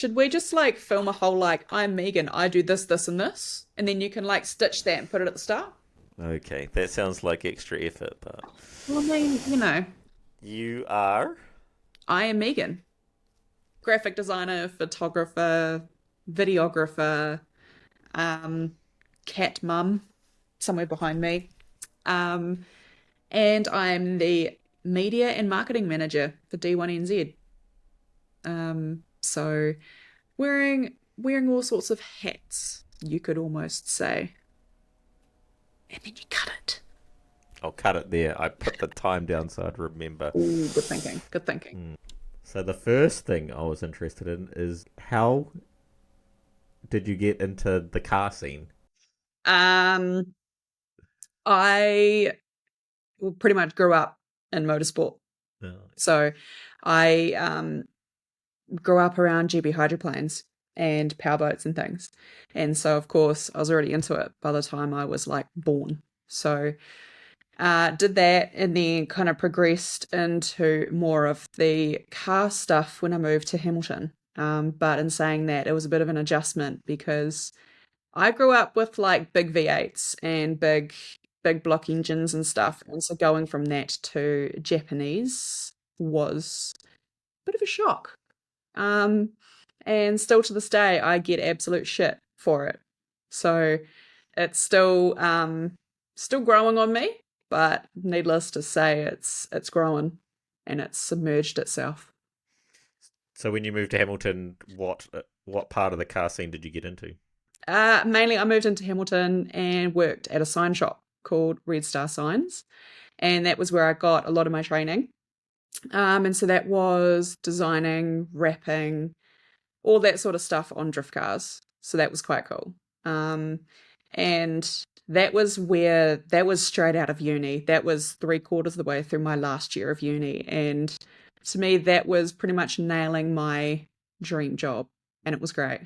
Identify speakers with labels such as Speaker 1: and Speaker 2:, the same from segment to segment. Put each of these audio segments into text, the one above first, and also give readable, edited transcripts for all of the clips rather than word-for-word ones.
Speaker 1: Should we just like film a whole like I'm Megan, I do this, this, and this, and then you can like stitch that and put it at the start?
Speaker 2: Okay, that sounds like extra effort, but
Speaker 1: Well, I mean,
Speaker 2: you are.
Speaker 1: I am Megan, graphic designer, photographer, videographer, um, cat mum, somewhere behind me, um, and I'm the media and marketing manager for D1NZ. So wearing all sorts of hats, you could almost say, and then you cut it.
Speaker 2: I'll cut it there. I put the time down so I'd remember.
Speaker 1: Ooh, good thinking. Good thinking.
Speaker 2: So the first thing I was interested in is how did you get into the car scene?
Speaker 1: Um, I pretty much grew up in motorsport.
Speaker 2: Oh,
Speaker 1: So I grew up around GB hydroplanes and powerboats and things. And so, of course, I was already into it by the time I was like born. So, did that and then kind of progressed into more of the car stuff when I moved to Hamilton. But in saying that, it was a bit of an adjustment because I grew up with like big V8s and big block engines and stuff. And so going from that to Japanese was a bit of a shock. Um, and still to this day, I get absolute shit for it. So it's still growing on me, but needless to say, it's growing and it's submerged itself.
Speaker 2: so when you moved to Hamilton, what part of the car scene did you get into?
Speaker 1: Mainly, I moved into Hamilton and worked at a sign shop called Red Star Signs, and that was where I got a lot of my training. And so that was designing, wrapping, all that sort of stuff on drift cars. So that was quite cool. And that was straight out of uni. That was three-quarters of the way through my last year of uni. And to me, that was pretty much nailing my dream job. And it was great.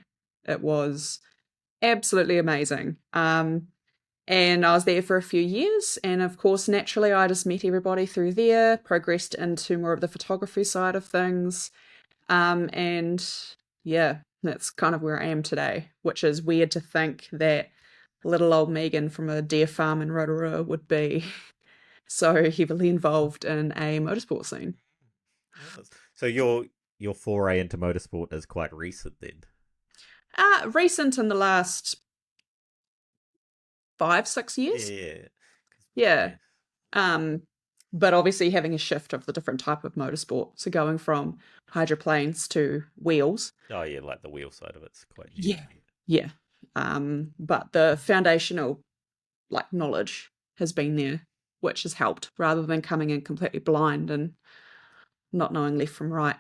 Speaker 1: It was absolutely amazing. And I was there for a few years. And of course, naturally, I just met everybody through there, progressed into more of the photography side of things. And yeah, that's kind of where I am today, which is weird to think that little old Megan from a deer farm in Rotorua would be so heavily involved in a motorsport scene.
Speaker 2: So your foray into motorsport is quite recent then.
Speaker 1: Recent in the last 5, 6 years.
Speaker 2: Yeah.
Speaker 1: Yeah.
Speaker 2: Yeah.
Speaker 1: Um, but obviously having a shift of the different type of motorsport. So going from hydroplanes to wheels.
Speaker 2: Oh yeah, like the wheel side of it's quite new.
Speaker 1: Yeah. Yeah. But the foundational like knowledge has been there, which has helped rather than coming in completely blind and not knowing left from right.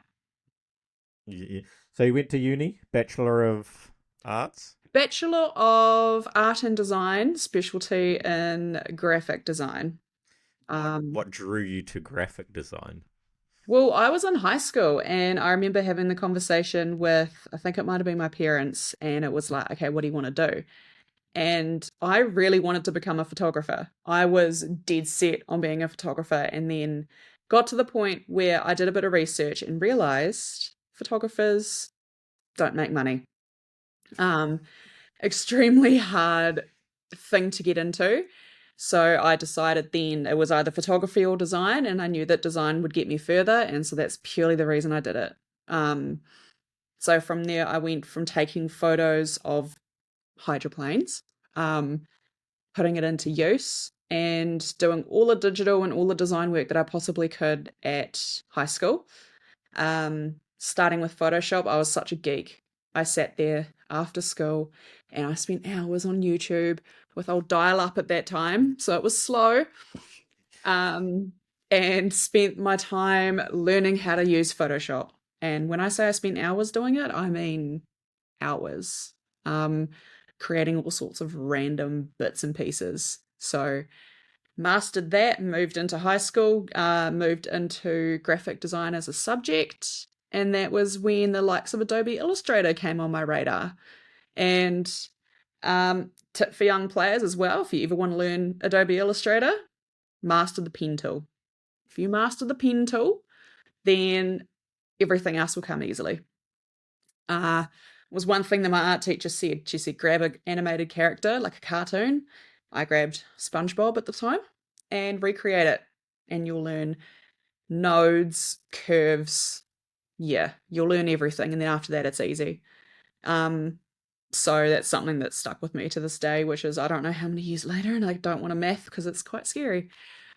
Speaker 2: Yeah. So you went to uni, Bachelor of Arts.
Speaker 1: Bachelor of Art and Design, specialty in graphic design. Um,
Speaker 2: What drew you to graphic design?
Speaker 1: well, I was in high school and I remember having the conversation with, I think it might have been my parents, and it was like, okay, what do you want to do? And I really wanted to become a photographer. I was dead set on being a photographer, and then got to the point where I did a bit of research and realized photographers don't make money. Um, Extremely hard thing to get into. So I decided then it was either photography or design, and I knew that design would get me further, and so that's purely the reason I did it. Um, so from there, I went from taking photos of hydroplanes, um, putting it into use, and doing all the digital and all the design work that I possibly could at high school. Starting with Photoshop, I was such a geek. I sat there after school and I spent hours on YouTube with old dial up at that time, so it was slow. Um, and spent my time learning how to use Photoshop. And when I say I spent hours doing it, I mean hours. Um, Creating all sorts of random bits and pieces. So mastered that, moved into high school, moved into graphic design as a subject, and that was when the likes of Adobe Illustrator came on my radar. And tip for young players as well, if you ever want to learn Adobe Illustrator, master the pen tool. If you master the pen tool, then everything else will come easily. Uh, was one thing that my art teacher said. She said, grab an animated character, like a cartoon. I grabbed SpongeBob at the time and recreate it. And you'll learn nodes, curves. Yeah, you'll learn everything. And then after that, it's easy. Um, so that's something that's stuck with me to this day, which is I don't know how many years later, and I don't want to math because it's quite scary.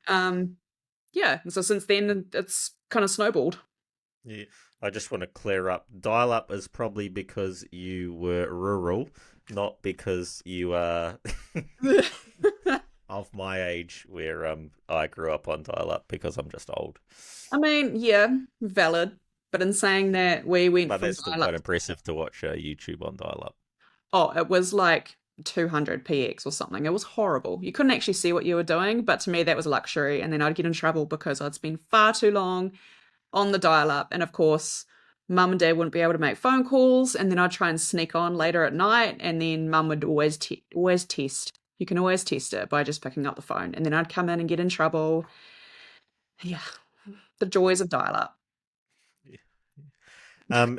Speaker 1: Um, yeah, and so since then, it's kind of snowballed.
Speaker 2: Yeah. I just want to clear up. Dial up is probably because you were rural, not because you are of my age, where I grew up on dial up because I'm just old.
Speaker 1: I mean, yeah, valid. But in saying that, we went
Speaker 2: But
Speaker 1: from
Speaker 2: that's still
Speaker 1: dial up.
Speaker 2: quite impressive to watch YouTube on dial up.
Speaker 1: Oh, it was like 200 px or something. It was horrible. You couldn't actually see what you were doing, but to me that was a luxury. And then I'd get in trouble because I'd spend far too long on the dial up. And of course, mum and dad wouldn't be able to make phone calls. And then I'd try and sneak on later at night. And then mum would always test. You can always test it by just picking up the phone. And then I'd come in and get in trouble. Yeah, the joys of dial up.
Speaker 2: Yeah. Um.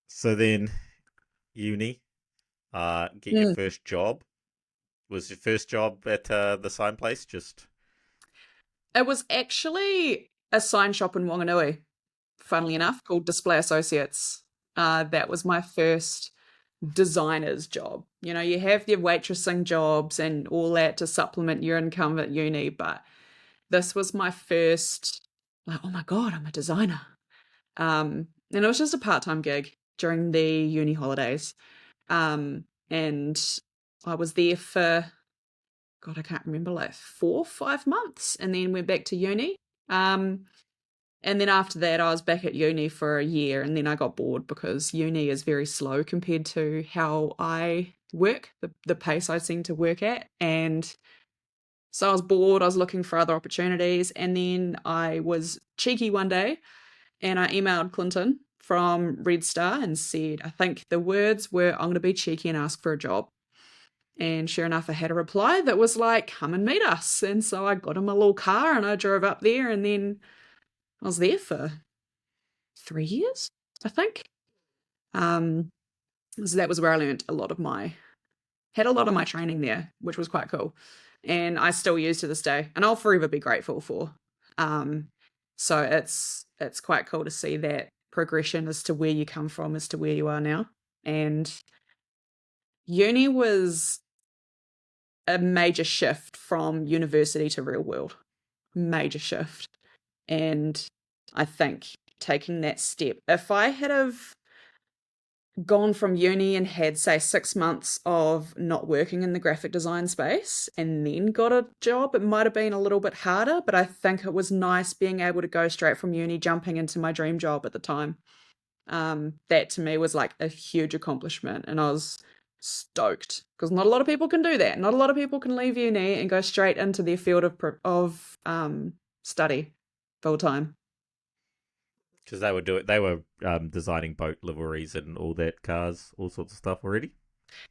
Speaker 2: So then, uni. Get your
Speaker 1: Mm.
Speaker 2: first job. Was your first job at the sign place? Just
Speaker 1: It was actually a sign shop in Wanganui, funnily enough, called Display Associates. That was my first designer's job. You know, you have your waitressing jobs and all that to supplement your income at uni, but this was my first, like, oh my God, I'm a designer. And it was just a part-time gig during the uni holidays. And I was there for, God, I can't remember, like 4 or 5 months, and then went back to uni. Um, and then after that, I was back at uni for a year, and then I got bored because uni is very slow compared to how I work, the pace I seem to work at. And so I was bored, I was looking for other opportunities, and then I was cheeky one day and I emailed Clinton from Red Star and said, I think the words were, I'm going to be cheeky and ask for a job. And sure enough, I had a reply that was like, come and meet us. And so I got him a little car and I drove up there, and then I was there for 3 years, I think. Um, so that was where I learned had a lot of my training there, which was quite cool. And I still use to this day, and I'll forever be grateful for. Um, so it's quite cool to see that progression as to where you come from as to where you are now. And uni was a major shift from university to real world. Major shift. And I think taking that step, if I had have gone from uni and had, say, 6 months of not working in the graphic design space and then got a job, it might have been a little bit harder, but I think it was nice being able to go straight from uni, jumping into my dream job at the time. That to me was like a huge accomplishment, and I was stoked because not a lot of people can do that. Not a lot of people can leave uni and go straight into their field of study full time.
Speaker 2: because they were doing, they were designing boat liveries and all that, cars, all sorts of stuff already.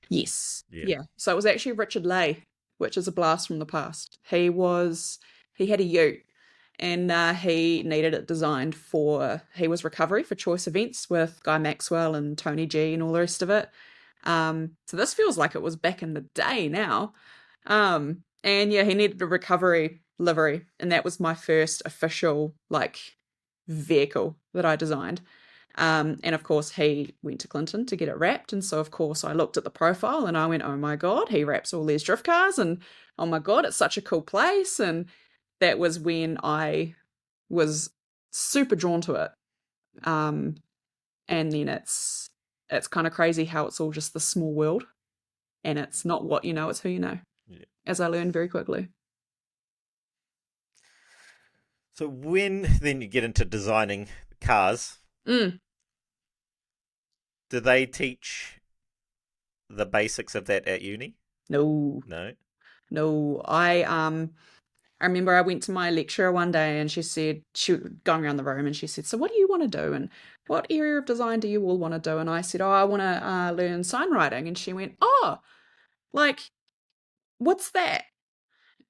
Speaker 1: Yes.
Speaker 2: Yeah.
Speaker 1: Yeah. So it was actually Richard Lay, which is a blast from the past. He had a ute, and he needed it designed for, he was recovery for choice events with Guy Maxwell and Tony G and all the rest of it. So this feels like it was back in the day now. And yeah, he needed a recovery livery, and that was my first official like vehicle that I designed. And of course, he went to Clinton to get it wrapped. And so, of course, I looked at the profile and I went, oh my God, he wraps all these drift cars. And oh my God, it's such a cool place. And that was when I was super drawn to it. Um, and then it's kind of crazy how it's all just the small world, and it's not what you know, it's who you know,
Speaker 2: Yeah.
Speaker 1: as I learned very quickly.
Speaker 2: So when then you get into designing cars,
Speaker 1: Mm,
Speaker 2: do they teach the basics of that at uni?
Speaker 1: no,
Speaker 2: No.
Speaker 1: no. I remember I went to my lecturer one day and she said, she was going around the room and she said, so what do you want to do? And what area of design do you all want to do? And I said, oh, I want to learn sign writing. And she went, oh, like, what's that?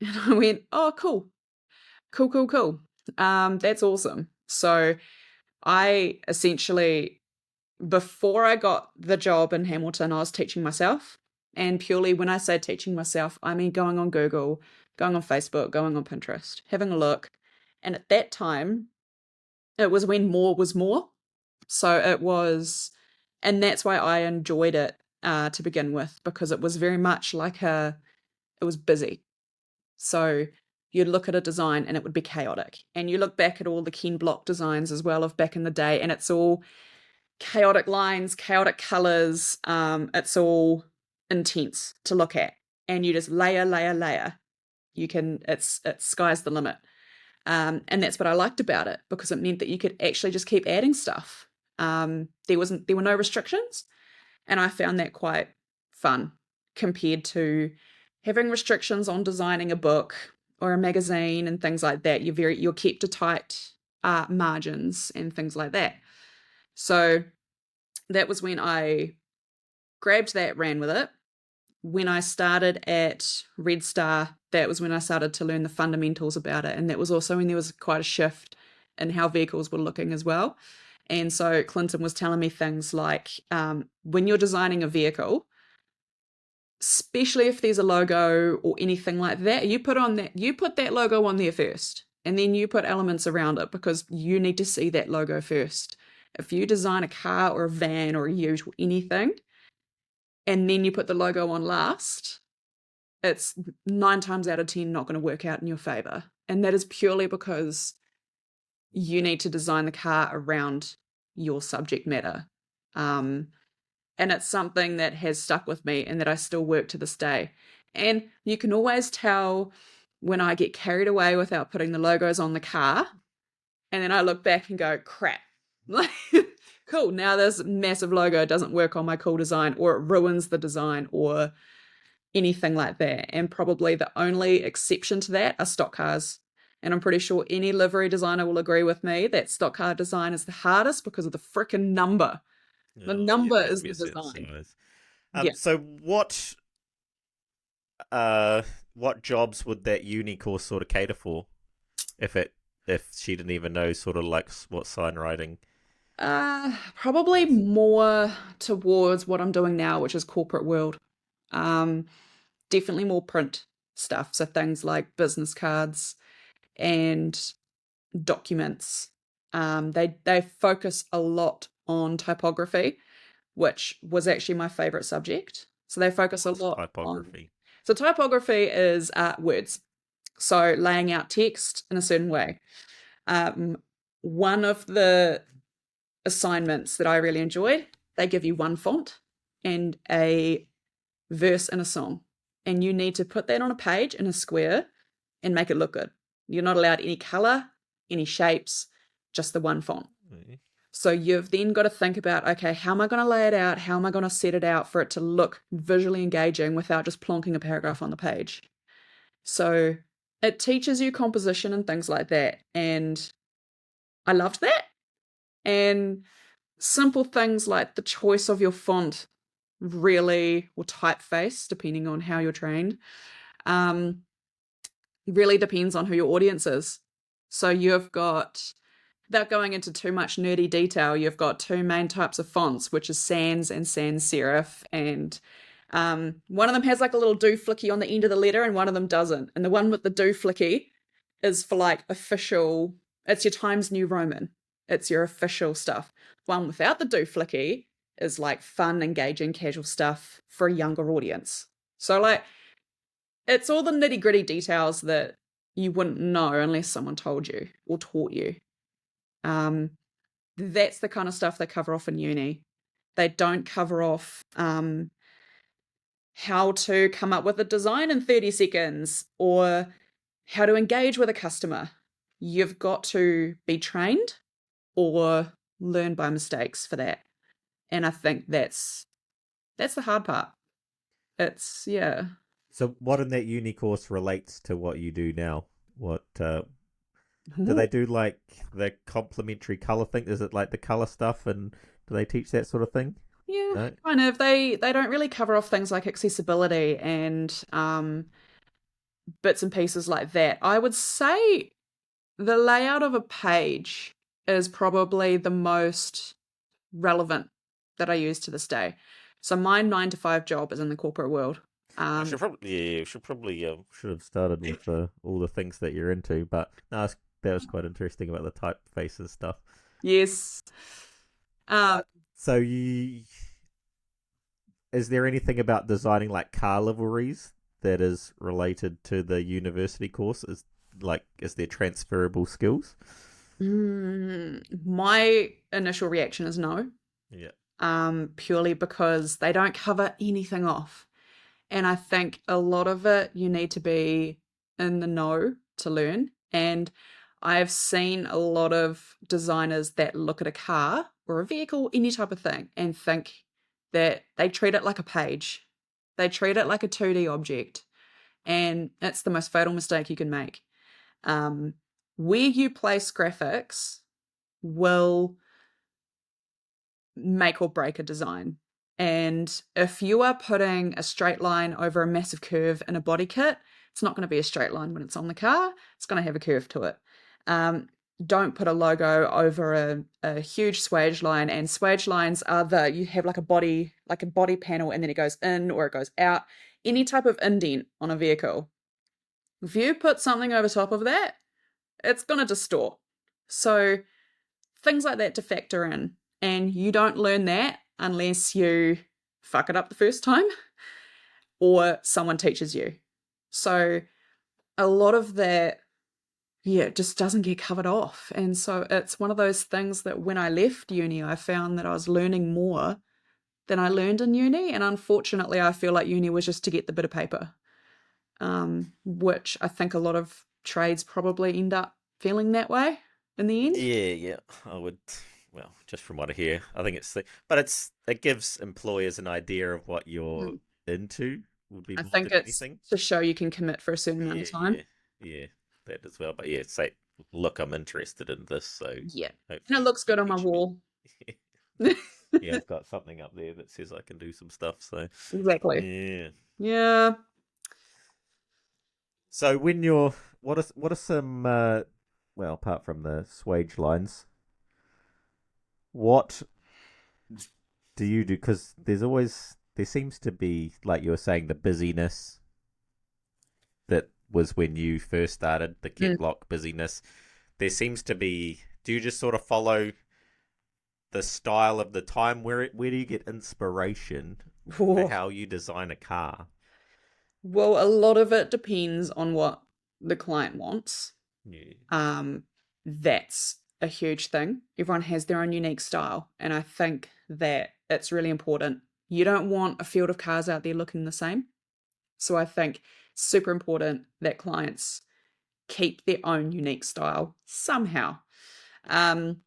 Speaker 1: And I went, oh, cool, cool, cool, cool. That's awesome. So I essentially before I got the job in Hamilton, I was teaching myself. And purely when I say teaching myself, I mean going on Google, going on Facebook, going on Pinterest, having a look. And at that time, it was when more was more. So it was, and that's why I enjoyed it to begin with, because it was very much like it was busy. So you'd look at a design and it would be chaotic. And you look back at all the Ken Block designs as well of back in the day, and it's all chaotic lines, chaotic colors. It's all intense to look at. And you just layer, layer, layer. You can, it's sky's the limit. And that's what I liked about it, because it meant that you could actually just keep adding stuff. There were no restrictions, and I found that quite fun compared to having restrictions on designing a book or a magazine and things like that. You're kept to tight margins and things like that. So that was when I grabbed that, ran with it. When I started at Red Star, that was when I started to learn the fundamentals about it. And that was also when there was quite a shift in how vehicles were looking as well. And so Clinton was telling me things like when you're designing a vehicle, especially if there's a logo or anything like that, you put that logo on there first, and then you put elements around it, because you need to see that logo first. If you design a car or a van or a ute or anything, and then you put the logo on last, it's 9 times out of 10 not going to work out in your favor. And that is purely because you need to design the car around your subject matter. And it's something that has stuck with me and that I still work to this day. And you can always tell when I get carried away without putting the logos on the car. And then I look back and go, crap. Cool, now this massive logo doesn't work on my cool design, or it ruins the design, or anything like that. And probably the only exception to that are stock cars. And I'm pretty sure any livery designer will agree with me that stock car design is the hardest because of the frickin' number. The
Speaker 2: Oh, yeah,
Speaker 1: number
Speaker 2: makes
Speaker 1: is
Speaker 2: me
Speaker 1: the
Speaker 2: a certain
Speaker 1: design.
Speaker 2: size.
Speaker 1: Yeah.
Speaker 2: So what jobs would that uni course sort of cater for, if she didn't even know sort of like what sign writing
Speaker 1: Probably
Speaker 2: was?
Speaker 1: more towards what I'm doing now, which is corporate world. Um, Definitely more print stuff. So things like business cards and documents. They focus a lot on typography, which was actually my favorite subject. So they focus a
Speaker 2: What's
Speaker 1: lot on.
Speaker 2: typography?
Speaker 1: So typography is words. So laying out text in a certain way. Um, One of the assignments that I really enjoyed, they give you one font and a verse in a song, and you need to put that on a page in a square and make it look good. You're not allowed any color, any shapes, just the one font.
Speaker 2: Mm.
Speaker 1: So you've then got to think about, okay, how am I going to lay it out? How am I going to set it out for it to look visually engaging without just plonking a paragraph on the page? So it teaches you composition and things like that. And I loved that. And simple things like the choice of your font, really, or typeface, depending on how you're trained, um, really depends on who your audience is. So you've got, without going into too much nerdy detail, you've got two main types of fonts, which is sans and sans serif. And one of them has like a little do flicky on the end of the letter, and one of them doesn't. And the one with the do flicky is for like official, it's your Times New Roman. It's your official stuff. One without the do flicky is like fun, engaging, casual stuff for a younger audience. So like it's all the nitty gritty details that you wouldn't know unless someone told you or taught you. Um, that's the kind of stuff they cover off in uni. They don't cover off how to come up with a design in 30 seconds or how to engage with a customer. You've got to be trained or learn by mistakes for that. And I think that's the hard part. It's yeah.
Speaker 2: So what in that uni course relates to what you do now? What do
Speaker 1: Ooh.
Speaker 2: they do, like the complementary color thing? Is it like the color stuff, and do they teach that sort of thing?
Speaker 1: Yeah,
Speaker 2: No.
Speaker 1: kind of. They don't really cover off things like accessibility and bits and pieces like that. I would say the layout of a page is probably the most relevant that I use to this day. So my 9 to 5 job is in the corporate world.
Speaker 2: I should probably, yeah, should have started with all the things that you're into, but no, that was quite interesting about the typeface and stuff.
Speaker 1: Yes. Um,
Speaker 2: So is there anything about designing like car liveries that is related to the university course? Is there transferable skills?
Speaker 1: my initial reaction is no,
Speaker 2: Yeah.
Speaker 1: purely because they don't cover anything off. And I think a lot of it you need to be in the know to learn. And I've seen a lot of designers that look at a car or a vehicle, any type of thing, and think that they treat it like a page. They treat it like a 2D object. And it's the most fatal mistake you can make. Um, where you place graphics will make or break a design. And if you are putting a straight line over a massive curve in a body kit, it's not going to be a straight line when it's on the car. It's going to have a curve to it. Don't put a logo over a huge swage line. And swage lines are you have like a body panel, and then it goes in or it goes out. Any type of indent on a vehicle. If you put something over top of that, it's going to distort. So things like that to factor in. And you don't learn that unless you fuck it up the first time or someone teaches you. So a lot of that, yeah, just doesn't get covered off. And so it's one of those things that when I left uni, I found that I was learning more than I learned in uni. And unfortunately, I feel like uni was just to get the bit of paper, which I think a lot of trades probably end up feeling that way in the end.
Speaker 2: Yeah. I would. Well, just from what I hear, I think it gives employers an idea of what you're
Speaker 1: Mm.
Speaker 2: into. Would be
Speaker 1: I
Speaker 2: more
Speaker 1: think
Speaker 2: than
Speaker 1: it's
Speaker 2: anything.
Speaker 1: to show you can commit for a certain amount
Speaker 2: Yeah,
Speaker 1: of time.
Speaker 2: yeah, that as well. But yeah, say, look, I'm interested in this, so
Speaker 1: Yeah. And it
Speaker 2: hopefully
Speaker 1: looks good on my
Speaker 2: teach me.
Speaker 1: wall.
Speaker 2: Yeah, I've got something up there that says I can do some stuff. So
Speaker 1: Exactly.
Speaker 2: yeah.
Speaker 1: Yeah.
Speaker 2: So what are some well, apart from the swage lines, what do you do? Because there seems to be, like you were saying, the busyness that was when you first started, the
Speaker 1: Mm.
Speaker 2: kit block busyness. There seems to be. Do you just sort of follow the style of the time? Where do you get inspiration for
Speaker 1: Oh.
Speaker 2: how you design a car?
Speaker 1: Well, a lot of it depends on what the client wants.
Speaker 2: Yeah.
Speaker 1: Um, that's a huge thing. Everyone has their own unique style, and I think that it's really important. You don't want a field of cars out there looking the same. So I think super important that clients keep their own unique style somehow. Um,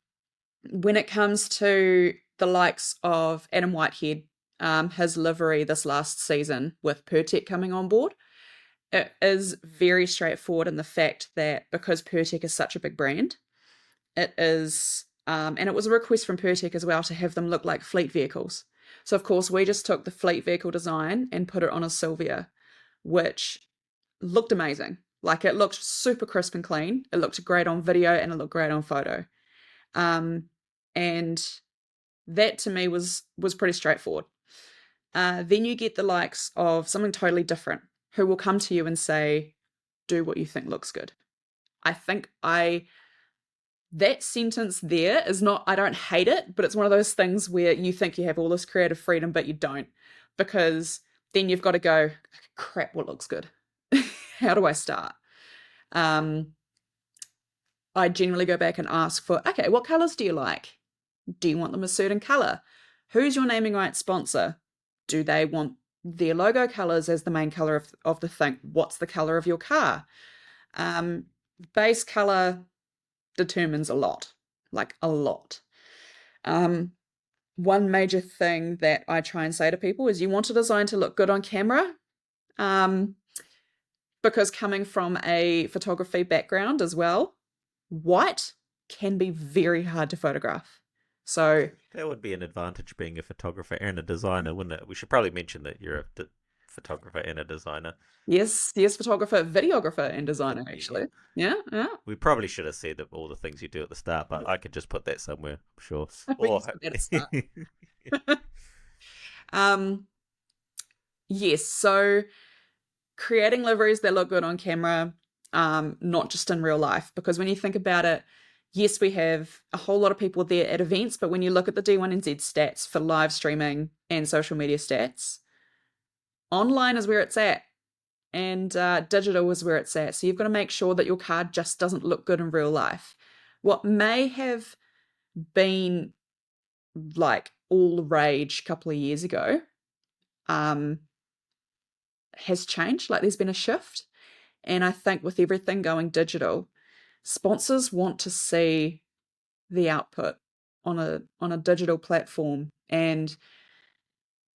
Speaker 1: when it comes to the likes of Adam Whitehead, his livery this last season with Pertec coming on board, it is very straightforward in the fact that because Pertec is such a big brand, it is, and it was a request from Pertec as well to have them look like fleet vehicles. So of course we just took the fleet vehicle design and put it on a Sylvia, which looked amazing. Like it looked super crisp and clean. It looked great on video and it looked great on photo. And that to me was pretty straightforward. Then you get the likes of something totally different who will come to you and say, do what you think looks good. I think that sentence there is not, I don't hate it, but it's one of those things where you think you have all this creative freedom, but you don't, because then you've got to go, crap, what looks good? How do I start? I generally go back and ask for, okay, what colors do you like? Do you want them a certain color? Who's your naming rights sponsor? Do they want their logo colors as the main color of the thing? What's the color of your car? Base color determines a lot, like a lot. One major thing that I try and say to people is you want a design to look good on camera, because coming from a photography background as well, white can be very hard to photograph. So
Speaker 2: That would be an advantage being a photographer and a designer, wouldn't it? We should probably mention that you're a photographer and a designer.
Speaker 1: yes, photographer, videographer, and designer
Speaker 2: Yeah.
Speaker 1: actually. Yeah, yeah.
Speaker 2: We probably should have said all the things you do at the start, but I could just put that somewhere, I'm sure.
Speaker 1: We
Speaker 2: Or
Speaker 1: just put that at the start. Um, yes, so creating liveries that look good on camera, not just in real life. Because when you think about it, yes, we have a whole lot of people there at events, but when you look at the D1NZ stats for live streaming and social media stats, online is where it's at, and digital is where it's at. So you've got to make sure that your car just doesn't look good in real life. What may have been like all the rage a couple of years ago um, has changed. Like there's been a shift. And I think with everything going digital, sponsors want to see the output on a digital platform. And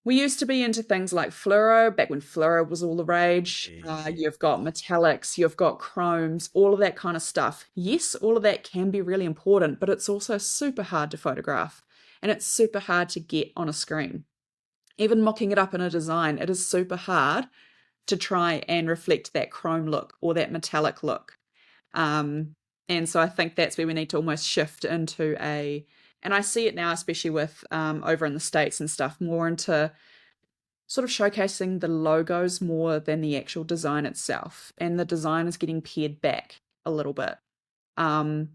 Speaker 1: we used to be into things like fluoro, back when fluoro was all the rage.
Speaker 2: Yeah.
Speaker 1: You've got metallics, you've got chromes, all of that kind of stuff. Yes, all of that can be really important, but it's also super hard to photograph and it's super hard to get on a screen. Even mocking it up in a design, it is super hard to try and reflect that chrome look or that metallic look. Um, and so I think that's where we need to almost shift into and I see it now, especially with over in the States and stuff, more into sort of showcasing the logos more than the actual design itself. And the design is getting pared back a little bit. Um,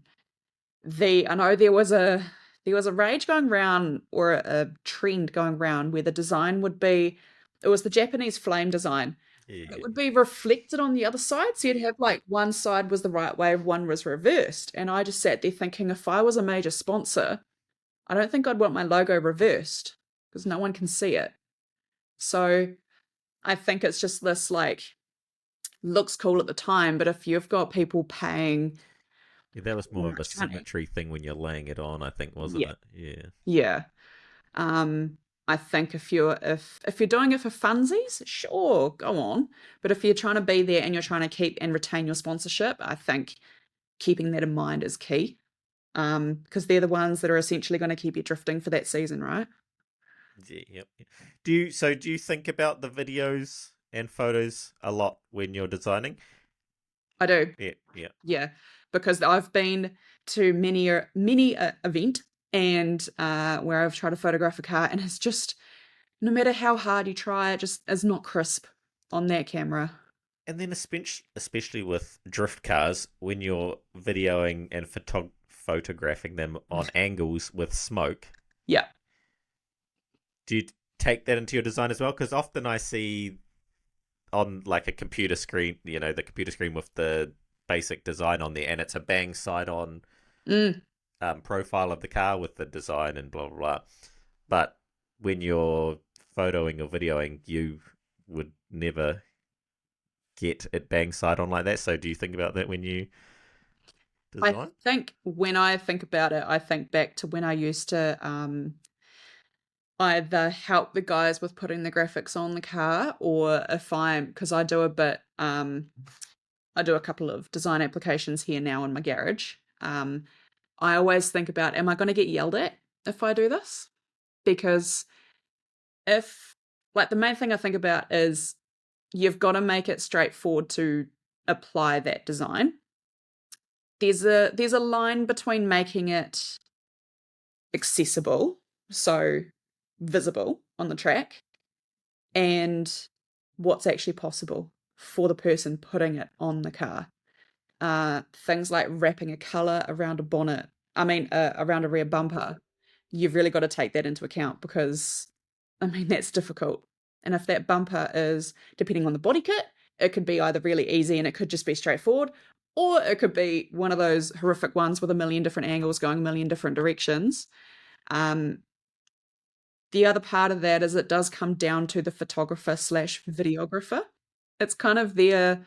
Speaker 1: I know there was a rage going around or a trend going around where the design would be it was the Japanese flame design. It
Speaker 2: Yeah.
Speaker 1: would be reflected on the other side. So you'd have like one side was the right way, one was reversed. And I just sat there thinking if I was a major sponsor, I don't think I'd want my logo reversed because no one can see it. So I think it's just this like looks cool at the time, but if you've got people paying
Speaker 2: Yeah, that was more
Speaker 1: more
Speaker 2: of a
Speaker 1: money,
Speaker 2: symmetry thing when you're laying it on, I think, wasn't
Speaker 1: yeah,
Speaker 2: it? Yeah.
Speaker 1: yeah. I think if you're doing it for funsies, sure, go on. But if you're trying to be there and you're trying to keep and retain your sponsorship, I think keeping that in mind is key. Because they're the ones that are essentially going to keep you drifting for that season, right?
Speaker 2: Yeah, yep. Do you think about the videos and photos a lot when you're designing?
Speaker 1: I do,
Speaker 2: Yeah, yeah.
Speaker 1: yeah, because I've been to many event and where I've tried to photograph a car, and it's just no matter how hard you try, it just is not crisp on that camera.
Speaker 2: And then especially with drift cars, when you're videoing and photographing them on angles with smoke,
Speaker 1: Yeah.
Speaker 2: do you take that into your design as well? Because often I see on like a computer screen, the computer screen with the basic design on there, and it's a bang side on
Speaker 1: Mm.
Speaker 2: profile of the car with the design and blah blah blah. But when you're photoing or videoing, you would never get it bang side on like that. So do you think about that when you
Speaker 1: I
Speaker 2: design?
Speaker 1: think when I think about it, I think back to when I used to either help the guys with putting the graphics on the car, or if because I do a bit, I do a couple of design applications here now in my garage. I always think about, am I going to get yelled at if I do this? Because if, like, the main thing I think about is you've got to make it straightforward to apply that design. There's a line between making it accessible, so visible on the track, and what's actually possible for the person putting it on the car. Things like wrapping a color around a bonnet, around a rear bumper, you've really got to take that into account because, that's difficult. And if that bumper is, depending on the body kit, it could be either really easy and it could just be straightforward, or it could be one of those horrific ones with a million different angles going a million different directions. Um, the other part of that is it does come down to the photographer slash videographer. It's kind of their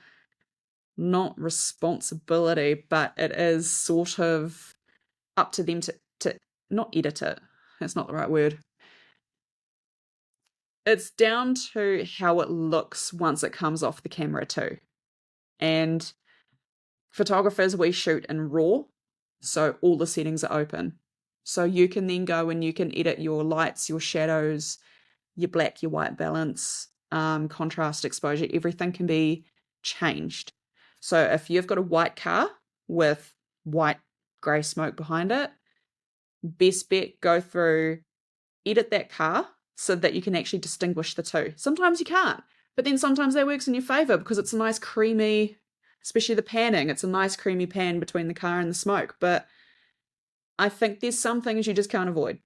Speaker 1: not responsibility, but it is sort of up to them to not edit it. That's not the right word. It's down to how it looks once it comes off the camera too. And photographers, we shoot in RAW, so all the settings are open. So you can then go and you can edit your lights, your shadows, your black, your white balance, contrast, exposure, everything can be changed. So if you've got a white car with white grey smoke behind it, best bet go through edit that car so that you can actually distinguish the two. Sometimes you can't, but then sometimes that works in your favor because it's a nice creamy, especially the panning, it's a nice creamy pan between the car and the smoke. But I think there's some things you just can't avoid.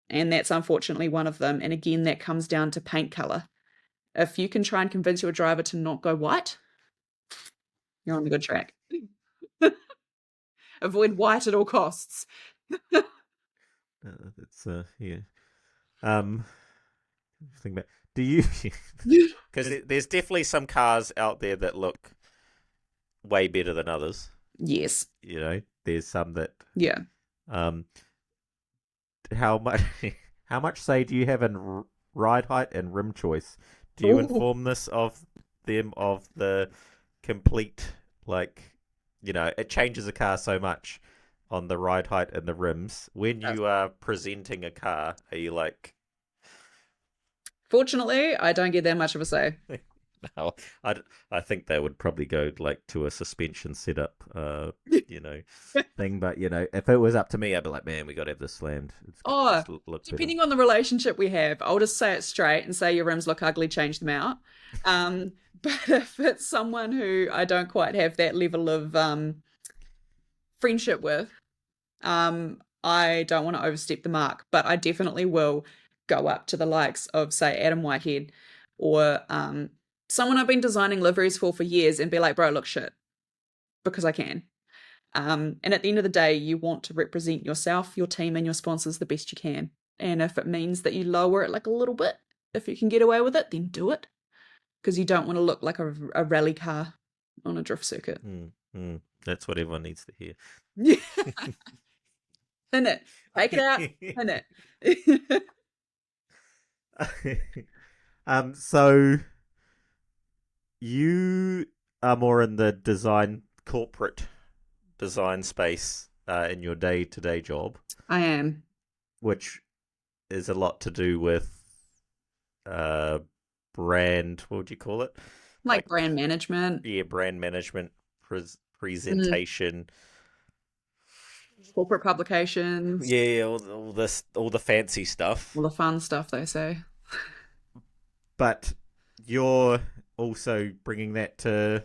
Speaker 1: And that's unfortunately one of them. And again, that comes down to paint color. If you can try and convince your driver to not go white, you're on the good track. Avoid white at all costs.
Speaker 2: It's yeah. Think about. Do you? Because there's definitely some cars out there that look way better than others.
Speaker 1: Yes.
Speaker 2: You know, there's some that.
Speaker 1: Yeah.
Speaker 2: How much? How much say do you have in ride height and rim choice? Do you inform this of them of the complete, like, you know, it changes a car so much on the ride height and the rims. When you are presenting a car, are you like...
Speaker 1: Fortunately, I don't get that much of a say.
Speaker 2: No, I think they would probably go like to a suspension setup, you know, thing. But, you know, if it was up to me, I'd be like, man, we got to have this slammed.
Speaker 1: Depending on the relationship we have, I'll just say it straight and say your rims look ugly, change them out. But if it's someone who I don't quite have that level of friendship with, I don't want to overstep the mark. But I definitely will go up to the likes of, say, Adam Whitehead or someone I've been designing liveries for years and be like, bro, look shit, because I can. And at the end of the day, you want to represent yourself, your team, and your sponsors the best you can. And if it means that you lower it like a little bit, if you can get away with it, then do it. Because you don't want to look like a rally car on a drift circuit.
Speaker 2: That's what everyone needs to hear.
Speaker 1: Yeah. Pin it. Take it out. Pin
Speaker 2: it. So you are more in the corporate design space in your day-to-day job.
Speaker 1: I am.
Speaker 2: Which is a lot to do with brand, what would you call it?
Speaker 1: Like brand management.
Speaker 2: Yeah, brand management, presentation.
Speaker 1: Corporate publications.
Speaker 2: Yeah, all the fancy stuff.
Speaker 1: All the fun stuff, they say.
Speaker 2: But you're also bringing that to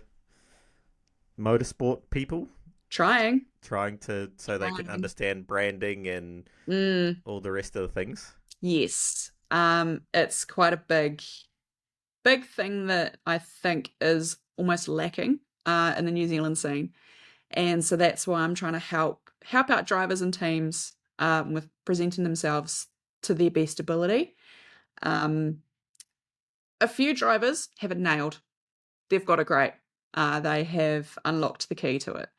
Speaker 2: motorsport people? Trying to, so they can understand branding and all the rest of the things?
Speaker 1: Yes. It's quite a big thing that I think is almost lacking in the New Zealand scene. And so that's why I'm trying to help out drivers and teams with presenting themselves to their best ability. A few drivers have it nailed. They've got it great. They have unlocked the key to it.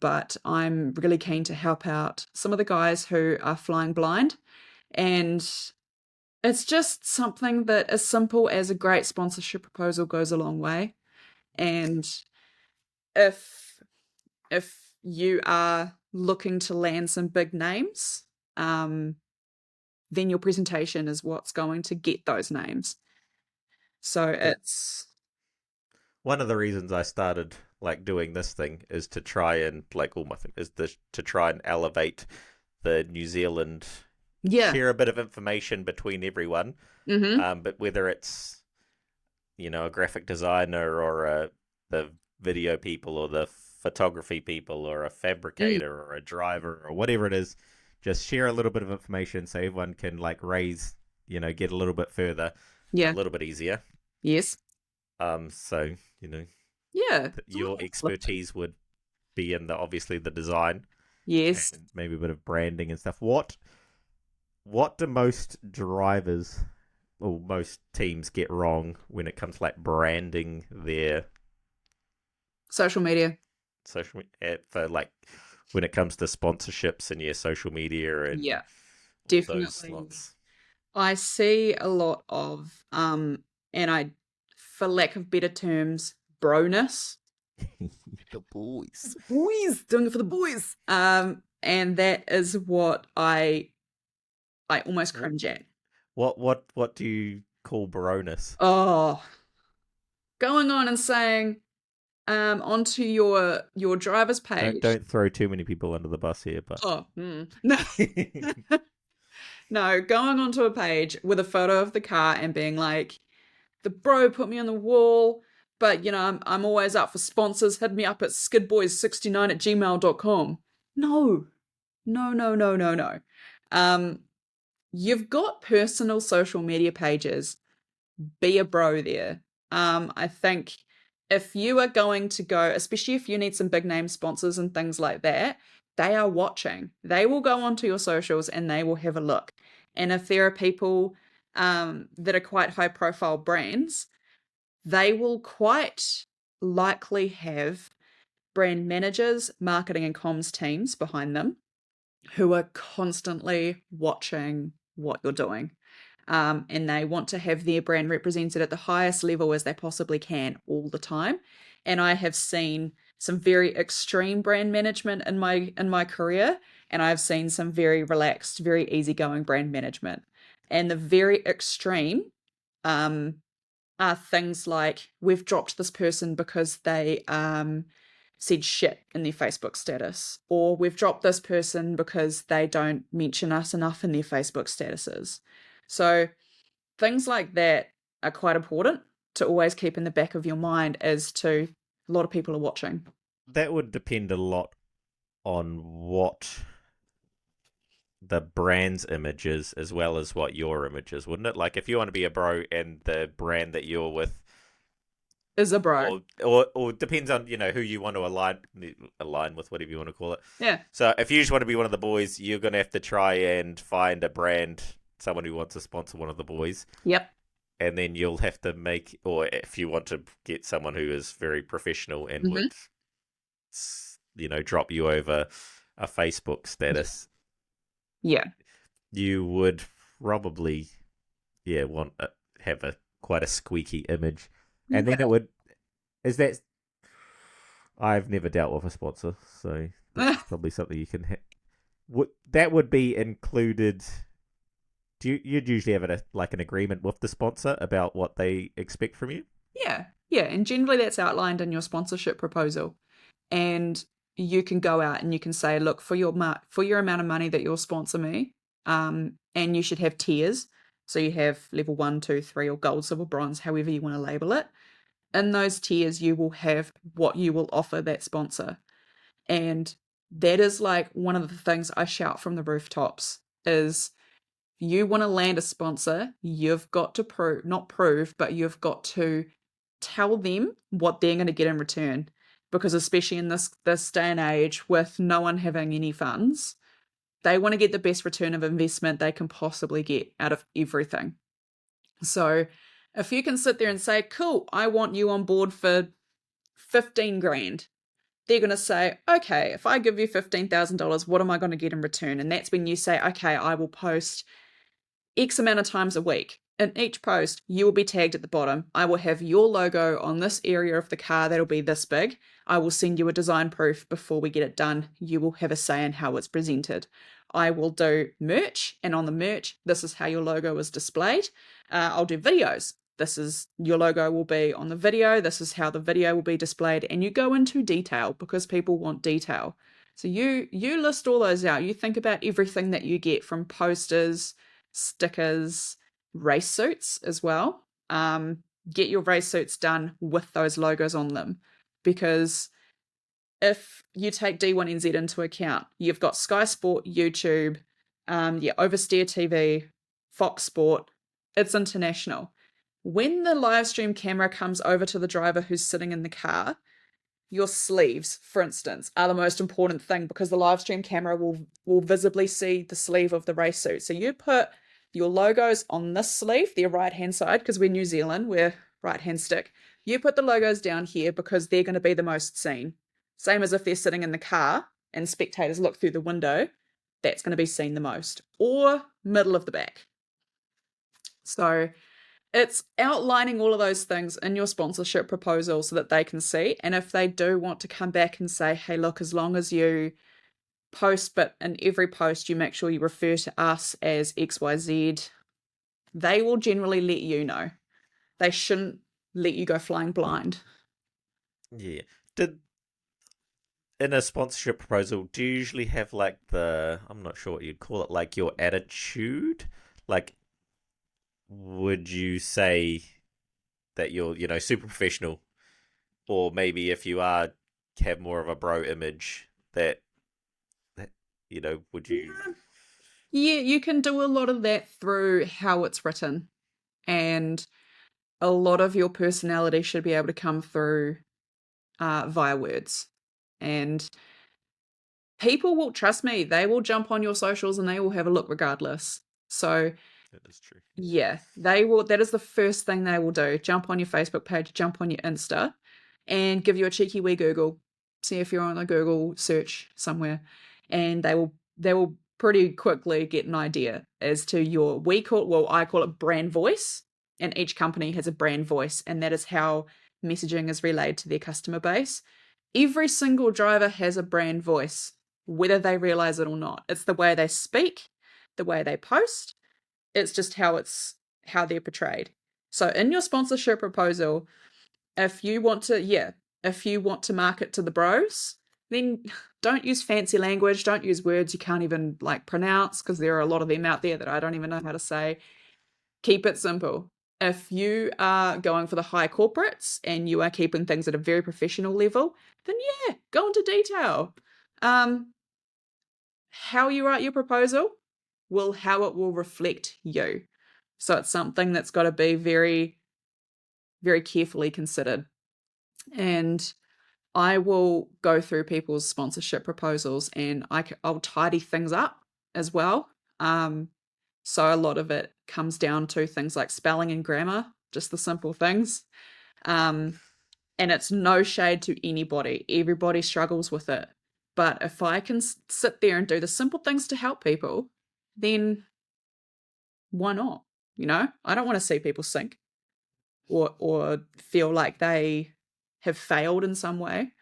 Speaker 1: But I'm really keen to help out some of the guys who are flying blind. And it's just something that as simple as a great sponsorship proposal goes a long way. And if you are looking to land some big names, then your presentation is what's going to get those names. So it's...
Speaker 2: One of the reasons I started like doing this thing is to try and like all my thing is to try and elevate the New Zealand, share a bit of information between everyone. But whether it's, you know, a graphic designer or the video people or the photography people or a fabricator or a driver or whatever it is, just share a little bit of information so everyone can like raise, you know, get a little bit further, a little bit easier.
Speaker 1: Yes.
Speaker 2: So, you know, your expertise would be in obviously the design.
Speaker 1: Yes.
Speaker 2: And maybe a bit of branding and stuff. What do most drivers or most teams get wrong when it comes to like branding their
Speaker 1: social media?
Speaker 2: For like when it comes to sponsorships and social media and
Speaker 1: definitely. I see a lot of and I, for lack of better terms, broness.
Speaker 2: The boys
Speaker 1: doing it for the boys. And that is what I almost cringe at.
Speaker 2: What do you call broness?
Speaker 1: Oh, going on and saying onto your driver's page.
Speaker 2: Don't throw too many people under the bus here, but
Speaker 1: no. No, going onto a page with a photo of the car and being like, the bro put me on the wall, but I'm always up for sponsors. Hit me up at skidboys69 at gmail.com. No, no, no, no, no, no. Um, you've got personal social media pages. Be a bro there. I think if you are going to go, especially if you need some big name sponsors and things like that, they are watching. They will go onto your socials and they will have a look. And if there are people that are quite high profile brands, they will quite likely have brand managers, marketing and comms teams behind them who are constantly watching what you're doing. And they want to have their brand represented at the highest level as they possibly can all the time. And I have seen some very extreme brand management in my career, and I've seen some very relaxed, very easygoing brand management. And the very extreme um, are things like we've dropped this person because they said shit in their Facebook status, or we've dropped this person because they don't mention us enough in their Facebook statuses. So things like that are quite important to always keep in the back of your mind as to a lot of people are watching.
Speaker 2: That would depend a lot on what the brand's image is as well as what your image is, wouldn't it? Like if you want to be a bro and the brand that you're with,
Speaker 1: Is a bro.
Speaker 2: or depends on who you want to align with, whatever you want to call it.
Speaker 1: Yeah.
Speaker 2: So if you just want to be one of the boys, you're gonna have to try and find a brand, someone who wants to sponsor one of the boys.
Speaker 1: Yep.
Speaker 2: And then you'll have to make, or if you want to get someone who is very professional and
Speaker 1: Mm-hmm.
Speaker 2: would, drop you over a Facebook status,
Speaker 1: Yeah.
Speaker 2: you would probably, want to have quite a squeaky image, and then
Speaker 1: Okay.
Speaker 2: it would. Is that? I've never dealt with a sponsor, so that's probably something you can. That would be included. You'd usually have an agreement with the sponsor about what they expect from you?
Speaker 1: Yeah. Yeah. And generally that's outlined in your sponsorship proposal. And you can go out and you can say, look, for your amount of money that you'll sponsor me, and you should have tiers. So you have level 1, 2, 3, or gold, silver, bronze, however you want to label it. In those tiers, you will have what you will offer that sponsor. And that is like one of the things I shout from the rooftops is you want to land a sponsor, you've got to not prove, but you've got to tell them what they're going to get in return. Because especially in this day and age with no one having any funds, they want to get the best return of investment they can possibly get out of everything. So if you can sit there and say, cool, I want you on board for 15 grand, they're going to say, okay, if I give you $15,000, what am I going to get in return? And that's when you say, okay, I will post X amount of times a week. In each post, you will be tagged at the bottom. I will have your logo on this area of the car that'll be this big. I will send you a design proof before we get it done. You will have a say in how it's presented. I will do merch, and on the merch, this is how your logo is displayed. I'll do videos. This is your logo will be on the video. This is how the video will be displayed, and you go into detail because people want detail. So you list all those out. You think about everything that you get from posters, stickers, race suits as well. Get your race suits done with those logos on them, because if you take D1NZ into account, you've got Sky Sport, YouTube, Oversteer TV, Fox Sport. It's international. When the live stream camera comes over to the driver who's sitting in the car, your sleeves, for instance, are the most important thing because the live stream camera will visibly see the sleeve of the race suit. So you put your logos on this sleeve, their right-hand side, because we're New Zealand, we're right-hand stick. You put the logos down here because they're going to be the most seen. Same as if they're sitting in the car and spectators look through the window, that's going to be seen the most. Or middle of the back. So it's outlining all of those things in your sponsorship proposal so that they can see. And if they do want to come back and say, hey, look, as long as you post, but in every post you make sure you refer to us as XYZ, they will generally let you know. They shouldn't let you go flying blind.
Speaker 2: Yeah. Did in a sponsorship proposal, do you usually have like I'm not sure what you'd call it, like your attitude? Like, would you say that you're, super professional? Or maybe if you are, have more of a bro image, that would you?
Speaker 1: Yeah, you can do a lot of that through how it's written, and a lot of your personality should be able to come through via words. And people will trust me, they will jump on your socials and they will have a look regardless. So
Speaker 2: That is true.
Speaker 1: yeah, they will. That is the first thing they will do. Jump on your Facebook page, jump on your Insta, and give you a cheeky wee Google. See if you're on a Google search somewhere, and they will pretty quickly get an idea as to your I call it brand voice, and each company has a brand voice, and that is how messaging is relayed to their customer base. Every single driver has a brand voice, whether they realize it or not. It's the way they speak, the way they post, it's just how they're portrayed. So in your sponsorship proposal, if you want to, yeah, if you want to market to the bros, then don't use fancy language, don't use words you can't even like pronounce, because there are a lot of them out there that I don't even know how to say. Keep it simple. If you are going for the high corporates and you are keeping things at a very professional level, then yeah, go into detail. Um, how you write your proposal how it will reflect you. So it's something that's got to be very, very carefully considered. And I will go through people's sponsorship proposals and I'll tidy things up as well. So a lot of it comes down to things like spelling and grammar, just the simple things. Um, and it's no shade to anybody. Everybody struggles with it. But if I can sit there and do the simple things to help people, then why not? I don't want to see people sink or feel like they have failed in some way.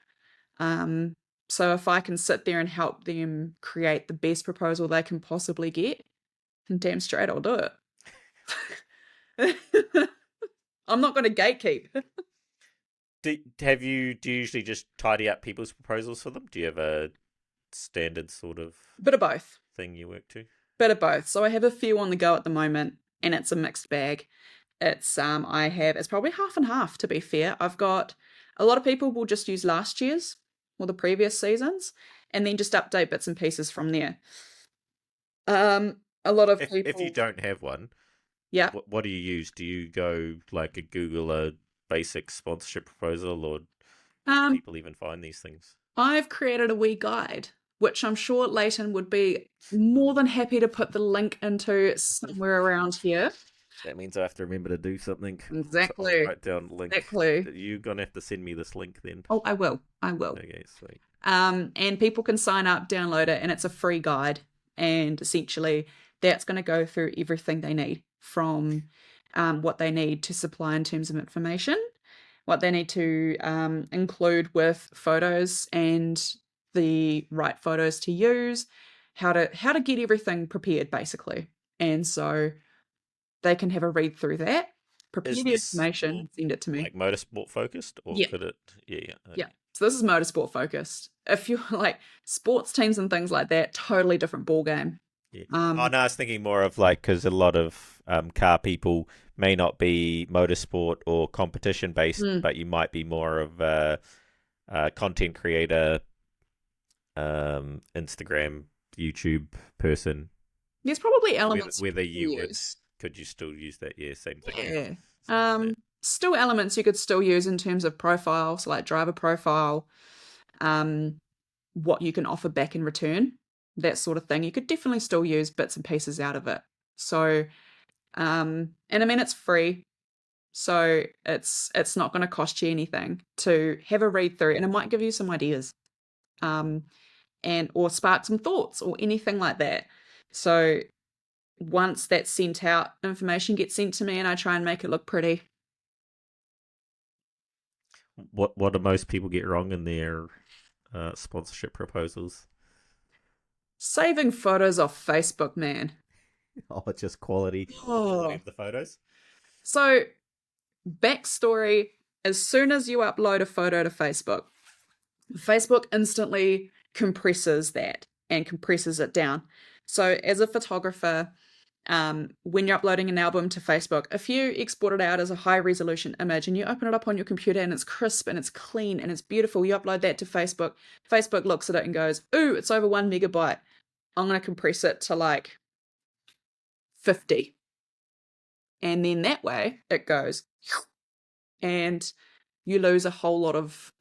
Speaker 1: Um, so if I can sit there and help them create the best proposal they can possibly get, then damn straight I'll do it. I'm not going to gatekeep.
Speaker 2: Do you usually just tidy up people's proposals for them? Do you have a standard sort of
Speaker 1: Bit of both.
Speaker 2: thing you work to?
Speaker 1: Bit of both. So I have a few on the go at the moment, and it's a mixed bag. It's probably half and half, to be fair. I've got a lot of people will just use last year's or the previous seasons and then just update bits and pieces from there. A lot of
Speaker 2: If you
Speaker 1: people,
Speaker 2: don't have one,
Speaker 1: yeah.
Speaker 2: what do you use? Do you go like Google a basic sponsorship proposal, or where do
Speaker 1: Um,
Speaker 2: people even find these things?
Speaker 1: I've created a wee guide, which I'm sure Leighton would be more than happy to put the link into somewhere around here.
Speaker 2: That means I have to remember to do something. I'll
Speaker 1: Exactly.
Speaker 2: write down the link.
Speaker 1: Exactly.
Speaker 2: You're gonna have to send me this link then.
Speaker 1: Oh, I will. I will.
Speaker 2: Okay, sweet.
Speaker 1: And people can sign up, download it, and it's a free guide. And essentially, that's going to go through everything they need from what they need to supply in terms of information, what they need to include with photos and the right photos to use, how to get everything prepared, basically. And so they can have a read through that, prepare
Speaker 2: Is
Speaker 1: the
Speaker 2: this
Speaker 1: information, send it to me.
Speaker 2: like motorsport focused, or
Speaker 1: Yeah.
Speaker 2: could it? Yeah, yeah.
Speaker 1: Yeah.
Speaker 2: Okay.
Speaker 1: So this is motorsport focused. If you're like sports teams and things like that, totally different ball game.
Speaker 2: Yeah. Oh
Speaker 1: Um,
Speaker 2: no, I was thinking more of like, because a lot of car people may not be motorsport or competition based,
Speaker 1: mm,
Speaker 2: but you might be more of a content creator, Instagram, YouTube person.
Speaker 1: there's probably
Speaker 2: Whether,
Speaker 1: elements
Speaker 2: whether
Speaker 1: you
Speaker 2: you
Speaker 1: can
Speaker 2: would,
Speaker 1: use.
Speaker 2: could you still use that? Yeah, same thing.
Speaker 1: Yeah.
Speaker 2: Something like that.
Speaker 1: Still elements you could still use in terms of profiles, like driver profile, um, what you can offer back in return, that sort of thing. You could definitely still use bits and pieces out of it. So, and I mean it's free. So it's not going to cost you anything to have a read through, and it might give you some ideas, um, and or spark some thoughts or anything like that. So once that's sent out, information gets sent to me, and I try and make it look pretty.
Speaker 2: What do most people get wrong in their sponsorship proposals?
Speaker 1: Saving photos off Facebook, man.
Speaker 2: Oh, it's just quality
Speaker 1: Oh,
Speaker 2: of the photos.
Speaker 1: so backstory: as soon as you upload a photo to Facebook, Facebook instantly compresses that and compresses it down. So as a photographer, when you're uploading an album to Facebook, if you export it out as a high resolution image and you open it up on your computer and it's crisp and it's clean and it's beautiful, you upload that to Facebook. Facebook looks at it and goes, ooh, it's over 1 MB. I'm going to compress it to like 50. And then that way it goes, and you lose a whole lot of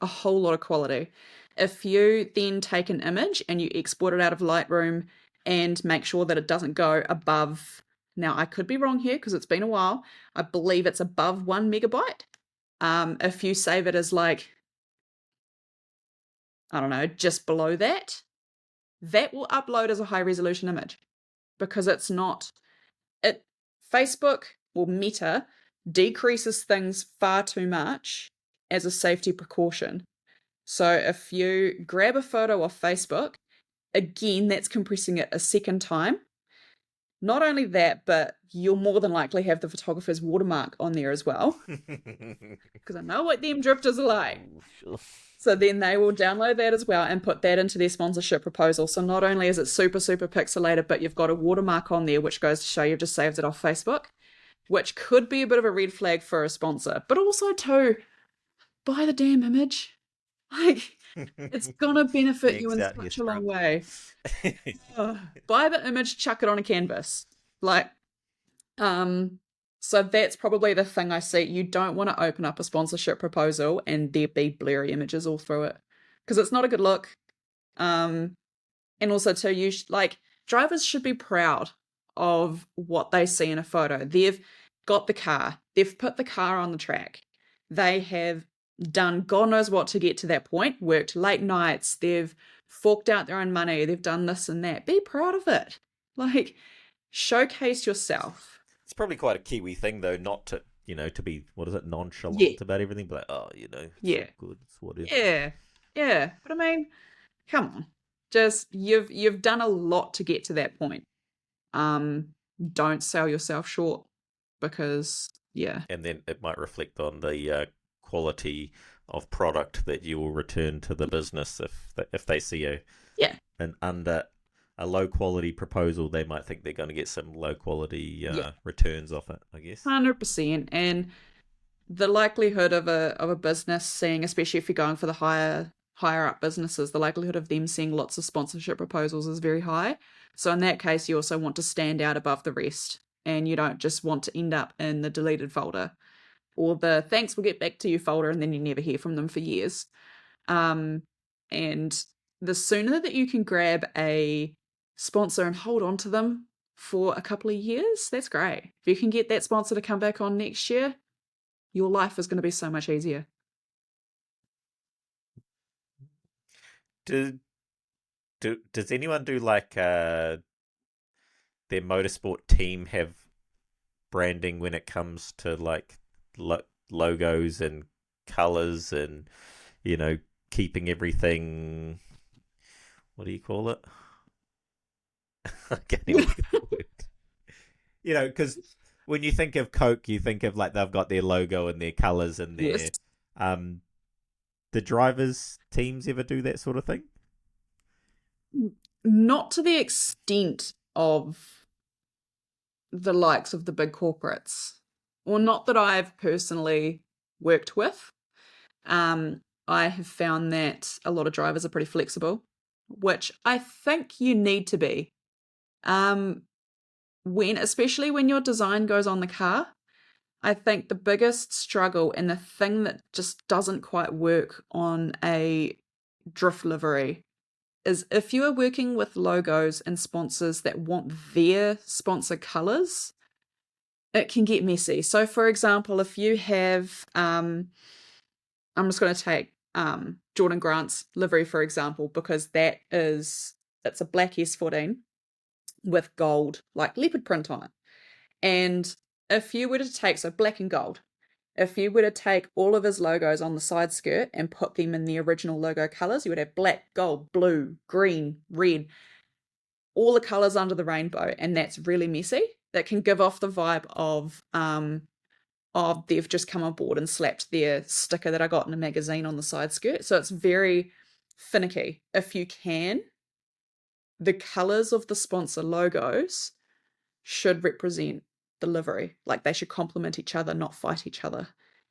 Speaker 1: quality. If you then take an image and you export it out of Lightroom and make sure that it doesn't go above, now I could be wrong here because it's been a while, I believe it's above 1 MB. If you save it as like, I don't know, just below that, that will upload as a high resolution image because it's not, it, Facebook or Meta decreases things far too much as a safety precaution. So if you grab a photo off Facebook, again, that's compressing it a second time. Not only that, but you'll more than likely have the photographer's watermark on there as well, because I know what them drifters are like. So then they will download that as well and put that into their sponsorship proposal. So not only is it super, super pixelated, but you've got a watermark on there, which goes to show you've just saved it off Facebook, which could be a bit of a red flag for a sponsor. But also, too, buy the damn image. Like, it's gonna benefit you in such a long way. Buy the image, chuck it on a canvas. Like, so that's probably the thing I see. You don't want to open up a sponsorship proposal and there be blurry images all through it, because it's not a good look. And also too, like, drivers should be proud of what they see in a photo. They've got the car, they've put the car on the track, they have done God knows what to get to that point, worked late nights, they've forked out their own money, they've done this and that. Be proud of it. Like, showcase yourself.
Speaker 2: It's probably quite a Kiwi thing, though, not to, to be, what is it, nonchalant about everything, but like, it's good, it's whatever.
Speaker 1: Yeah. But I mean, come on. Just, you've done a lot to get to that point. Don't sell yourself short, because, yeah.
Speaker 2: And then it might reflect on the quality of product that you will return to the business. If they see a low quality proposal, they might think they're going to get some low quality returns off it, I guess.
Speaker 1: 100%. And the likelihood of a business seeing, especially if you're going for the higher up businesses, the likelihood of them seeing lots of sponsorship proposals is very high. So in that case, you also want to stand out above the rest, and you don't just want to end up in the deleted folder or the thanks, we'll get back to you folder, and then you never hear from them for years. And the sooner that you can grab a sponsor and hold on to them for a couple of years, that's great. If you can get that sponsor to come back on next year, your life is going to be so much easier.
Speaker 2: Does anyone do like their motorsport team have branding when it comes to like logos and colors and keeping everything, what do you call it? I can't even get the word. Because when you think of Coke, you think of like they've got their logo and their colors and their the drivers' teams ever do that sort of thing?
Speaker 1: Not to the extent of the likes of the big corporates, or not that I've personally worked with. I have found that a lot of drivers are pretty flexible, which I think you need to be. Especially when your design goes on the car, I think the biggest struggle and the thing that just doesn't quite work on a drift livery is if you are working with logos and sponsors that want their sponsor colors, it can get messy. So for example, if you have, I'm just going to take Jordan Grant's livery, for example, because it's a black S14 with gold, like leopard print on it. And if you were to take, so black and gold, if you were to take all of his logos on the side skirt and put them in the original logo colors, you would have black, gold, blue, green, red, all the colors under the rainbow. And that's really messy. That can give off the vibe of they've just come on board and slapped their sticker that I got in a magazine on the side skirt. So it's very, finicky. If you can, the colors of the sponsor logos should represent the livery. Like they should complement each other, not fight each other.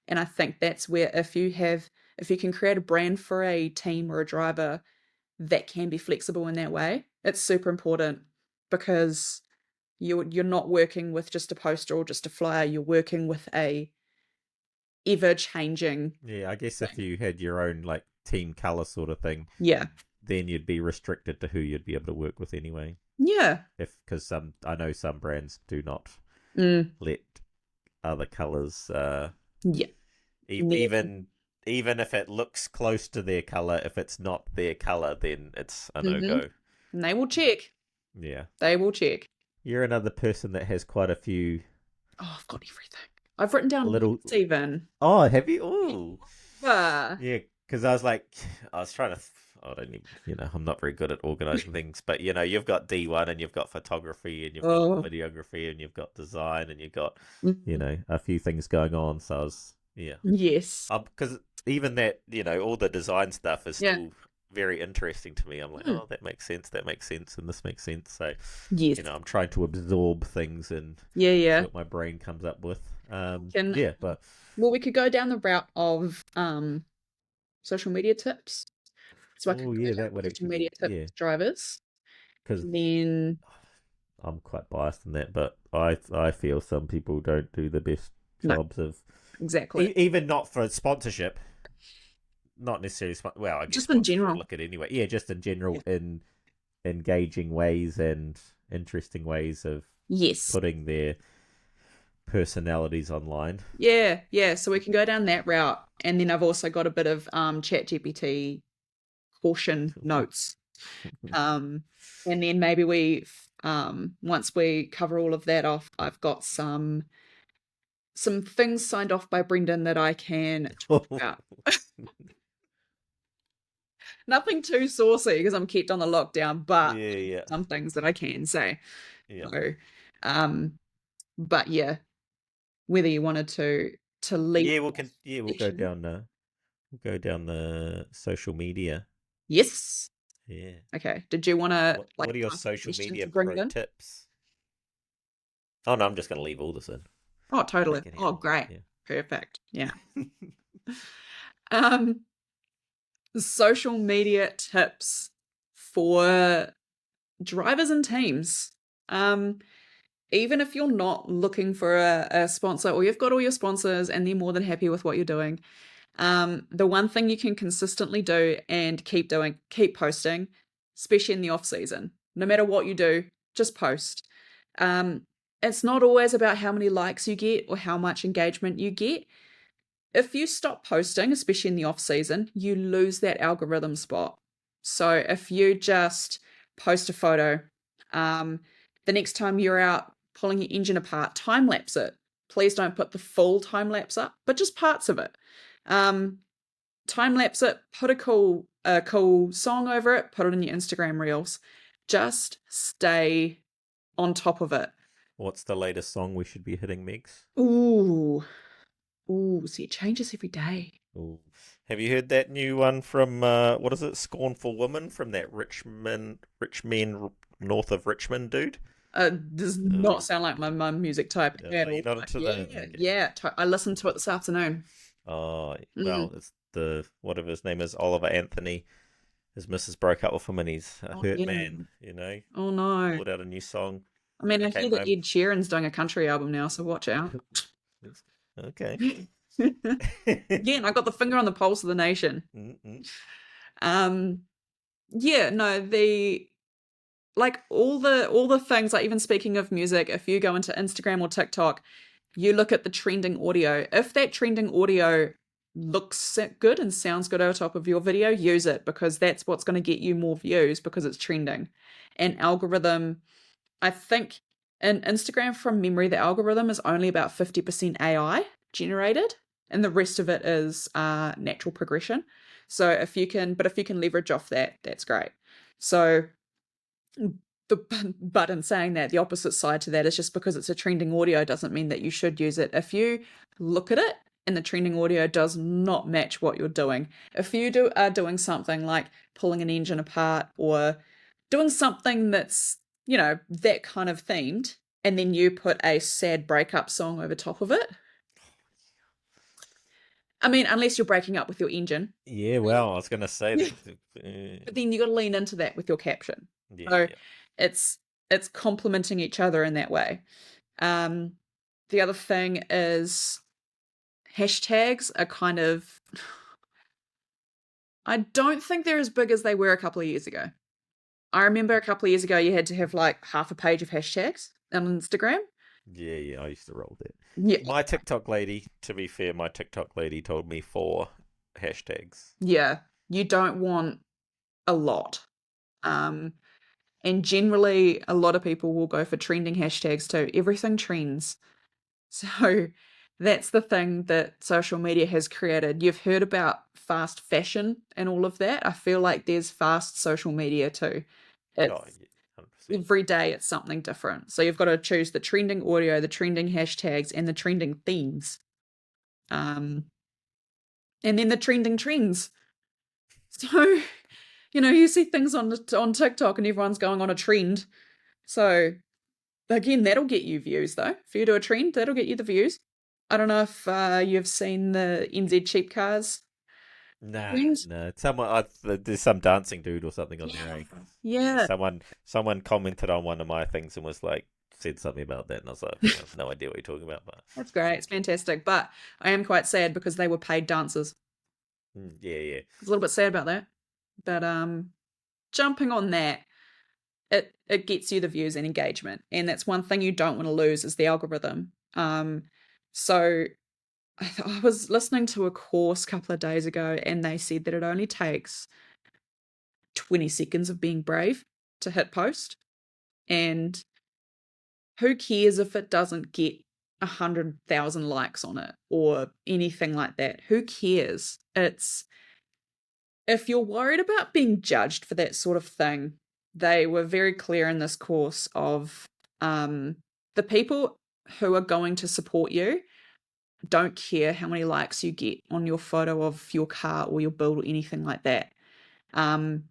Speaker 1: And I think that's where if you can create a brand for a team or a driver that can be flexible in that way, it's super important because you're not working with just a poster or just a flyer. You're working with a ever changing
Speaker 2: Yeah, I guess if
Speaker 1: thing.
Speaker 2: you had your own like team color sort of thing,
Speaker 1: Yeah.
Speaker 2: then you'd be restricted to who you'd be able to work with anyway.
Speaker 1: Yeah.
Speaker 2: If because I know some brands do not
Speaker 1: Mm,
Speaker 2: let other colors,
Speaker 1: yeah. Yeah.
Speaker 2: even if it looks close to their color, if it's not their color, then it's a no
Speaker 1: Mm-hmm.
Speaker 2: go.
Speaker 1: And they will check.
Speaker 2: Yeah,
Speaker 1: They will check.
Speaker 2: you're another person that has quite a few
Speaker 1: Oh, I've got everything. I've written down
Speaker 2: little.
Speaker 1: lists even.
Speaker 2: Oh, have you? Oh,
Speaker 1: Ah.
Speaker 2: yeah. Because I was like, I was trying to. I don't even, I'm not very good at organizing things, but you've got D1 and you've got photography and you've got
Speaker 1: Oh.
Speaker 2: videography and you've got design and you've got,
Speaker 1: Mhm.
Speaker 2: a few things going on. So I was, yeah.
Speaker 1: Yes.
Speaker 2: Because even that, all the design stuff is
Speaker 1: Yeah.
Speaker 2: still very interesting to me. I'm like,
Speaker 1: Mm.
Speaker 2: oh, that makes sense, and this makes sense. So,
Speaker 1: Yes.
Speaker 2: I'm trying to absorb things and
Speaker 1: Yeah,
Speaker 2: see
Speaker 1: yeah.
Speaker 2: what my brain comes up with.
Speaker 1: Can
Speaker 2: Yeah, but
Speaker 1: Well, we could go down the route of social media tips. So I could
Speaker 2: oh
Speaker 1: go
Speaker 2: yeah,
Speaker 1: down
Speaker 2: that would
Speaker 1: social
Speaker 2: actually,
Speaker 1: media tips
Speaker 2: yeah,
Speaker 1: for drivers.
Speaker 2: because
Speaker 1: And then
Speaker 2: I'm quite biased in that, but I feel some people don't do the best
Speaker 1: no,
Speaker 2: jobs of
Speaker 1: exactly.
Speaker 2: even not for sponsorship, not necessarily. Well, I guess
Speaker 1: Just in
Speaker 2: sponsors would
Speaker 1: general.
Speaker 2: look at it anyway. Yeah, just in
Speaker 1: Yeah.
Speaker 2: general, in engaging ways and interesting ways of
Speaker 1: Yes.
Speaker 2: putting their personalities online.
Speaker 1: Yeah, yeah. So we can go down that route. And then I've also got a bit of chat GPT caution notes. And then maybe once we cover all of that off, I've got some things signed off by Brendan that I can talk about. Nothing too saucy because I'm kept on the lockdown, but
Speaker 2: Yeah, yeah,
Speaker 1: some things that I can say.
Speaker 2: yeah.
Speaker 1: So, um, but yeah, whether you wanted to lead
Speaker 2: Yeah,
Speaker 1: off
Speaker 2: we'll go
Speaker 1: section.
Speaker 2: down the social media.
Speaker 1: Yes.
Speaker 2: Yeah.
Speaker 1: Okay. Did you want to like
Speaker 2: What are your
Speaker 1: ask a
Speaker 2: social
Speaker 1: question
Speaker 2: media
Speaker 1: to
Speaker 2: pro
Speaker 1: Brendan?
Speaker 2: tips? Oh no, I'm just gonna leave all this in.
Speaker 1: Oh, totally.
Speaker 2: Make it
Speaker 1: Oh,
Speaker 2: happen.
Speaker 1: great.
Speaker 2: Yeah.
Speaker 1: Perfect. Yeah. Um, social media tips for drivers and teams. Um, Even if you're not looking for a sponsor or you've got all your sponsors and they're more than happy with what you're doing, the one thing you can consistently do and keep posting, especially in the off season, no matter what you do, just post. Um, it's not always about how many likes you get or how much engagement you get. If you stop posting, especially in the off season, you lose that algorithm spot. So if you just post a photo, um, the next time you're out pulling your engine apart, time lapse it. Please don't put the full time lapse up, but just parts of it. Um, Time lapse it, put a cool song over it, put it in your Instagram reels. Just stay on top of it.
Speaker 2: What's the latest song we should be hitting, Megs?
Speaker 1: Ooh, ooh, see, it changes every day.
Speaker 2: Ooh. Have you heard that new one from what is it? Scornful Woman from that Richmond north of Richmond dude?
Speaker 1: Does not
Speaker 2: Ooh.
Speaker 1: sound like my mum music type at
Speaker 2: You're
Speaker 1: all.
Speaker 2: not
Speaker 1: But
Speaker 2: into
Speaker 1: yeah,
Speaker 2: the okay.
Speaker 1: yeah. I listened to it this afternoon.
Speaker 2: Oh well,
Speaker 1: Mm.
Speaker 2: it's the whatever his name is, Oliver Anthony. His missus broke up with him, and he's a
Speaker 1: Oh
Speaker 2: hurt
Speaker 1: yeah.
Speaker 2: man.
Speaker 1: Oh no.
Speaker 2: Pulled out a new song.
Speaker 1: I mean, I
Speaker 2: Okay,
Speaker 1: hear that
Speaker 2: no.
Speaker 1: Ed Sheeran's doing a country album now, so watch out.
Speaker 2: Okay.
Speaker 1: Again, I got the finger on the pulse of the nation.
Speaker 2: Mm-mm.
Speaker 1: Um, yeah, no, the like all the things, like even speaking of music, if you go into Instagram or TikTok, you look at the trending audio. If that trending audio looks good and sounds good over top of your video, use it because that's what's going to get you more views because it's trending. And algorithm, I think in Instagram from memory, the algorithm is only about 50% AI generated, and the rest of it is natural progression. So if you can leverage off that, that's great. So but in saying that, the opposite side to that is just because it's a trending audio doesn't mean that you should use it. If you look at it and the trending audio does not match what you're doing. If you are doing something like pulling an engine apart or doing something that's, that kind of themed, and then you put a sad breakup song over top of it. I mean, unless you're breaking up with your engine,
Speaker 2: Yeah, well, I was gonna say that.
Speaker 1: but then you got to lean into that with your caption.
Speaker 2: Yeah,
Speaker 1: So
Speaker 2: yeah.
Speaker 1: it's complementing each other in that way. Um, the other thing is hashtags are kind of, I don't think they're as big as they were a couple of years ago. I remember a couple of years ago you had to have like half a page of hashtags on Instagram.
Speaker 2: Yeah, yeah, I used to roll that.
Speaker 1: Yeah,
Speaker 2: My TikTok lady, to be fair, my TikTok lady told me 4 hashtags.
Speaker 1: yeah, you don't want a lot. Um, and generally, a lot of people will go for trending hashtags too. Everything trends. So that's the thing that social media has created. You've heard about fast fashion and all of that. I feel like there's fast social media too.
Speaker 2: Oh,
Speaker 1: It's
Speaker 2: yeah, 100%.
Speaker 1: every day it's something different. So you've got to choose the trending audio, the trending hashtags, and the trending themes. Um, and then the trending trends. So, you see things on TikTok and everyone's going on a trend. So again, that'll get you views though. If you do a trend, that'll get you the views. I don't know if you've seen the NZ cheap cars
Speaker 2: Nah,
Speaker 1: trend.
Speaker 2: no. There's some dancing dude or something on there. Eh?
Speaker 1: Yeah,
Speaker 2: Someone commented on one of my things and was like, said something about that, and I was like, I have no idea what you're talking about. But
Speaker 1: that's great. It's fantastic. But I am quite sad because they were paid dancers.
Speaker 2: yeah, yeah.
Speaker 1: I was a little bit sad about that. But jumping on that, it gets you the views and engagement, and that's one thing you don't want to lose is the algorithm. So I was listening to a course a couple of days ago, and they said that it only takes 20 seconds of being brave to hit post, and who cares if it doesn't get 100,000 likes on it or anything like that? Who cares? It's if you're worried about being judged for that sort of thing, they were very clear in this course of the people who are going to support you don't care how many likes you get on your photo of your car or your build or anything like that. Um,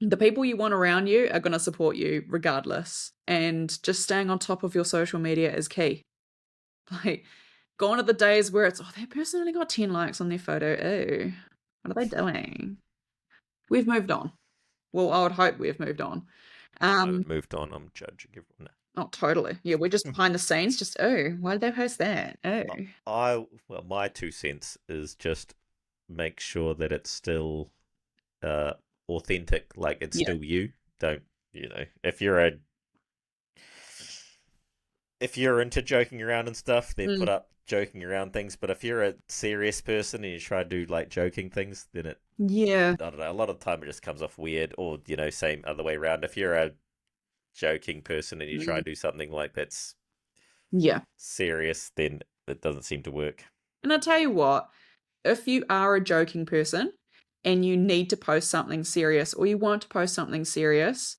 Speaker 1: the people you want around you are going to support you regardless. And just staying on top of your social media is key. Like, gone are the days where it's, oh, that person only got 10 likes on their photo. Ooh, what are they doing? We've moved on. Well, I would hope we've moved on.
Speaker 2: I
Speaker 1: Um,
Speaker 2: haven't moved on. I'm judging everyone.
Speaker 1: oh, totally. Yeah, we're just behind the scenes. Just, oh, why did they post that? Oh,
Speaker 2: Well, my 2 cents is just make sure that it's still authentic, like it's
Speaker 1: yeah.
Speaker 2: still you. Don't if you're into joking around and stuff, then
Speaker 1: Mm,
Speaker 2: put up joking around things. But if you're a serious person and you try to do like joking things, then
Speaker 1: yeah.
Speaker 2: I don't know. A lot of the time it just comes off weird, or same other way around. If you're a joking person and you try
Speaker 1: Mm,
Speaker 2: to do something like that's
Speaker 1: yeah.
Speaker 2: serious, then it doesn't seem to work.
Speaker 1: And I'll tell you what, if you are a joking person and you need to post something serious or you want to post something serious,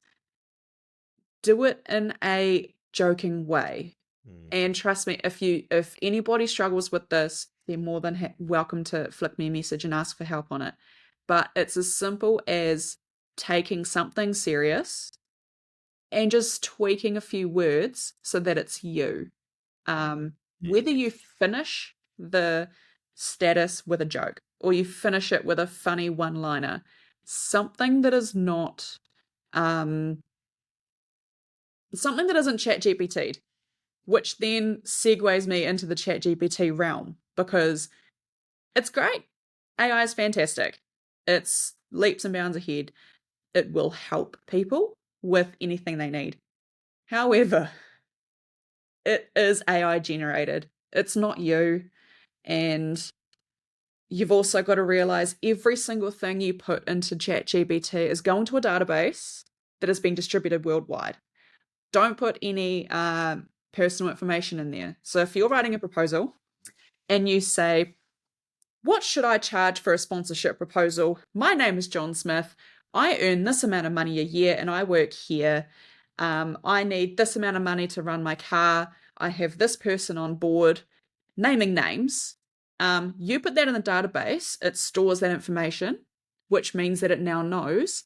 Speaker 1: do it in a joking way.
Speaker 2: Mm.
Speaker 1: And trust me, if anybody struggles with this, they're more than welcome to flick me a message and ask for help on it. But it's as simple as taking something serious and just tweaking a few words so that it's you.
Speaker 2: Yeah.
Speaker 1: Whether you finish the status with a joke or you finish it with a funny one-liner, something that is not um, something that isn't chat GPT'd, which then segues me into the chat GPT realm because it's great. AI is fantastic. It's leaps and bounds ahead. It will help people with anything they need. However, it is AI generated. It's not you. And you've also got to realize every single thing you put into ChatGPT is going to a database that is being distributed worldwide. Don't put any personal information in there. So if you're writing a proposal and you say, what should I charge for a sponsorship proposal? My name is John Smith. I earn this amount of money a year and I work here. I need this amount of money to run my car. I have this person on board, naming names. You put that in the database, it stores that information, which means that it now knows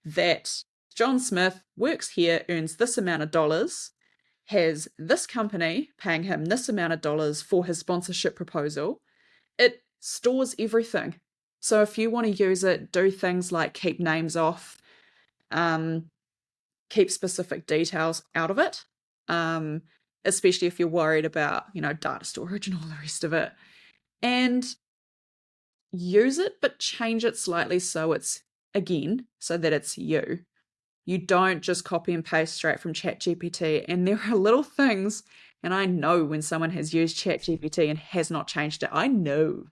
Speaker 1: that John Smith works here, earns this amount of dollars, has this company paying him this amount of dollars for his sponsorship proposal. It stores everything. So if you want to use it, do things like keep names off, um, keep specific details out of it, especially if you're worried about, data storage and all the rest of it. And use it, but change it slightly so that it's you. You don't just copy and paste straight from ChatGPT. And there are little things, and I know when someone has used ChatGPT and has not changed it. I know.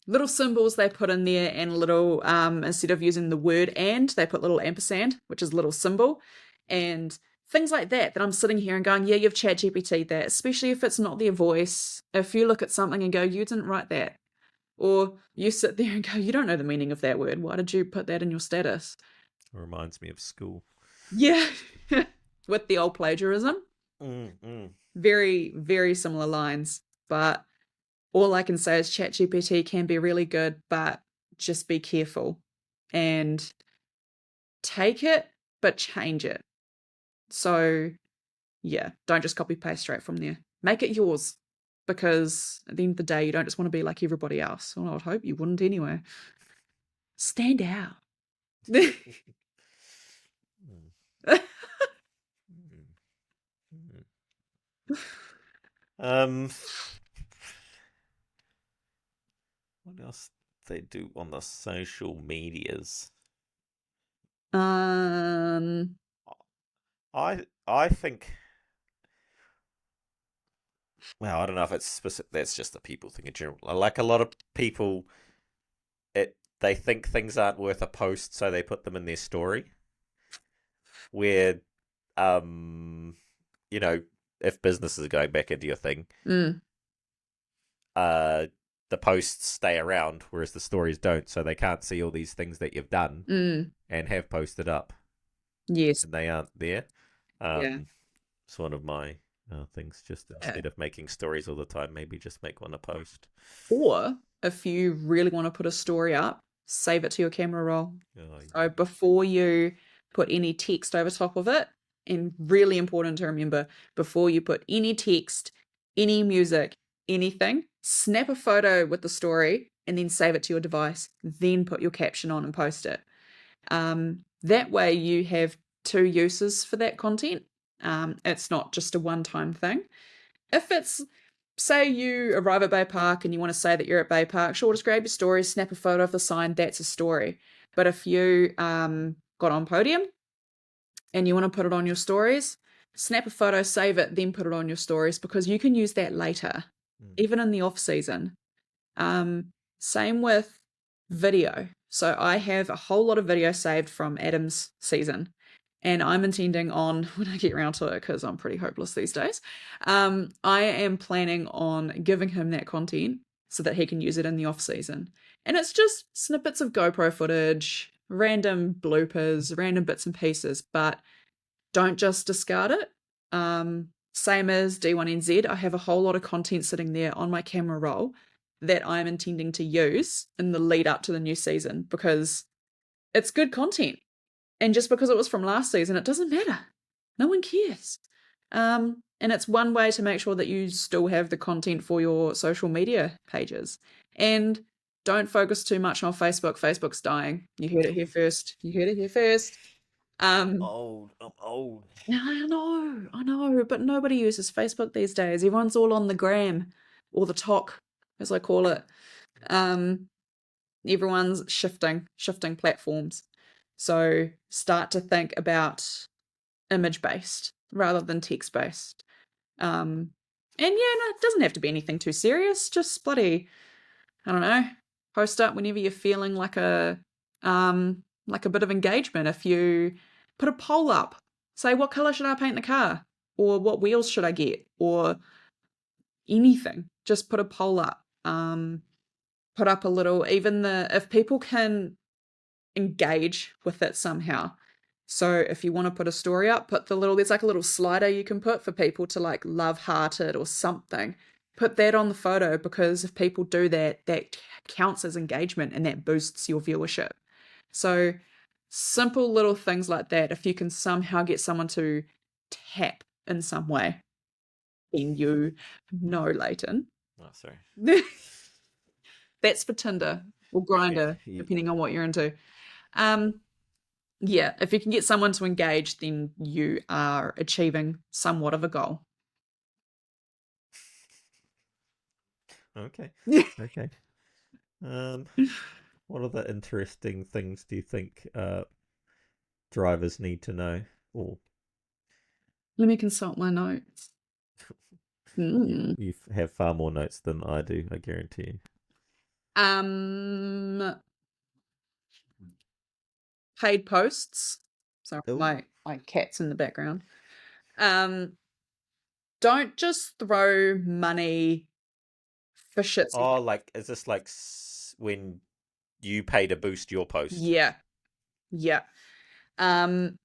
Speaker 1: Little symbols they put in there, and little, instead of using the word and, they put little ampersand, which is a little symbol, and things like that I'm sitting here and going, yeah, you've ChatGPT that, especially if it's not their voice. If you look at something and go, you didn't write that. Or you sit there and go, you don't know the meaning of that word. Why did you put that in your status?
Speaker 2: It reminds me of school.
Speaker 1: Yeah. With the old plagiarism. Very, very similar lines. But all I can say is ChatGPT can be really good, but just be careful and take it, but change it. So, yeah, don't just copy paste straight from there. Make it yours, because at the end of the day, you don't just want to be like everybody else. Well, I would hope you wouldn't anyway. Stand out.
Speaker 2: What else they do on the social medias? I think. Well, I don't know if it's specific. That's just a people thing in general. Like a lot of people, they think things aren't worth a post, so they put them in their story. Where, if businesses are going back into your thing, the posts stay around, whereas the stories don't, so they can't see all these things that you've done and have posted up.
Speaker 1: Yes.
Speaker 2: And they aren't there.
Speaker 1: Yeah.
Speaker 2: It's one of my things. Just instead of making stories all the time, maybe just make one a post.
Speaker 1: Or if you really want to put a story up, save it to your camera roll. So before you put any text over top of it, and really important to remember, before you put any text, any music, anything, snap a photo with the story and then save it to your device. Then put your caption on and post it. That way you have two uses for that content. It's not just a one-time thing. If it's, say you arrive at Bay Park and you want to say that you're at Bay Park, sure, just grab your story, snap a photo of the sign, that's a story. But if you got on podium and you want to put it on your stories, snap a photo, save it, then put it on your stories, because you can use that later, even in the off season. Same with video. So I have a whole lot of video saved from Adam's season, and I'm intending on, when I get around to it, because I'm pretty hopeless these days, I am planning on giving him that content so that he can use it in the off season. And it's just snippets of GoPro footage, random bloopers, random bits and pieces, but don't just discard it. Same as D1NZ, I have a whole lot of content sitting there on my camera roll that I'm intending to use in the lead up to the new season, because it's good content. And just because it was from last season, it doesn't matter. No one cares. And it's one way to make sure that you still have the content for your social media pages. And don't focus too much on Facebook. Facebook's dying. You heard it here first.
Speaker 2: I'm old.
Speaker 1: I know, but nobody uses Facebook these days. Everyone's all on the gram, or the talk, as I call it. Everyone's shifting platforms. So start to think about image-based rather than text-based. And yeah, no, it doesn't have to be anything too serious. Just bloody, I don't know, post up whenever you're feeling like a bit of engagement. If you put a poll up, say, what color should I paint the car? Or what wheels should I get? Or anything. Just put a poll up. Put up a little, if people can engage with it somehow. So if you want to put a story up, there's like a little slider you can put for people to like love heart it or something. Put that on the photo, because if people do that, that counts as engagement and that boosts your viewership. So simple little things like that, if you can somehow get someone to tap in some way, then you know, Leighton.
Speaker 2: Oh, sorry.
Speaker 1: That's for Tinder or
Speaker 2: Okay.
Speaker 1: Grinder, depending on what you're into. Um, yeah, if you can get someone to engage, then you are achieving somewhat of a goal.
Speaker 2: Okay. Okay. Um, what other interesting things do you think drivers need to know? Or
Speaker 1: Let me consult my notes. Hmm.
Speaker 2: you have far more notes than I do, I guarantee you.
Speaker 1: Um, Paid posts. Sorry,
Speaker 2: Oh,
Speaker 1: my cat's in the background. Um, don't just throw money for shits and
Speaker 2: oh, like is this like when you pay to boost your post?
Speaker 1: yeah, yeah. Um,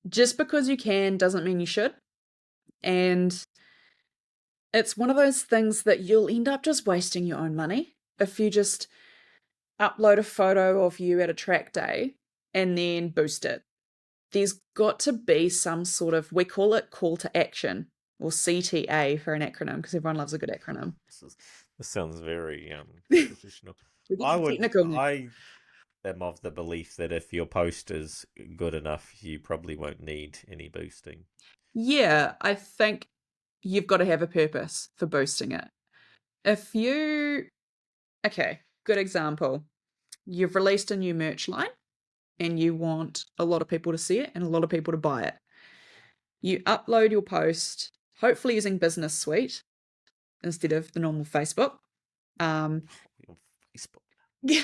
Speaker 1: just because you can doesn't mean you should. And it's one of those things that you'll end up just wasting your own money if you just upload a photo of you at a track day and then boost it. There's got to be some sort of, we call it call to action, or CTA for an acronym, because everyone loves a good acronym.
Speaker 2: This sounds very
Speaker 1: We're
Speaker 2: professional.
Speaker 1: getting technical.
Speaker 2: I am of the belief that if your post is good enough, you probably won't need any boosting.
Speaker 1: Yeah, I think you've got to have a purpose for boosting it. If you, okay, good example. You've released a new merch line and you want a lot of people to see it and a lot of people to buy it. You upload your post, hopefully using Business Suite instead of the normal Facebook.
Speaker 2: On Facebook.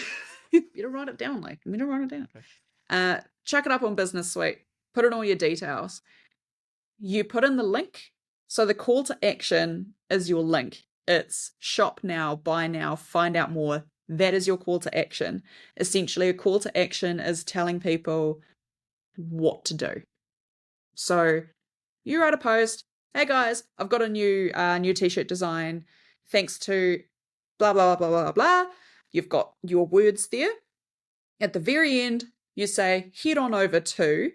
Speaker 1: You better write it down, like, you better write it down.
Speaker 2: Okay.
Speaker 1: Chuck it up on Business Suite, put in all your details. You put in the link. So the call to action is your link. It's shop now, buy now, find out more. That is your call to action. Essentially, a call to action is telling people what to do. So you write a post, hey guys, I've got a new t-shirt design thanks to blah blah blah blah blah blah. You've got your words there. At the very end, you say head on over to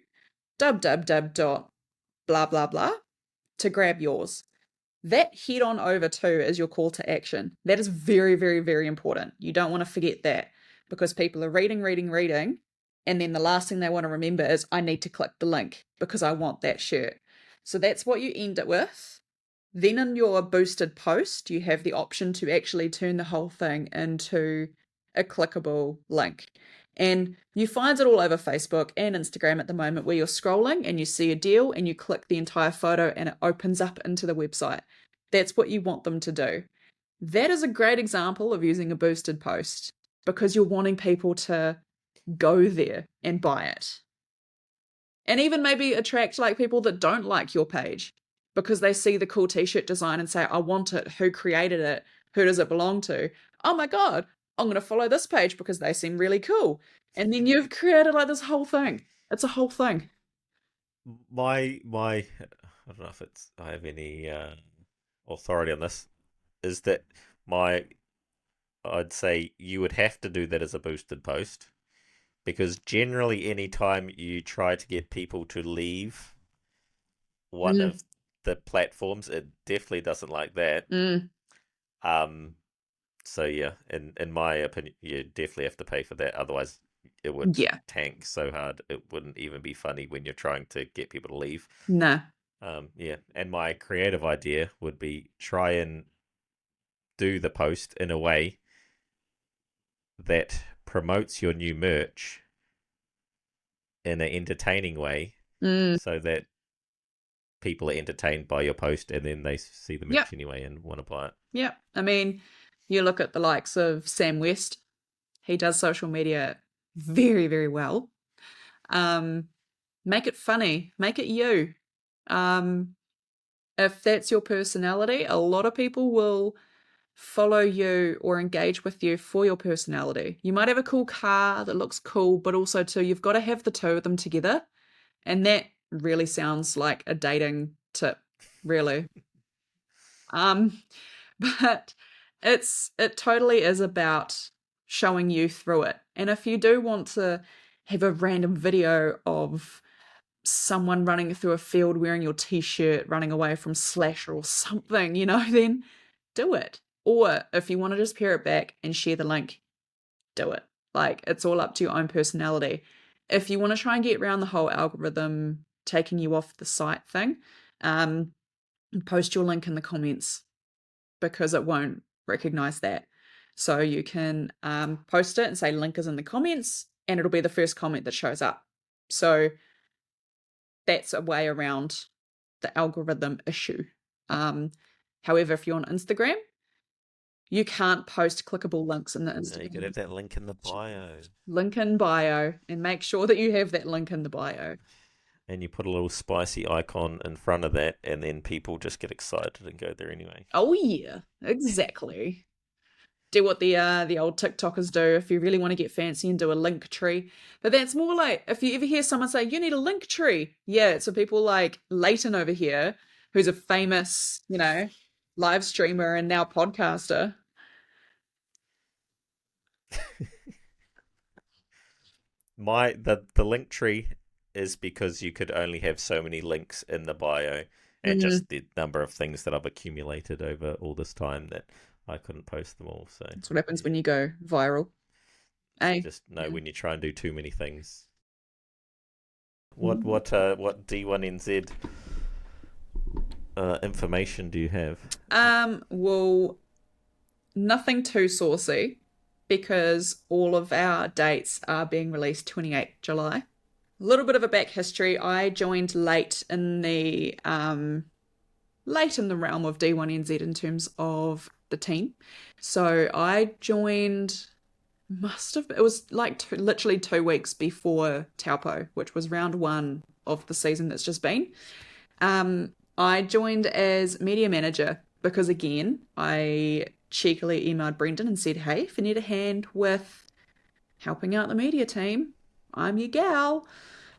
Speaker 1: www. blah blah blah to grab yours. That head on over to is your call to action. That is very, very, very important. You don't want to forget that, because people are reading, reading, reading, and then the last thing they want to remember is, I need to click the link because I want that shirt. So that's what you end it with. Then in your boosted post, you have the option to actually turn the whole thing into a clickable link. And you find it all over Facebook and Instagram at the moment, where you're scrolling and you see a deal and you click the entire photo and it opens up into the website. That's what you want them to do. That is a great example of using a boosted post, because you're wanting people to go there and buy it. And even maybe attract like people that don't like your page, because they see the cool t-shirt design and say, I want it. Who created it? Who does it belong to? Oh my God, I'm going to follow this page because they seem really cool. And then you've created like this whole thing. It's a whole thing.
Speaker 2: My I don't know if it's I have any authority on this. Is that my I'd say you would have to do that as a boosted post, because generally any time you try to get people to leave one
Speaker 1: Mm,
Speaker 2: of the platforms, it definitely doesn't like that.
Speaker 1: mm,
Speaker 2: Um, so yeah, in my opinion, you definitely have to pay for that. Otherwise, it would
Speaker 1: yeah,
Speaker 2: tank so hard it wouldn't even be funny when you're trying to get people to leave.
Speaker 1: no.
Speaker 2: Yeah, and my creative idea would be try and do the post in a way that promotes your new merch in an entertaining way,
Speaker 1: Mm,
Speaker 2: so that people are entertained by your post and then they see the
Speaker 1: yep,
Speaker 2: merch anyway and want to buy it.
Speaker 1: yep. I mean, you look at the likes of Sam West, he does social media very, very well. Um, Make it funny, make it you. Um, if that's your personality, a lot of people will follow you or engage with you for your personality. You might have a cool car that looks cool, but also too, you've got to have the two of them together. And that really sounds like a dating tip, really. Um, But it totally is about showing you through it. And if you do want to have a random video of someone running through a field wearing your t-shirt, running away from Slasher or something, then do it. Or if you want to just pare it back and share the link, do it. Like, it's all up to your own personality. If you want to try and get around the whole algorithm taking you off the site thing, post your link in the comments, because it won't recognize that. So you can post it and say link is in the comments, and it'll be the first comment that shows up. So that's a way around the algorithm issue. However, if you're on Instagram, you can't post clickable links in the Instagram.
Speaker 2: No, you could have that link in the bio.
Speaker 1: Link in bio, and make sure that you have that link in the bio.
Speaker 2: And you put a little spicy icon in front of that, and then people just get excited and go there anyway.
Speaker 1: Oh yeah, exactly. Do what the old TikTokers do if you really want to get fancy and do a link tree. But that's more like, if you ever hear someone say, you need a link tree. Yeah, it's for people like Leighton over here, who's a famous, live streamer and now podcaster.
Speaker 2: The link tree is because you could only have so many links in the bio, and just the number of things that I've accumulated over all this time that I couldn't post them all. So
Speaker 1: that's what happens when you go viral.
Speaker 2: Just know when you try and do too many things. What D1NZ information do you have?
Speaker 1: Well, nothing too saucy, because all of our dates are being released 28 July. A little bit of a back history. I joined late in the realm of D1NZ in terms of the team. So I joined, it was like literally 2 weeks before Taupo, which was round 1 of the season that's just been. I joined as media manager because, again, I cheekily emailed Brendan and said, hey, if you need a hand with helping out the media team, I'm your gal.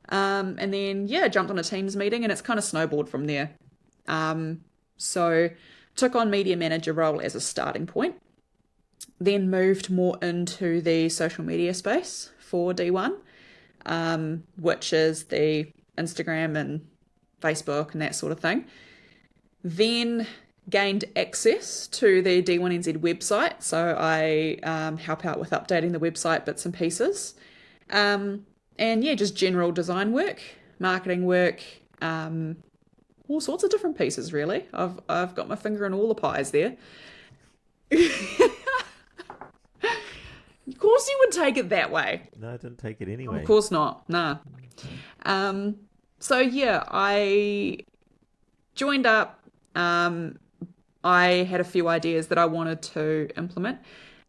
Speaker 1: And then, jumped on a Teams meeting, and it's kind of snowballed from there. So took on media manager role as a starting point, then moved more into the social media space for D1, which is the Instagram and Facebook and that sort of thing. Then gained access to the D1NZ website, so I help out with updating the website bits and pieces. And just general design work, marketing work, all sorts of different pieces, really. I've got my finger in all the pies there. Of course you would take it that way.
Speaker 2: No, I didn't take it anyway.
Speaker 1: Of course not, nah. So I joined up. I had a few ideas that I wanted to implement,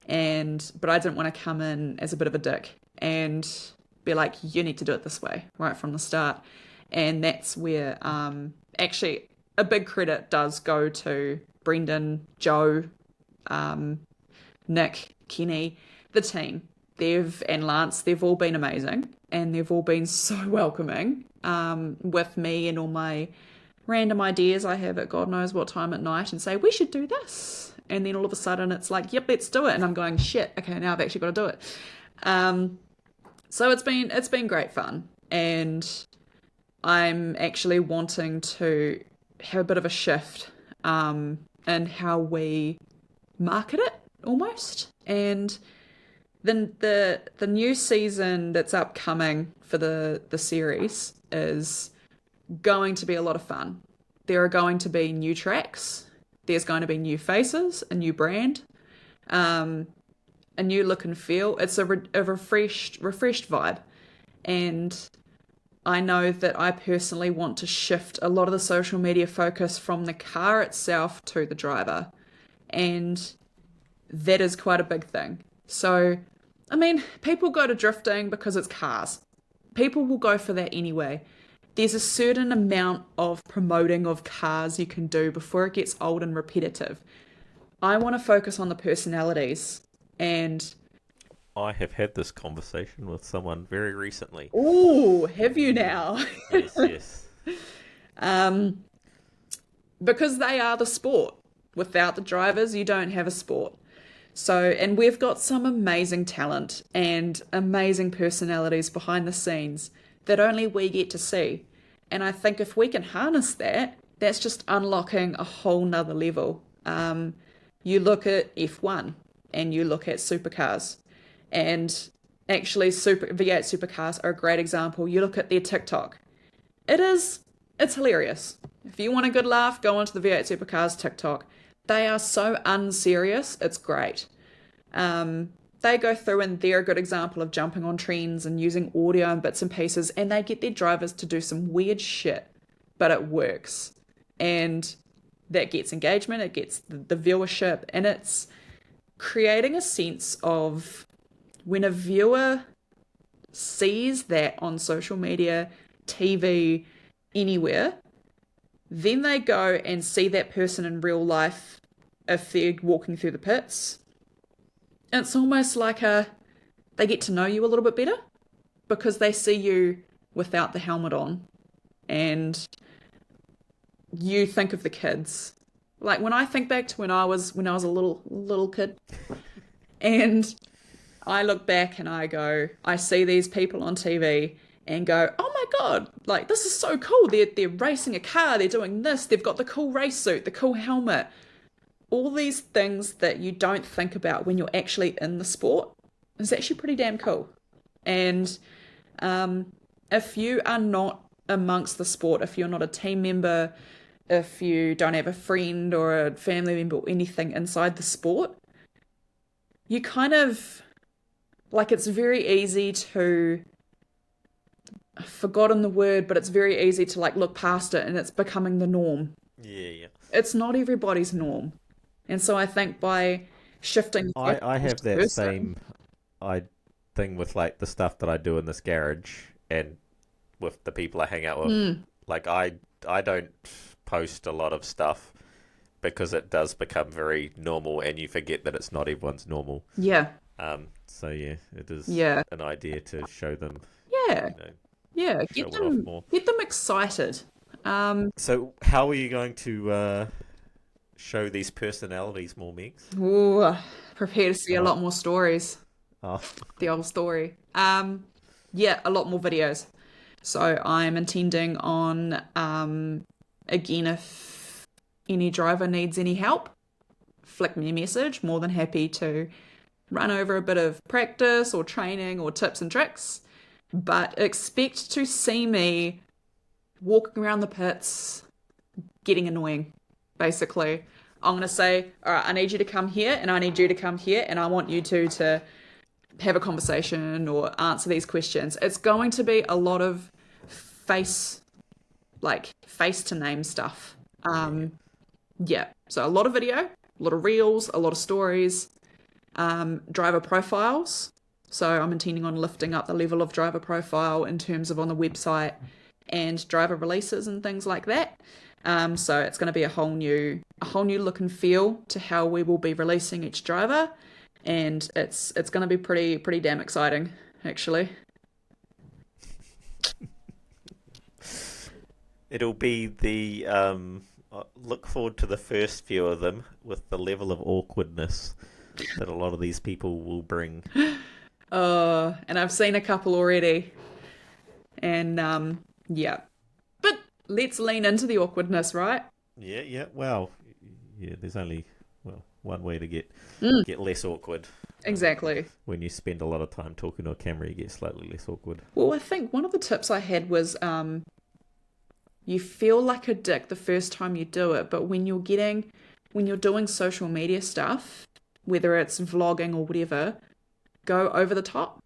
Speaker 1: but I didn't want to come in as a bit of a dick and be like, you need to do it this way right from the start. And that's where actually a big credit does go to Brendan, Joe, Nick, Kenny, the team. And Lance, they've all been amazing, and they've all been so welcoming with me and all my random ideas I have at God knows what time at night, and say, we should do this. And then all of a sudden it's like, yep, let's do it. And I'm going, shit, okay, now I've actually got to do it. So it's been great fun, and I'm actually wanting to have a bit of a shift in how we market it almost. And then the new season that's upcoming for the series is going to be a lot of fun. There are going to be new tracks. There's going to be new faces, a new brand, a new look and feel. It's a refreshed vibe. And I know that I personally want to shift a lot of the social media focus from the car itself to the driver. And that is quite a big thing. So, I mean, people go to drifting because it's cars. People will go for that anyway. There's a certain amount of promoting of cars you can do before it gets old and repetitive. I want to focus on the personalities, and
Speaker 2: I have had this conversation with someone very recently.
Speaker 1: Ooh, have you now?
Speaker 2: Yes.
Speaker 1: Because they are the sport. Without the drivers, you don't have a sport. So, and we've got some amazing talent and amazing personalities behind the scenes that only we get to see. And I think if we can harness that, that's just unlocking a whole nother level. You look at F1 and you look at supercars, and actually V8 supercars are a great example. You look at their TikTok. It's hilarious. If you want a good laugh, go onto the V8 supercars TikTok. They are so unserious, it's great. They go through and they're a good example of jumping on trends and using audio and bits and pieces, and they get their drivers to do some weird shit, but it works. And that gets engagement, it gets the viewership, and it's creating a sense of when a viewer sees that on social media, TV, anywhere, then they go and see that person in real life if they're walking through the pits. It's almost like they get to know you a little bit better because they see you without the helmet on, and you think of the kids. Like when I think back to when I was a little kid, and I look back and I see these people on TV and go, oh my God, like this is so cool. They're racing a car, they're doing this, they've got the cool race suit, the cool helmet. All these things that you don't think about when you're actually in the sport is actually pretty damn cool. And if you are not amongst the sport, if you're not a team member, if you don't have a friend or a family member or anything inside the sport, you kind of, like, it's very easy to, I've forgotten the word, but it's very easy to like look past it and it's becoming the norm.
Speaker 2: Yeah.
Speaker 1: It's not everybody's norm. And so I think by shifting
Speaker 2: I have that
Speaker 1: person,
Speaker 2: same thing with like the stuff that I do in this garage and with the people I hang out with. Like I don't post a lot of stuff because it does become very normal and you forget that it's not everyone's normal.
Speaker 1: Yeah.
Speaker 2: So yeah, it is an idea to show them.
Speaker 1: Yeah. Yeah.
Speaker 2: Show it off more.
Speaker 1: Get them excited.
Speaker 2: So how are you going to show these personalities more, Megs?
Speaker 1: Ooh, prepare to see a lot more stories.
Speaker 2: Oh.
Speaker 1: The old story. Yeah, a lot more videos. So I'm intending on, again, if any driver needs any help, flick me a message. More than happy to run over a bit of practice or training or tips and tricks. But expect to see me walking around the pits, getting annoying, basically. I'm going to say, all right, I need you to come here and I need you to come here and I want you two to have a conversation or answer these questions. It's going to be a lot of face to name stuff. Yeah, so a lot of video, a lot of reels, a lot of stories, driver profiles. So I'm intending on lifting up the level of driver profile in terms of on the website and driver releases and things like that. So it's going to be a whole new look and feel to how we will be releasing each driver, and it's going to be pretty damn exciting, actually.
Speaker 2: It'll be the look forward to the first few of them with the level of awkwardness that a lot of these people will bring.
Speaker 1: And I've seen a couple already, and yeah. But let's lean into the awkwardness, right?
Speaker 2: Yeah. Well, yeah. There's only one way to get less awkward.
Speaker 1: Exactly.
Speaker 2: When you spend a lot of time talking to a camera, you get slightly less awkward.
Speaker 1: Well, I think one of the tips I had was you feel like a dick the first time you do it, but when you're doing social media stuff, whether it's vlogging or whatever, go over the top,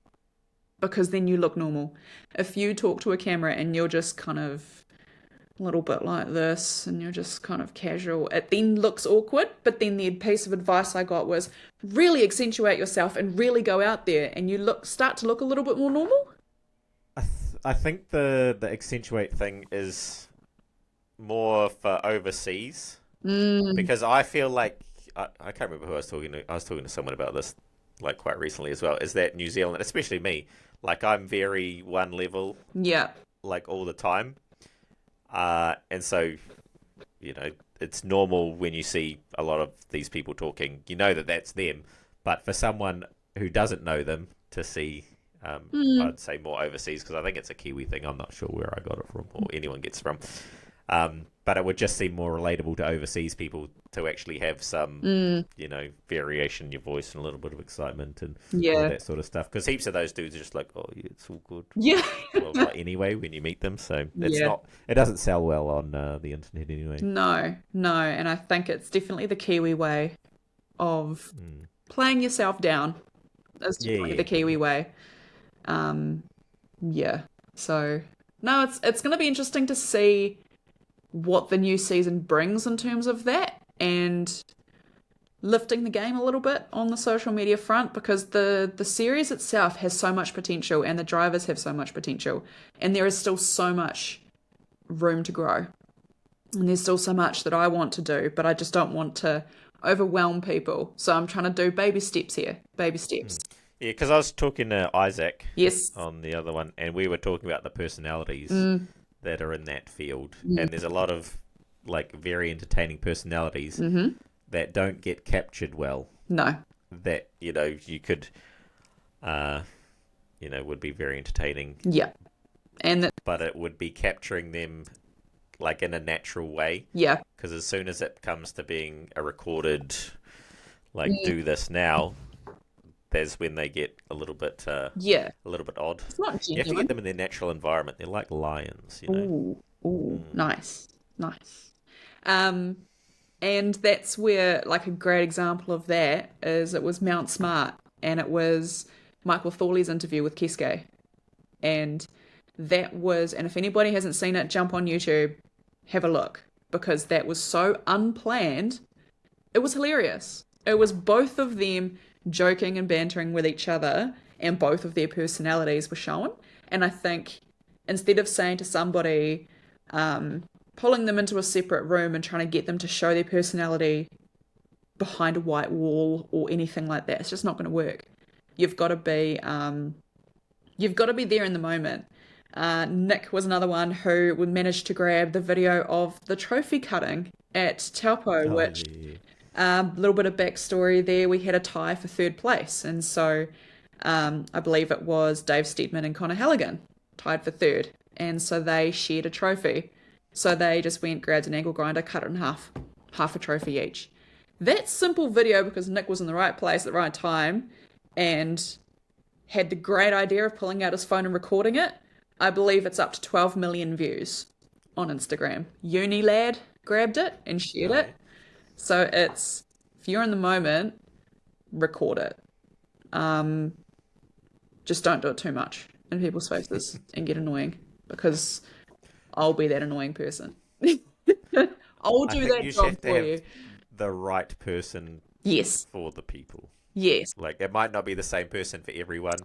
Speaker 1: because then you look normal. If you talk to a camera and you're just kind of a little bit like this and you're just kind of casual, it then looks awkward. But then the piece of advice I got was really accentuate yourself and really go out there and you start to look a little bit more normal.
Speaker 2: I think the accentuate thing is more for overseas, because I feel like I can't remember who I was talking to. I was talking to someone about this like quite recently as well. Is that New Zealand, especially me, like I'm very one level, like all the time, and so it's normal when you see a lot of these people talking, you know that that's them. But for someone who doesn't know them to see,
Speaker 1: Mm,
Speaker 2: I'd say more overseas, because I think it's a Kiwi thing. I'm not sure where I got it from or anyone gets it from. But it would just seem more relatable to overseas people to actually have some,
Speaker 1: mm,
Speaker 2: variation in your voice and a little bit of excitement and all
Speaker 1: yeah.
Speaker 2: that sort of stuff. Because heaps of those dudes are just like, oh, yeah, it's all good.
Speaker 1: Yeah.
Speaker 2: Blah, blah, anyway, when you meet them. So
Speaker 1: Yeah.
Speaker 2: it doesn't sell well on the internet anyway.
Speaker 1: No, no. And I think it's definitely the Kiwi way of
Speaker 2: Mm.
Speaker 1: playing yourself down. It's
Speaker 2: Yeah,
Speaker 1: definitely
Speaker 2: yeah,
Speaker 1: the Kiwi way. Um, yeah. So no, it's going to be interesting to see what the new season brings in terms of that and lifting the game a little bit on the social media front because the series itself has so much potential and the drivers have so much potential and there is still so much room to grow and there's still so much that I want to do but I just don't want to overwhelm people so I'm trying to do baby steps here, baby steps.
Speaker 2: yeah. Because I was talking to Isaac
Speaker 1: Yes.
Speaker 2: on the other one, and we were talking about the personalities
Speaker 1: Mm,
Speaker 2: that are in that field,
Speaker 1: mm,
Speaker 2: and there's a lot of like very entertaining personalities
Speaker 1: mm-hmm.
Speaker 2: that don't get captured well.
Speaker 1: No.
Speaker 2: That you could, would be very entertaining,
Speaker 1: Yeah. And that,
Speaker 2: but it would be capturing them like in a natural way.
Speaker 1: yeah.
Speaker 2: Because as soon as it comes to being a recorded, like
Speaker 1: Mm,
Speaker 2: do this now, there's when they get
Speaker 1: yeah.
Speaker 2: a little bit odd.
Speaker 1: It's not
Speaker 2: You have to get
Speaker 1: genuine.
Speaker 2: them in their natural environment. They're like lions.
Speaker 1: Ooh, ooh,
Speaker 2: Mm.
Speaker 1: nice, nice. Um, and that's where, like, a great example of that is it was Mount Smart, and it was Michael Thorley's interview with Keske, and that was, and if anybody hasn't seen it, jump on YouTube, have a look, because that was so unplanned. It was hilarious. It was both of them joking and bantering with each other, and both of their personalities were shown. And I think instead of saying to somebody, pulling them into a separate room and trying to get them to show their personality behind a white wall or anything like that, it's just not going to work. You've got to be, you've got to be there in the moment. Nick was another one who would manage to grab the video of the trophy cutting at Taupo,
Speaker 2: Oh
Speaker 1: which
Speaker 2: yeah.
Speaker 1: a little bit of backstory there. We had a tie for third place, and so I believe it was Dave Steedman and Connor Halligan tied for third, and so they shared a trophy. So they just went, grabbed an angle grinder, cut it in half, half a trophy each. That simple video, because Nick was in the right place at the right time and had the great idea of pulling out his phone and recording it, I believe it's up to 12 million views on Instagram. Unilad grabbed it and shared
Speaker 2: Oh,
Speaker 1: it. So it's, if you're in the moment, record it. Just don't do it too much in people's faces and get annoying because I'll be that annoying person. I'll
Speaker 2: I
Speaker 1: do
Speaker 2: think
Speaker 1: that
Speaker 2: you just
Speaker 1: job
Speaker 2: have to
Speaker 1: for
Speaker 2: have
Speaker 1: you.
Speaker 2: the right person
Speaker 1: Yes.
Speaker 2: for the people.
Speaker 1: Yes.
Speaker 2: Like it might not be the same person for everyone,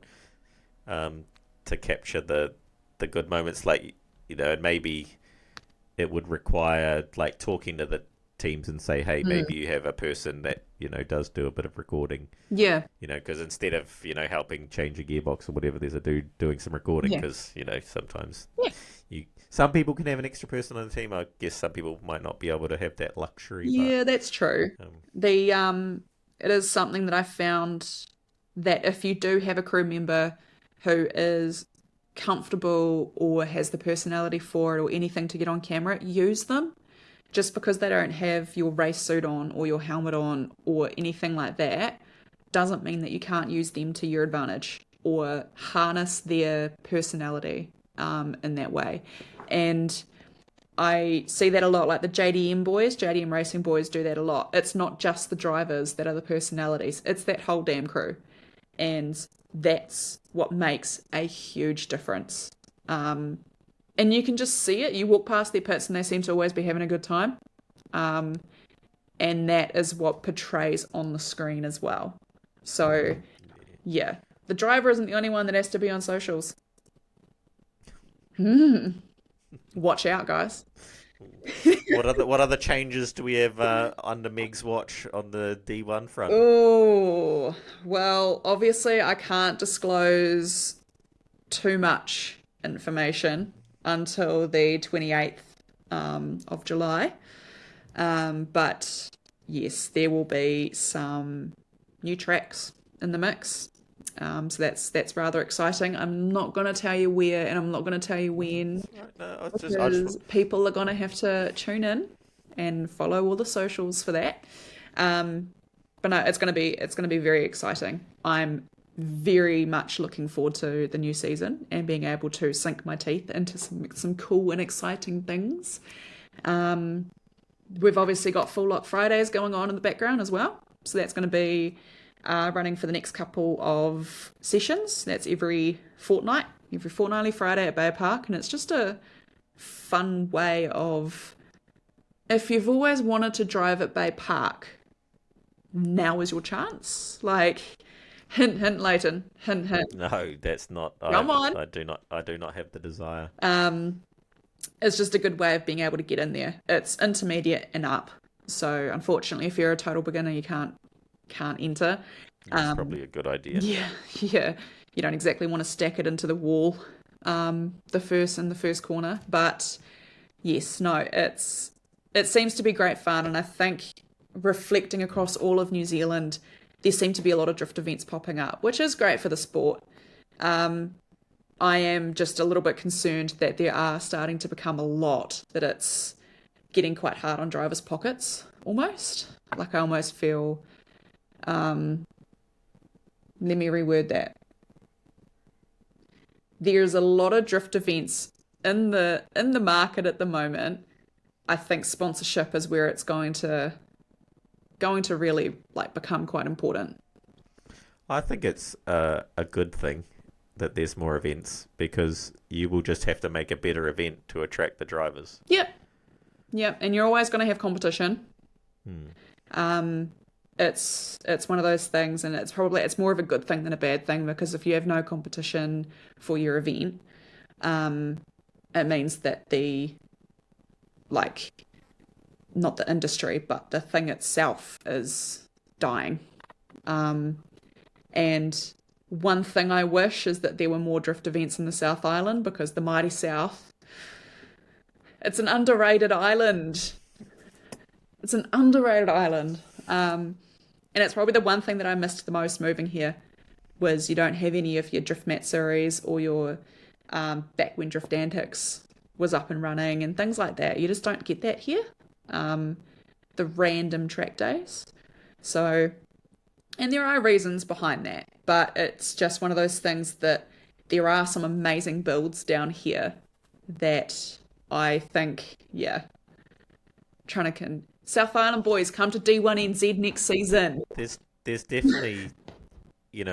Speaker 2: to capture the good moments. Like and maybe it would require like talking to the teams and say, hey,
Speaker 1: Mm.
Speaker 2: maybe you have a person that does do a bit of recording.
Speaker 1: Yeah.
Speaker 2: Because instead of helping change a gearbox or whatever, there's a dude doing some recording.
Speaker 1: Yeah.
Speaker 2: Because sometimes
Speaker 1: Yeah.
Speaker 2: some people can have an extra person on the team. I guess some people might not be able to have that luxury.
Speaker 1: Yeah, that's true.
Speaker 2: But
Speaker 1: The it is something that I found that if you do have a crew member who is comfortable or has the personality for it or anything to get on camera, use them. Just because they don't have your race suit on or your helmet on or anything like that doesn't mean that you can't use them to your advantage or harness their personality in that way. And I see that a lot, like the JDM boys, JDM racing boys do that a lot. It's not just the drivers that are the personalities, it's that whole damn crew. And that's what makes a huge difference. And you can just see it. You walk past their pits and they seem to always be having a good time. And that is what portrays on the screen as well. So, yeah, the driver isn't the only one that has to be on socials. Watch out, guys.
Speaker 2: what other changes do we have under Meg's watch on the D1 front?
Speaker 1: Oh, well, obviously, I can't disclose too much information until the 28th of July. But yes, there will be some new tracks in the mix. So that's rather exciting. I'm not going to tell you where and I'm not going to tell you when
Speaker 2: Right, no, I just
Speaker 1: because people are going to have to tune in and follow all the socials for that. Um, but no, it's going to be very exciting. I'm very much looking forward to the new season and being able to sink my teeth into some cool and exciting things. Um, we've obviously got Full Lock Fridays going on in the background as well. So that's going to be running for the next couple of sessions. That's every fortnightly Friday at Bay Park. And it's just a fun way of, if you've always wanted to drive at Bay Park, now is your chance. Like, hint, hint, Leighton. Hint, hint.
Speaker 2: no, that's not.
Speaker 1: Come on.
Speaker 2: I do not have the desire.
Speaker 1: It's just a good way of being able to get in there. It's intermediate and up. So unfortunately, if you're a total beginner, you can't enter.
Speaker 2: That's probably a good idea.
Speaker 1: Yeah, yeah. You don't exactly want to stack it into the wall, the first corner. But yes, no, it seems to be great fun, and I think reflecting across all of New Zealand, there seem to be a lot of drift events popping up, which is great for the sport. I am just a little bit concerned that there are starting to become a lot, that it's getting quite hard on drivers' pockets, almost. Like I almost feel, let me reword that. There's a lot of drift events in the market at the moment. I think sponsorship is where it's going to really like become quite important.
Speaker 2: I think it's a good thing that there's more events because you will just have to make a better event to attract the drivers.
Speaker 1: Yep. Yep. And you're always going to have competition. It's one of those things, and it's more of a good thing than a bad thing, because if you have no competition for your event, it means that not the industry, but the thing itself is dying. And one thing I wish is that there were more drift events in the South Island, because the mighty South, it's an underrated island. It's an underrated island. And it's probably the one thing that I missed the most moving here, was you don't have any of your Drift Mat series or your back when Drift Antics was up and running and things like that. You just don't get that here. The random track days. So, and there are reasons behind that, but it's just one of those things that there are some amazing builds down here that I think, yeah, South Island boys, come to D1NZ next season.
Speaker 2: There's definitely,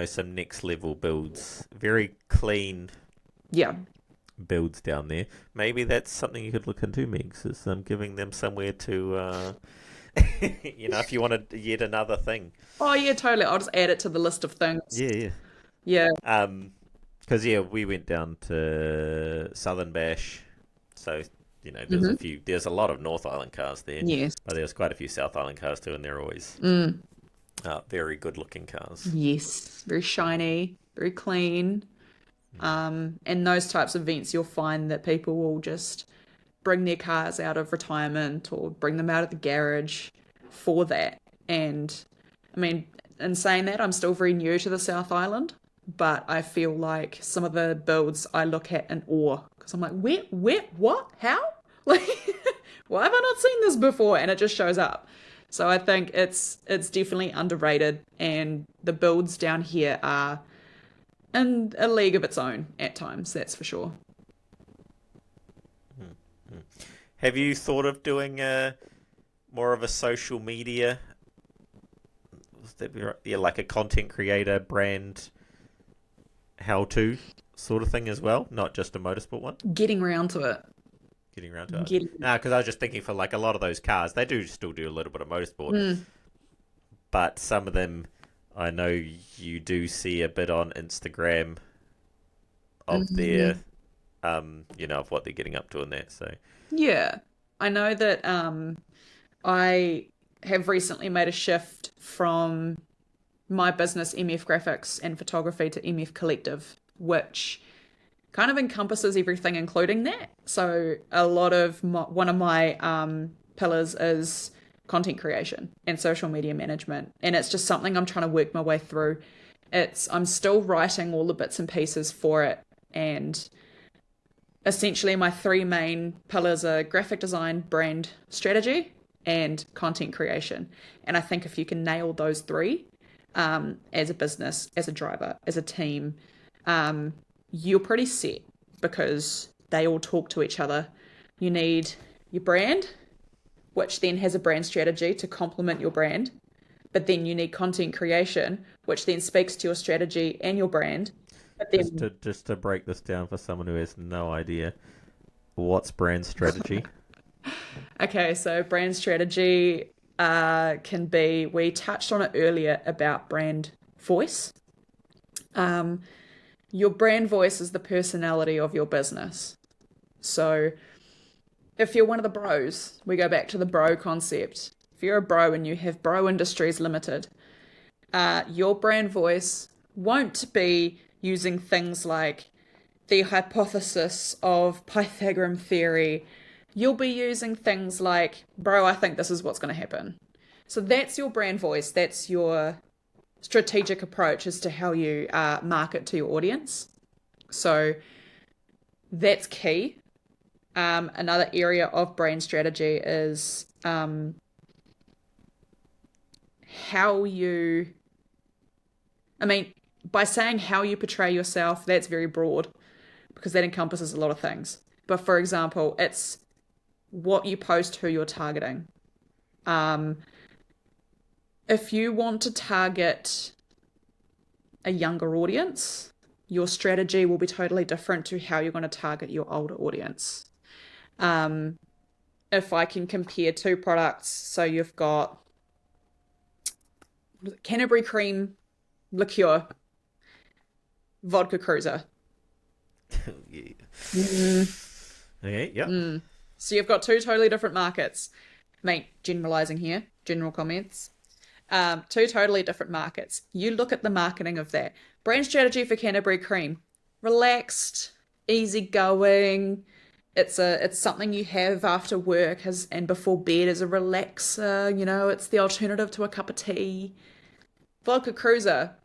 Speaker 2: some next level builds, very clean.
Speaker 1: Yeah.
Speaker 2: Builds down there. Maybe that's something you could look into, Megs, is giving them somewhere to, if you wanted yet another thing.
Speaker 1: Oh yeah, totally. I'll just add it to the list of things.
Speaker 2: Yeah.
Speaker 1: Yeah.
Speaker 2: Because we went down to Southern Bash, so there's a lot of North Island cars there.
Speaker 1: Yes.
Speaker 2: But there's quite a few South Island cars too, and they're always very good looking cars.
Speaker 1: Yes, very shiny, very clean. And those types of events, you'll find that people will just bring their cars out of retirement or bring them out of the garage for that. And I mean, in saying that, I'm still very new to the South Island, but I feel like some of the builds I look at in awe, because I'm like, where, what, how? Like, why have I not seen this before? And it just shows up. So I think it's definitely underrated, and the builds down here are in a league of its own at times, that's for sure.
Speaker 2: Have you thought of doing more of a social media, like a content creator brand how-to sort of thing as well, not just a motorsport one?
Speaker 1: Getting around to it.
Speaker 2: No, because I was just thinking for like a lot of those cars, they do still do a little bit of motorsport, but some of them, I know you do see a bit on Instagram of their, of what they're getting up to in that. So
Speaker 1: yeah, I know that I have recently made a shift from my business, MF Graphics and Photography, to MF Collective, which kind of encompasses everything, including that. So a lot of one of my pillars is content creation and social media management. And it's just something I'm trying to work my way through. I'm still writing all the bits and pieces for it. And essentially my three main pillars are graphic design, brand strategy, and content creation. And I think if you can nail those three, as a business, as a driver, as a team, you're pretty set because they all talk to each other. You need your brand, which then has a brand strategy to complement your brand. But then you need content creation, which then speaks to your strategy and your brand. But then,
Speaker 2: Just to break this down for someone who has no idea, what's brand strategy?
Speaker 1: okay, so brand strategy can be, we touched on it earlier about brand voice. Your brand voice is the personality of your business. So if you're one of the bros, we go back to the bro concept. If you're a bro and you have Bro Industries Limited, your brand voice won't be using things like the hypothesis of Pythagorean theory. You'll be using things like, bro, I think this is what's going to happen. So that's your brand voice. That's your strategic approach as to how you market to your audience. So that's key. Another area of brand strategy is how you, I mean, by saying how you portray yourself, that's very broad because that encompasses a lot of things. But for example, it's what you post, who you're targeting. If you want to target a younger audience, your strategy will be totally different to how you're going to target your older audience. If I can compare two products, so you've got Canterbury Cream Liqueur, Vodka Cruiser.
Speaker 2: Yeah.
Speaker 1: Mm,
Speaker 2: Okay, yep.
Speaker 1: So you've got two totally different markets. Mate, generalizing here, general comments. Two totally different markets. You look at the marketing of that. Brand strategy for Canterbury Cream. Relaxed, easygoing. It's something you have after work and before bed as a relaxer. It's the alternative to a cup of tea. Vodka Cruiser.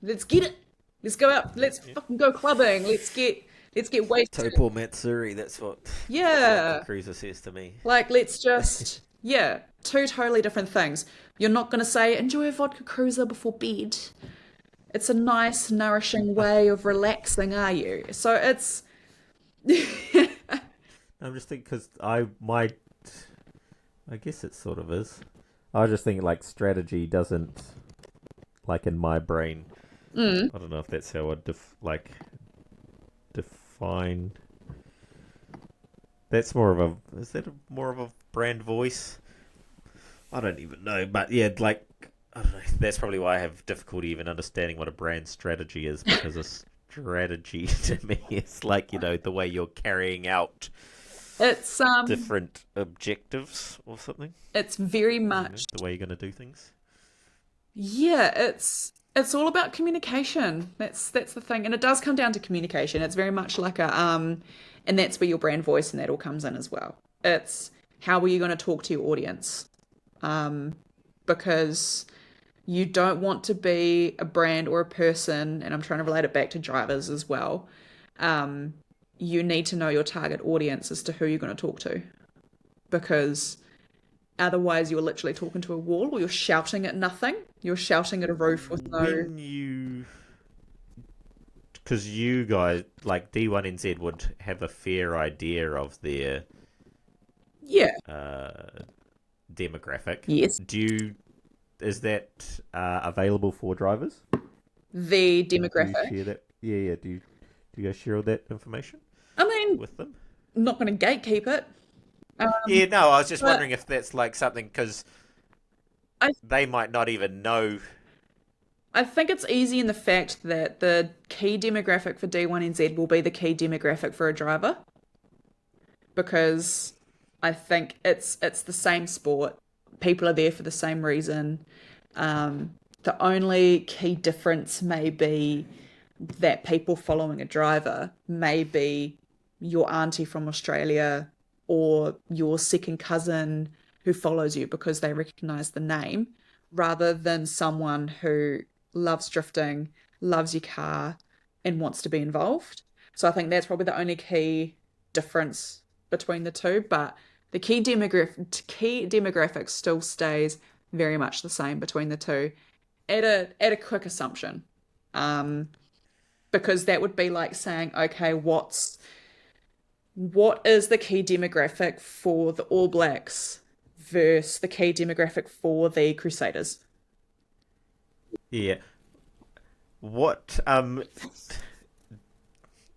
Speaker 1: Let's get it. Let's go out. Let's fucking go clubbing. Let's get wasted.
Speaker 2: Topol Matsuri, that's what
Speaker 1: Yeah.
Speaker 2: Cruiser says to me.
Speaker 1: Like, let's just, yeah, two totally different things. You're not going to say, enjoy a vodka cruiser before bed. It's a nice, nourishing way of relaxing, are you? So it's.
Speaker 2: I'm just thinking, because I guess it sort of is. I was just thinking, like, strategy doesn't, like, in my brain, I don't know if that's how I'd define. That's more of a. Is that more of a brand voice? I don't even know, but yeah, like I don't know. That's probably why I have difficulty even understanding what a brand strategy is, because a strategy to me is like the way you're carrying out
Speaker 1: It's
Speaker 2: different objectives or something.
Speaker 1: it's very much
Speaker 2: The way you're going to do things.
Speaker 1: yeah, it's all about communication. That's the thing. And it does come down to communication. It's very much like and that's where your brand voice and that all comes in as well. It's how are you going to talk to your audience? Because you don't want to be a brand or a person, and I'm trying to relate it back to drivers as well. You need to know your target audience as to who you're going to talk to, because otherwise you're literally talking to a wall, or you're shouting at nothing. You're shouting at a roof with no.
Speaker 2: Because you guys, like D1NZ, would have a fair idea of their
Speaker 1: Yeah.
Speaker 2: demographic.
Speaker 1: Yes.
Speaker 2: Is that available for drivers?
Speaker 1: The
Speaker 2: Do you
Speaker 1: demographic.
Speaker 2: share that? Yeah. Do you guys share all that information
Speaker 1: I mean,
Speaker 2: with them?
Speaker 1: I'm not going to gatekeep it.
Speaker 2: Yeah, no, I was just
Speaker 1: but
Speaker 2: wondering if that's like something, because
Speaker 1: I
Speaker 2: they might not even know.
Speaker 1: I think it's easy in the fact that the key demographic for D1NZ will be the key demographic for a driver, because I think it's the same sport. People are there for the same reason. The only key difference may be that people following a driver may be your auntie from Australia or your second cousin who follows you because they recognize the name, rather than someone who loves drifting, loves your car, and wants to be involved. So I think that's probably the only key difference between the two. But the key demographic still stays very much the same between the two at a quick assumption. Um, because that would be like saying, okay, what is the key demographic for the All Blacks versus the key demographic for the Crusaders?
Speaker 2: Yeah. What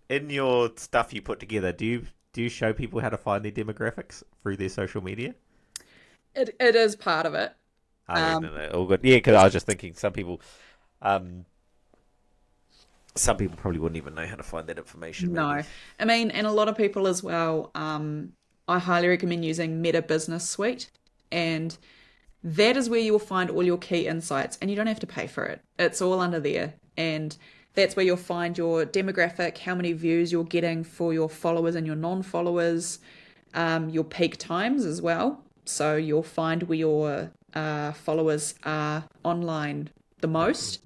Speaker 2: in your stuff you put together, do you show people how to find their demographics through their social media?
Speaker 1: It is part of it.
Speaker 2: Oh yeah,
Speaker 1: Um,
Speaker 2: no, no, all good. Yeah, because I was just thinking um, some people probably wouldn't even know how to find that information. Maybe.
Speaker 1: no, I mean, and a lot of people as well. I highly recommend using Meta Business Suite, and that is where you will find all your key insights, and you don't have to pay for it. It's all under there, and that's where you'll find your demographic, how many views you're getting for your followers and your non-followers, your peak times as well. So you'll find where your followers are online the most.
Speaker 2: Is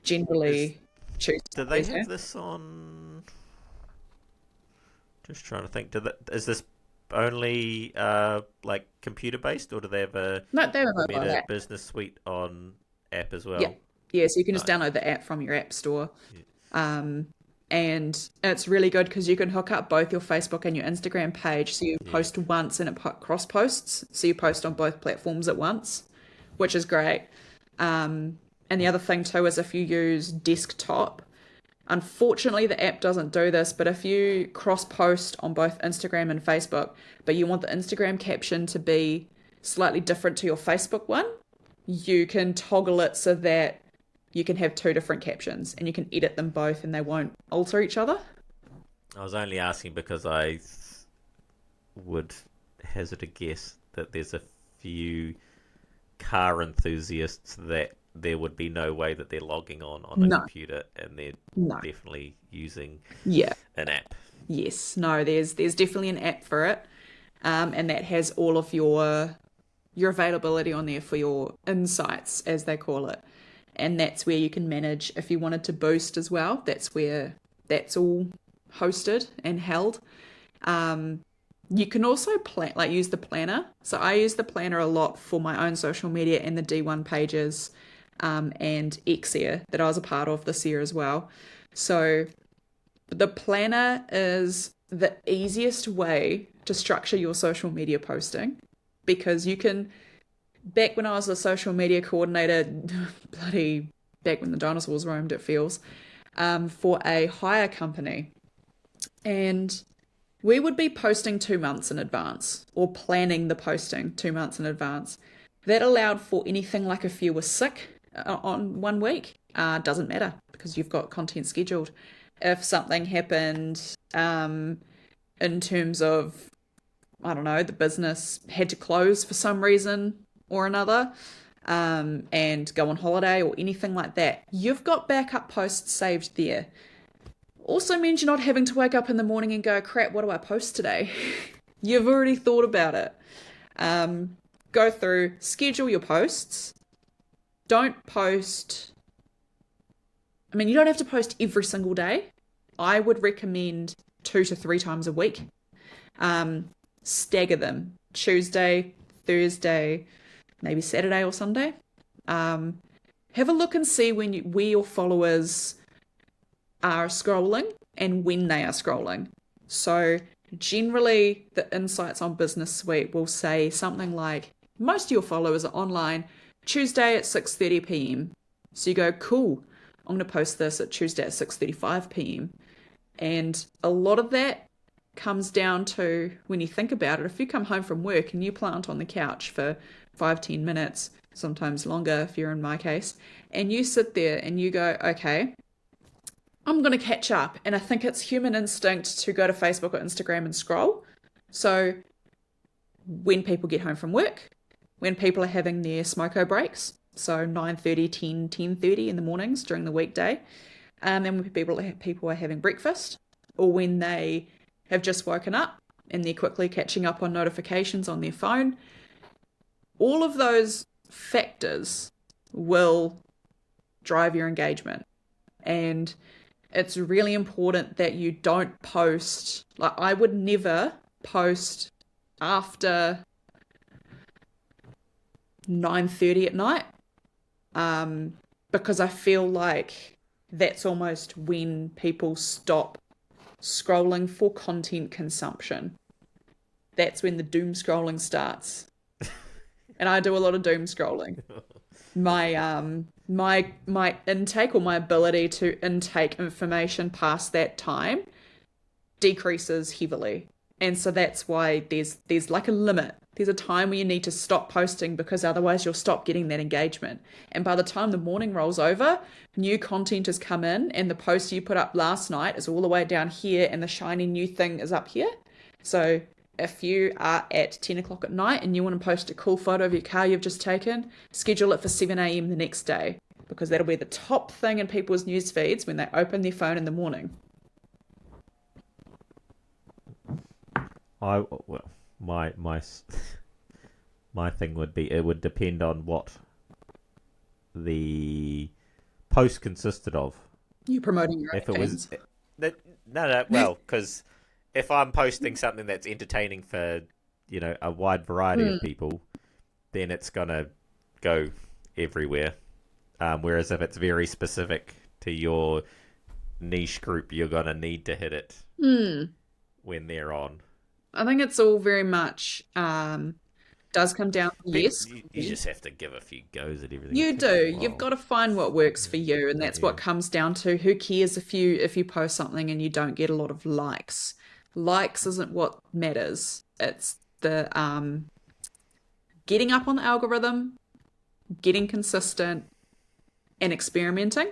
Speaker 1: Generally,
Speaker 2: Do they
Speaker 1: Tuesdays.
Speaker 2: have this on? Just trying to think. Is this only like computer based, or do they have a
Speaker 1: No, they're a mobile
Speaker 2: Meta
Speaker 1: app.
Speaker 2: Business Suite on app as
Speaker 1: Yeah.
Speaker 2: well?
Speaker 1: Yeah, so you can just
Speaker 2: Nice.
Speaker 1: download the app from your app store.
Speaker 2: Yeah.
Speaker 1: Um, and it's really good because you can hook up both your Facebook and your Instagram page. So you
Speaker 2: Yeah.
Speaker 1: post once and it cross posts. So you post on both platforms at once, which is great. And the other thing too is if you use desktop, unfortunately the app doesn't do this, but if you cross post on both Instagram and Facebook, but you want the Instagram caption to be slightly different to your Facebook one, you can toggle it so that you can have two different captions and you can edit them both and they won't alter each other.
Speaker 2: I was only asking because I would hazard a guess that there's a few car enthusiasts that there would be no way that they're logging on a
Speaker 1: No,
Speaker 2: computer, and they're
Speaker 1: no.
Speaker 2: definitely using
Speaker 1: Yeah.
Speaker 2: an app.
Speaker 1: Yes. No, there's definitely an app for it. And that has all of your availability on there for your insights, as they call it. And that's where you can manage if you wanted to boost as well. That's where that's all hosted and held. Um, you can also plan like use the planner. So I use the planner a lot for my own social media and the D1 pages, and Xair that I was a part of this year as well. So the planner is the easiest way to structure your social media posting because you can. Back when I was a social media coordinator, bloody back when the dinosaurs roamed, it feels, for a hire company. And we would be posting 2 months in advance or planning the posting 2 months in advance. That allowed for anything like if you were sick on one week, doesn't matter because you've got content scheduled. If something happened in terms of, I don't know, the business had to close for some reason or another, and go on holiday or anything like that, you've got backup posts saved there. Also means you're not having to wake up in the morning and go, crap, what do I post today? You've already thought about it. Go through, schedule your posts. Don't post, I mean, you don't have to post every single day. I would recommend 2 to 3 times a week. Stagger them Tuesday, Thursday, maybe Saturday or Sunday. Have a look and see where your followers are scrolling and when they are scrolling. So generally, the insights on Business Suite will say something like most of your followers are online Tuesday at 6:30 p.m. So you go, cool. I'm going to post this at Tuesday at 6:35 p.m. And a lot of that comes down to when you think about it, if you come home from work and you plant on the couch for 5, 10 minutes, sometimes longer if you're in my case, and you sit there and you go, okay, I'm going to catch up. And I think it's human instinct to go to Facebook or Instagram and scroll. So when people get home from work, when people are having their smoko breaks, so 9:30, 10, 10:30 in the mornings during the weekday, and when people are having breakfast, or when they have just woken up, and they're quickly catching up on notifications on their phone. All of those factors will drive your engagement. And it's really important that you don't post, like, I would never post after 9:30 at night, because I feel like that's almost when people stop scrolling for content consumption. That's when the doom scrolling starts. And I do a lot of doom scrolling. My intake, or my ability to intake information past that time, decreases heavily. And so that's why there's like a limit. There's a time where you need to stop posting, because otherwise you'll stop getting that engagement. And by the time the morning rolls over, new content has come in, and the post you put up last night is all the way down here, and the shiny new thing is up here. So if you are at 10 o'clock at night and you want to post a cool photo of your car you've just taken, schedule it for 7 a.m. the next day, because that'll be the top thing in people's news feeds when they open their phone in the morning.
Speaker 2: My my thing would be, it would depend on what the post consisted of.
Speaker 1: You promoting your own
Speaker 2: If it
Speaker 1: things.
Speaker 2: was no, well, because if I'm posting something that's entertaining for a wide variety of people, then it's gonna go everywhere. Whereas if it's very specific to your niche group, you're gonna need to hit it when they're on.
Speaker 1: I think it's all very much does come down to, yes.
Speaker 2: You just have to give a few goes at everything.
Speaker 1: You
Speaker 2: It takes a
Speaker 1: do.
Speaker 2: while.
Speaker 1: You've got to find what works for you, and that's what comes down to. Who cares if you post something and you don't get a lot of likes? Likes isn't what matters. It's the getting up on the algorithm, getting consistent, and experimenting.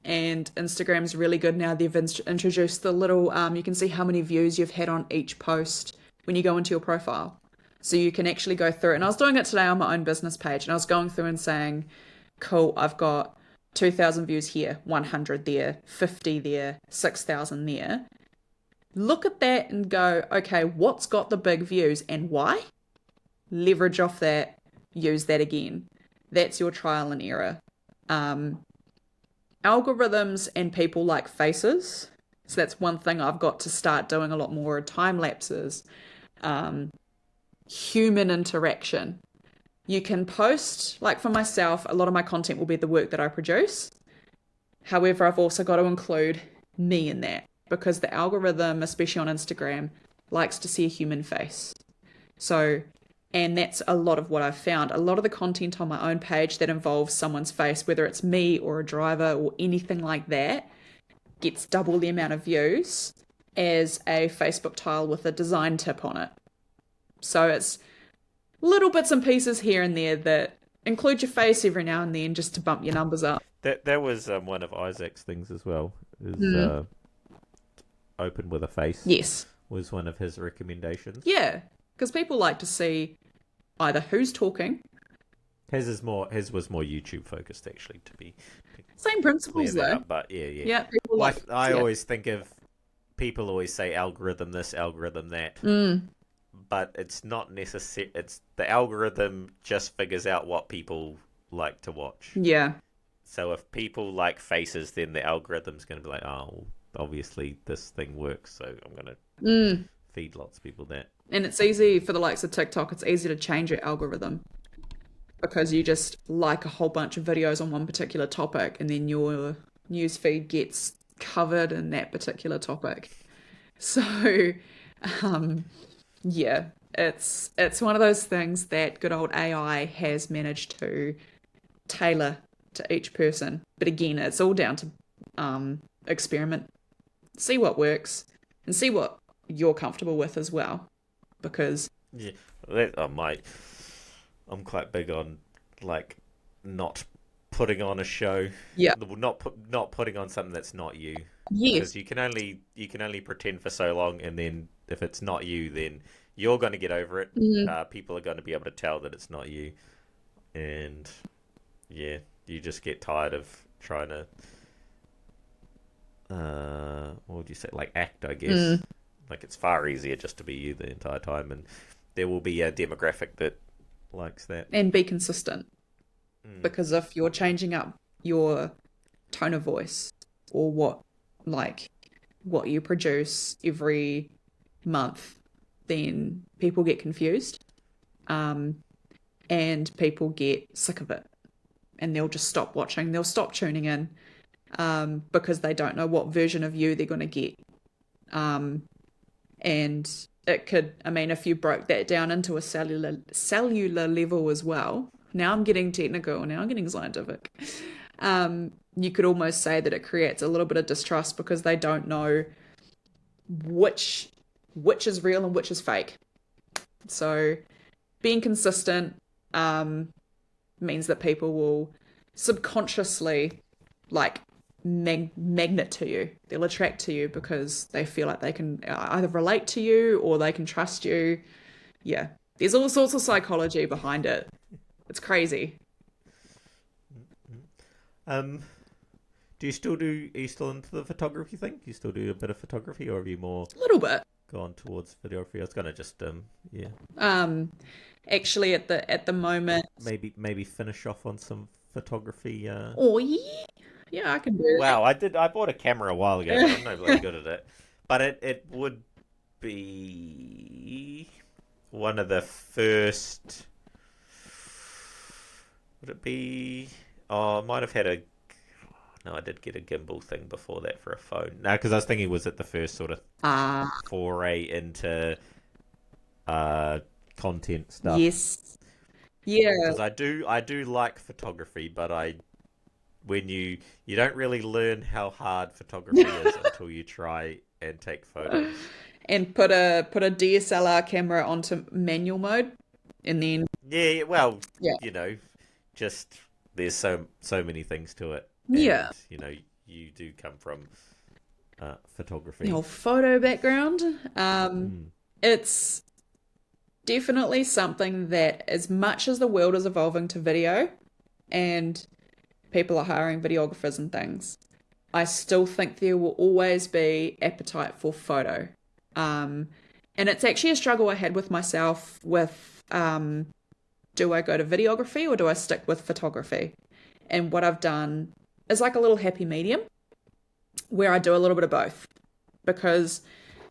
Speaker 1: And Instagram's really good now. They've introduced the little you can see how many views you've had on each post when you go into your profile. So you can actually go through it. And I was doing it today on my own business page, and I was going through and saying, cool, I've got 2,000 views here, 100 there, 50 there, 6,000 there. Look at that and go, okay, what's got the big views and why? Leverage off that, use that again. That's your trial and error. Algorithms and people like faces. So that's one thing I've got to start doing a lot more, time lapses. Human interaction. You can post, like for myself, a lot of my content will be the work that I produce. However, I've also got to include me in that, because the algorithm, especially on Instagram, likes to see a human face. So, and that's a lot of what I've found. A lot of the content on my own page that involves someone's face, whether it's me or a driver or anything like that, gets double the amount of views as a Facebook tile with a design tip on it. So it's little bits and pieces here and there that include your face every now and then, just to bump your numbers up.
Speaker 2: That was one of Isaac's things as well. Is open with a face.
Speaker 1: Yes.
Speaker 2: Was one of his recommendations.
Speaker 1: Yeah, because people like to see either who's talking.
Speaker 2: His was more YouTube focused, actually.
Speaker 1: Same principles
Speaker 2: clear that
Speaker 1: though.
Speaker 2: up, but yeah.
Speaker 1: Yeah, people like.
Speaker 2: I always think of, people always say algorithm this, algorithm that. But it's not necessary. It's the algorithm just figures out what people like to watch.
Speaker 1: Yeah.
Speaker 2: So if people like faces, then the algorithm's going to be like, oh, obviously this thing works, so I'm going to feed lots of people that. And
Speaker 1: it's easy for the likes of TikTok. It's easy to change your algorithm, because you just like a whole bunch of videos on one particular topic, and then your newsfeed gets covered in that particular topic. So, yeah, it's one of those things that good old AI has managed to tailor to each person. But again, it's all down to experiment, see what works, and see what you're comfortable with as well. Because
Speaker 2: I'm quite big on like not putting on a show.
Speaker 1: Yeah,
Speaker 2: not putting on something that's not you.
Speaker 1: Yes,
Speaker 2: because you can only pretend for so long, and then if it's not you, then you're going to get over it. People are going to be able to tell that it's not you, and yeah, you just get tired of trying to what would you say, like act, I guess. Like, it's far easier just to be you the entire time, and there will be a demographic that likes that.
Speaker 1: And be consistent.
Speaker 2: Mm.
Speaker 1: Because if you're changing up your tone of voice or like what you produce every month, then people get confused, um, and people get sick of it, and they'll just stop watching. They'll stop tuning in, because they don't know what version of you they're going to get. Um, and it could, I mean, if you broke that down into a cellular level as well. Now I'm getting technical. Now I'm getting scientific. You could almost say that it creates a little bit of distrust because they don't know which is real and which is fake. So being consistent, means that people will subconsciously like magnet to you. They'll attract to you because they feel like they can either relate to you or they can trust you. Yeah, there's all sorts of psychology behind it. It's crazy.
Speaker 2: Um, are you still into the photography thing? Do you still do a bit of photography, or have you more
Speaker 1: A little bit.
Speaker 2: gone towards videography? I was gonna just yeah,
Speaker 1: Um, Actually, at the moment.
Speaker 2: maybe finish off on some photography.
Speaker 1: Oh yeah, yeah, I can do
Speaker 2: Wow, I did. I bought a camera a while ago, but I'm not really
Speaker 1: that.
Speaker 2: good at it. But it would be one of the first. Would it be? Oh, I might have had a. No, I did get a gimbal thing before that for a phone. No, because I was thinking, was it the first sort of
Speaker 1: Ah,
Speaker 2: foray into uh content stuff?
Speaker 1: yes, yeah.
Speaker 2: Because I do like photography, but you don't really learn how hard photography is until you try and take photos.
Speaker 1: And put a DSLR camera onto manual mode, and then
Speaker 2: Yeah, well,
Speaker 1: yeah,
Speaker 2: you know, just there's so many things to it,
Speaker 1: yeah,
Speaker 2: and you do come from
Speaker 1: the
Speaker 2: photography.
Speaker 1: whole photo background.
Speaker 2: Mm.
Speaker 1: It's definitely something that, as much as the world is evolving to video, and people are hiring videographers and things, I still think there will always be appetite for photo. Um, and it's actually a struggle I had with myself with, do I go to videography or do I stick with photography? And what I've done is like a little happy medium where I do a little bit of both. Because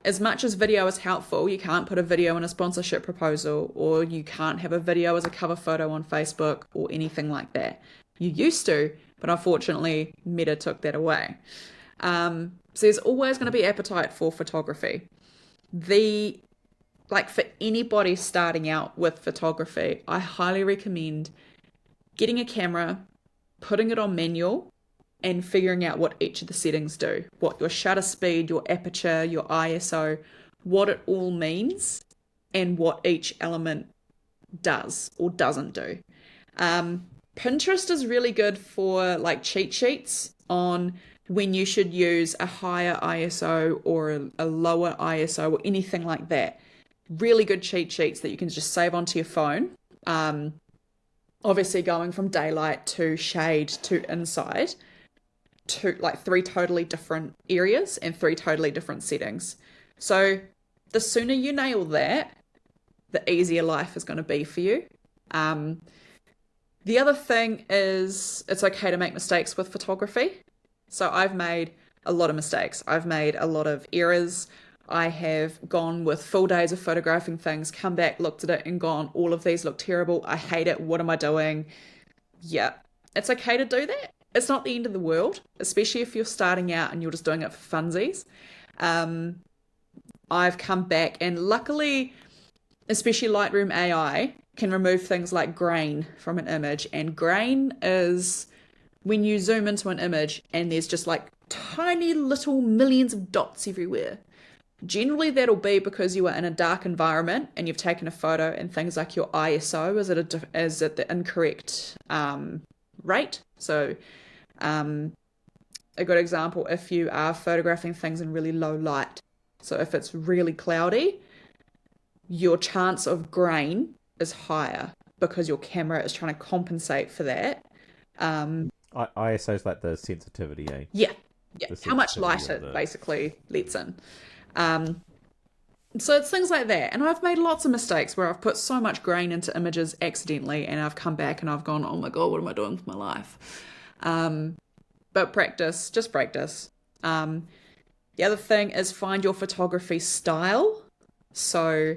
Speaker 1: as much as video is helpful, you can't put a video in a sponsorship proposal, or you can't have a video as a cover photo on Facebook or anything like that. You used to, but unfortunately, Meta took that away. So there's always going to be appetite for photography. The Like, for anybody starting out with photography, I highly recommend getting a camera, putting it on manual, and figuring out what each of the settings do, what your shutter speed, your aperture, your ISO, what it all means, and what each element does or doesn't do. Pinterest is really good for like cheat sheets on when you should use a higher ISO or a lower ISO or anything like that. Really good cheat sheets that you can just save onto your phone. Um, Obviously, going from daylight to shade to inside, to like three totally different areas and three totally different settings. So the sooner you nail that, the easier life is going to be for you. Um, the other thing is it's okay to make mistakes with photography. So I've made a lot of mistakes. I've made a lot of errors. I have gone with full days of photographing things, come back, looked at it, and gone, all of these look terrible. I hate it. What am I doing? Yeah, it's okay to do that. It's not the end of the world, especially if you're starting out and you're just doing it for funsies. Um, I've come back, and luckily, especially Lightroom AI can remove things like grain from an image. And grain is when you zoom into an image and there's just like tiny little millions of dots everywhere. Generally, that'll be because you are in a dark environment and you've taken a photo, and things like your ISO is at the incorrect rate. So, um, a good example, if you are photographing things in really low light, so if it's really cloudy, your chance of grain is higher because your camera is trying to compensate for that. Um,
Speaker 2: ISO is like the sensitivity, eh?
Speaker 1: yeah, yeah,
Speaker 2: The
Speaker 1: how much
Speaker 2: sensitivity
Speaker 1: light
Speaker 2: of
Speaker 1: it
Speaker 2: the.
Speaker 1: basically lets in. Um, So it's things like that. And I've made lots of mistakes where I've put so much grain into images accidentally and I've come back and I've gone, oh my God, what am I doing with my life? Um, but practice, just practice. Um, the other thing is find your photography style. So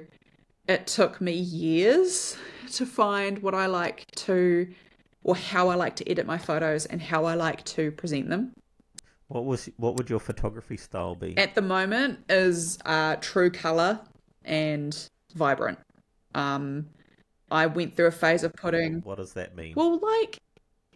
Speaker 1: it took me years to find what I like to, or how I like to edit my photos and how I like to present them.
Speaker 2: What would your photography style be?
Speaker 1: At the moment is true color and vibrant. Um, I went through a phase of putting,
Speaker 2: What does that mean?
Speaker 1: well, like,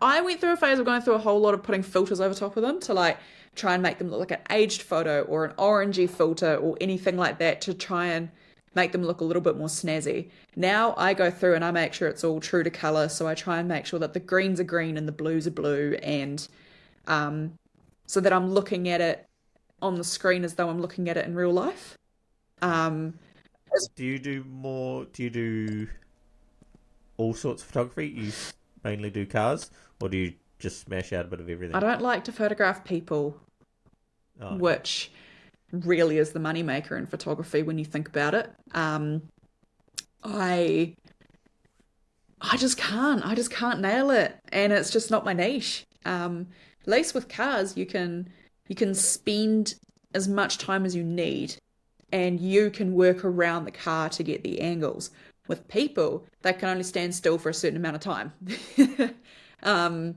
Speaker 1: I went through a phase of going through a whole lot of putting filters over top of them to like try and make them look like an aged photo or an orangey filter or anything like that to try and make them look a little bit more snazzy. Now I go through and I make sure it's all true to color, so I try and make sure that the greens are green and the blues are blue, and um, so that I'm looking at it on the screen as though I'm looking at it in real life. Um,
Speaker 2: Do you do all sorts of photography? Mainly do cars, or do you just smash out a bit of
Speaker 1: I
Speaker 2: everything?
Speaker 1: don't like to photograph people,
Speaker 2: Oh, okay.
Speaker 1: which really is the moneymaker in photography when you think about it. I I just can't nail it, and it's just not my niche. At least with cars, you can spend as much time as you need, and you can work around the car to get the angles. With people, they can only stand still for a certain amount of time. um,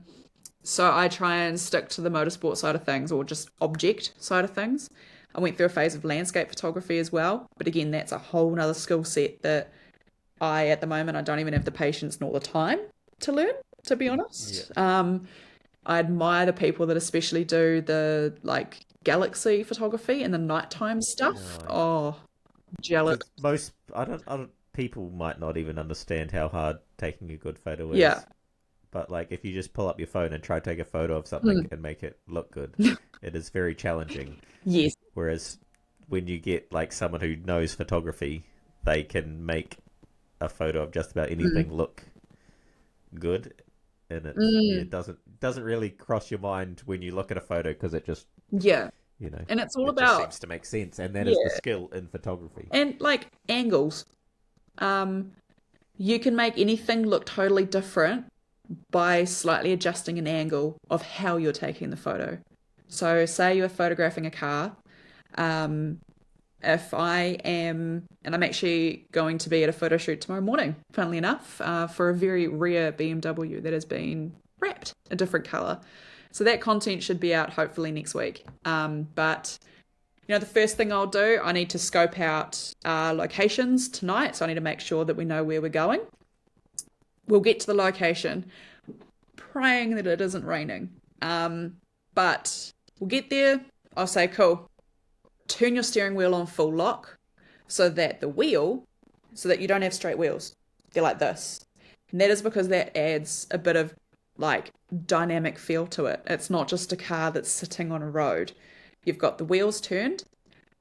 Speaker 1: so I try and stick to the motorsport side of things or just object side of things. I went through a phase of landscape photography as well, but again, that's a whole nother skill set that at the moment, I don't even have the patience nor the time to learn, to be
Speaker 2: Yeah.
Speaker 1: honest. I admire the people that especially do the like galaxy photography and the nighttime stuff.
Speaker 2: Oh,
Speaker 1: Oh, jealous.
Speaker 2: because I don't. People might not even understand how hard taking a good photo
Speaker 1: Yeah.
Speaker 2: is. But like, if you just pull up your phone and try to take a photo of something
Speaker 1: Hmm.
Speaker 2: and make it look good, it is very challenging.
Speaker 1: Yes.
Speaker 2: Whereas when you get like someone who knows photography, they can make a photo of just about
Speaker 1: Mm.
Speaker 2: anything look good, and
Speaker 1: Mm.
Speaker 2: it doesn't really cross your mind when you look at a photo because it just
Speaker 1: Yeah.
Speaker 2: you know
Speaker 1: And it's all
Speaker 2: it just
Speaker 1: about,
Speaker 2: seems to make sense, and that is the
Speaker 1: yeah.
Speaker 2: skill in photography.
Speaker 1: And like angles. Um, you can make anything look totally different by slightly adjusting an angle of how you're taking the photo. So, say you're photographing a car. Um, if I am, and I'm actually going to be at a photo shoot tomorrow morning, funnily enough, for a very rare BMW that has been wrapped a different color. So that content should be out hopefully next week. But the first thing I'll do, I need to scope out locations tonight. So I need to make sure that we know where we're going. We'll get to the location, praying that it isn't raining. But we'll get there. I'll say, cool, turn your steering wheel on full lock so that so that you don't have straight wheels. They're like this. And that is because that adds a bit of like dynamic feel to it. It's not just a car that's sitting on a road. You've got the wheels turned.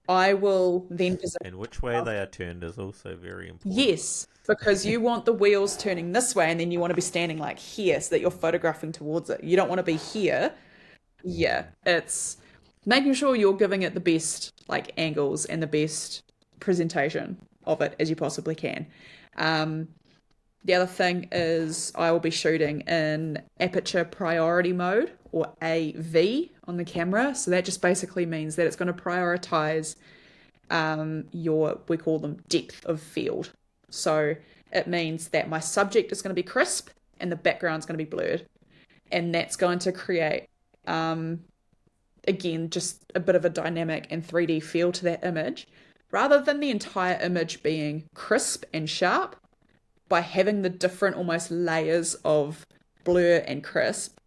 Speaker 1: I will then position
Speaker 2: And which way
Speaker 1: myself.
Speaker 2: they are turned is also very important.
Speaker 1: Yes, because you want the wheels turning this way and then you want to be standing like here so that you're photographing towards it. You don't want to be here. Yeah,
Speaker 2: Mm.
Speaker 1: it's making sure you're giving it the best like angles and the best presentation of it as you possibly can. Um, the other thing is I will be shooting in aperture priority mode or AV on the camera. So that just basically means that it's going to prioritize we call them depth of field. So it means that my subject is going to be crisp and the background's going to be blurred. And that's going to create again, just a bit of a dynamic and 3D feel to that image, rather than the entire image being crisp and sharp. By having the different almost layers of blur and crisp,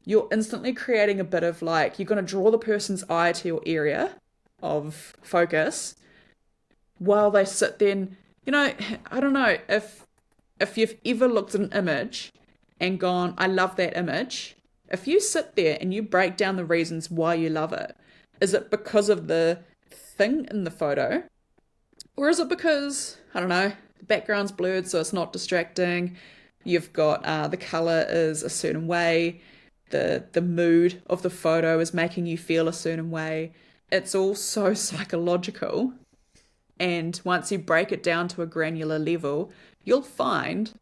Speaker 1: you're instantly creating a bit of like, you're going to draw the person's eye to your area of focus while they sit there and, I don't know if you've ever looked at an image and gone, I love that image. If you sit there and you break down the reasons why you love it, is it because of the thing in the photo? Or is it because, I don't know, the background's blurred so it's not distracting? You've got the color is a certain way, the mood of the photo is making you feel a certain way. It's all so psychological. And once you break it down to a granular level, you'll find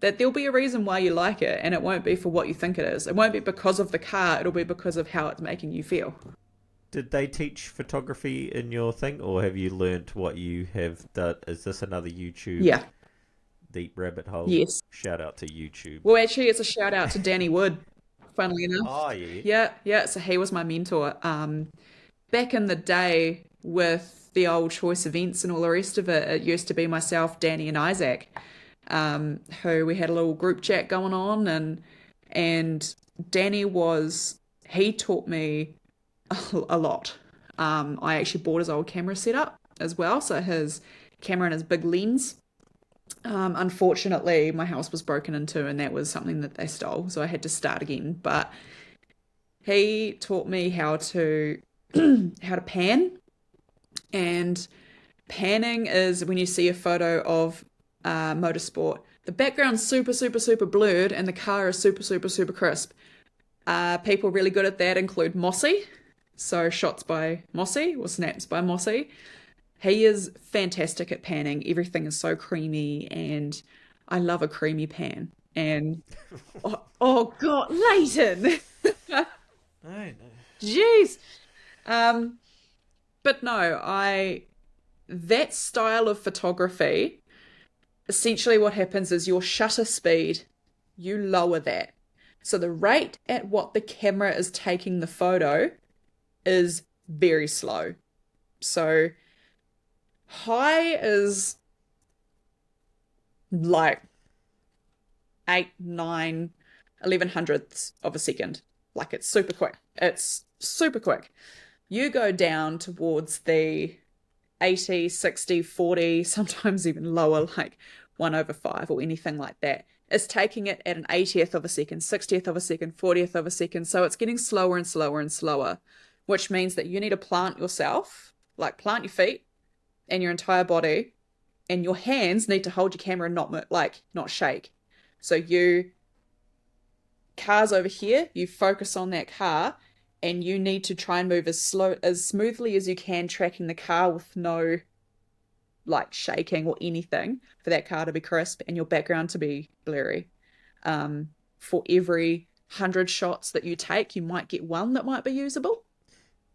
Speaker 1: that there'll be a reason why you like it, and it won't be for what you think it is. It won't be because of the car, it'll be because of how it's making you feel.
Speaker 2: Did they teach photography in your thing, or have you learnt what you have done? Is this another YouTube
Speaker 1: Yeah,
Speaker 2: deep rabbit hole?
Speaker 1: yes.
Speaker 2: Shout out to YouTube.
Speaker 1: Well, actually, it's a shout out to Danny Wood, funnily enough.
Speaker 2: Oh, yeah.
Speaker 1: Yeah, yeah, so he was my mentor. Back in the day with the old choice events and all the rest of it, it used to be myself, Danny, and Isaac, who we had a little group chat going on, and Danny was he taught me a lot. I actually bought his old camera setup as well, so his camera and his big lens. Unfortunately, my house was broken into, and that was something that they stole, so I had to start again. But he taught me how to how to pan, and panning is when you see a photo of motorsport. The background's super, super, super blurred, and the car is super, super, super crisp. People really good at that include Mossy, so shots by Mossy or snaps by Mossy. He is fantastic at panning. Everything is so creamy, and I love a creamy pan. And oh God, Leighton,
Speaker 2: I know.
Speaker 1: jeez. Um, but no, I that style of photography, essentially what happens is your shutter speed, you lower that. So the rate at what the camera is taking the photo is very slow. So high is like 8, 9, 11 hundredths of a second. Like it's super quick. It's super quick. You go down towards the 80, 60, 40, sometimes even lower, like 1/5 or anything like that. It's taking it at an 80th of a second, 60th of a second, 40th of a second. So it's getting slower and slower and slower, which means that you need to plant yourself, like plant your feet and your entire body, and your hands need to hold your camera and not shake. So you car's over here, you focus on that car, and you need to try and move as smoothly as you can, tracking the car with no like shaking or anything for that car to be crisp and your background to be blurry. For every 100 shots that you take, you might get one that might be usable.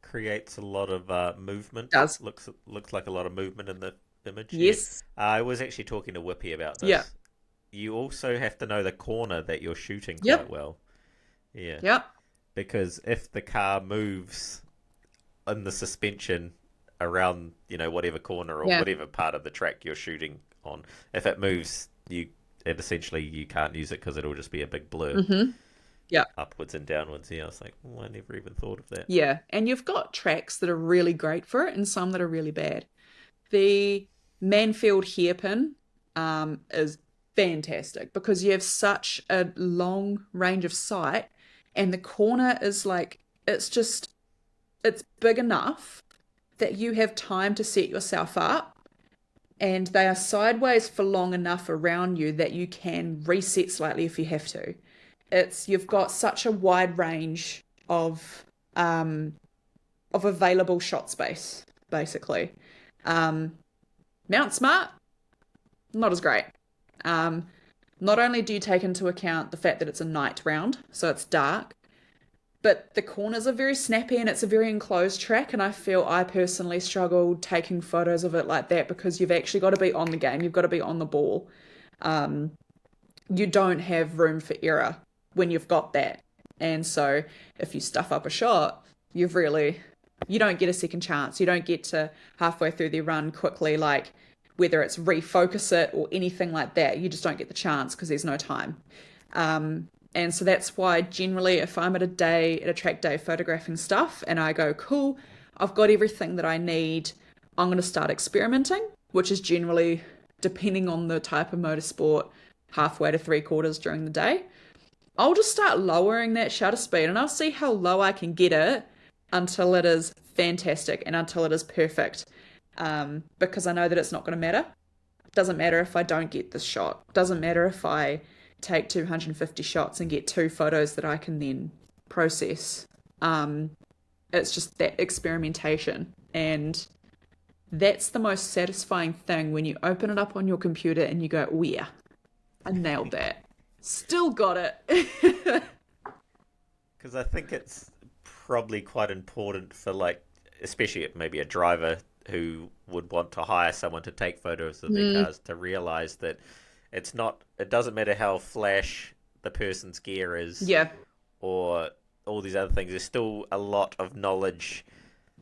Speaker 2: Creates a lot of movement.
Speaker 1: Does.
Speaker 2: Looks like a lot of movement in the image. Yeah.
Speaker 1: Yes.
Speaker 2: I was actually talking to Whippy about
Speaker 1: Yeah.
Speaker 2: this. You also have to know the corner that you're shooting quite
Speaker 1: Yep.
Speaker 2: well. Yeah.
Speaker 1: Yep.
Speaker 2: Because if the car moves in the suspension around, whatever corner or
Speaker 1: Yeah.
Speaker 2: whatever part of the track you're shooting on, if it moves, essentially you can't use it because it'll just be a big blur.
Speaker 1: Mm-hmm. Yeah.
Speaker 2: Upwards and downwards. Yeah, I was like, I never even thought of that.
Speaker 1: Yeah. And you've got tracks that are really great for it and some that are really bad. The Manfield hairpin is fantastic because you have such a long range of sight, and the corner is like it's big enough that you have time to set yourself up, and they are sideways for long enough around you that you can reset slightly if you have to. You've got such a wide range of available shot space, basically. Mount Smart, not as great. Not only do you take into account the fact that it's a night round, so it's dark, but the corners are very snappy and it's a very enclosed track, and I feel I personally struggled taking photos of it like that because you've actually got to be on the game, you've got to be on the ball. You don't have room for error when you've got that. And so if you stuff up a shot, you don't get a second chance. You don't get to halfway through the run quickly, like whether it's refocus it or anything like that. You just don't get the chance because there's no time. And so that's why generally if I'm at a track day photographing stuff and I go, cool, I've got everything that I need, I'm going to start experimenting, which is generally, depending on the type of motorsport, halfway to 3/4 during the day. I'll just start lowering that shutter speed and I'll see how low I can get it until it is fantastic and until it is perfect. Because I know that it's not going to matter. It doesn't matter if I don't get this shot. It doesn't matter if I take 250 shots and get 2 photos that I can then process. It's just that experimentation, and That's the most satisfying thing when you open it up on your computer and you go, oh yeah, I nailed that. Still got it.
Speaker 2: Because I think it's probably quite important for like, especially maybe a driver who would want to hire someone to take photos of their
Speaker 1: Mm,
Speaker 2: cars to realize that it doesn't matter how flash the person's gear is
Speaker 1: yeah.
Speaker 2: or all these other things. There's still a lot of knowledge,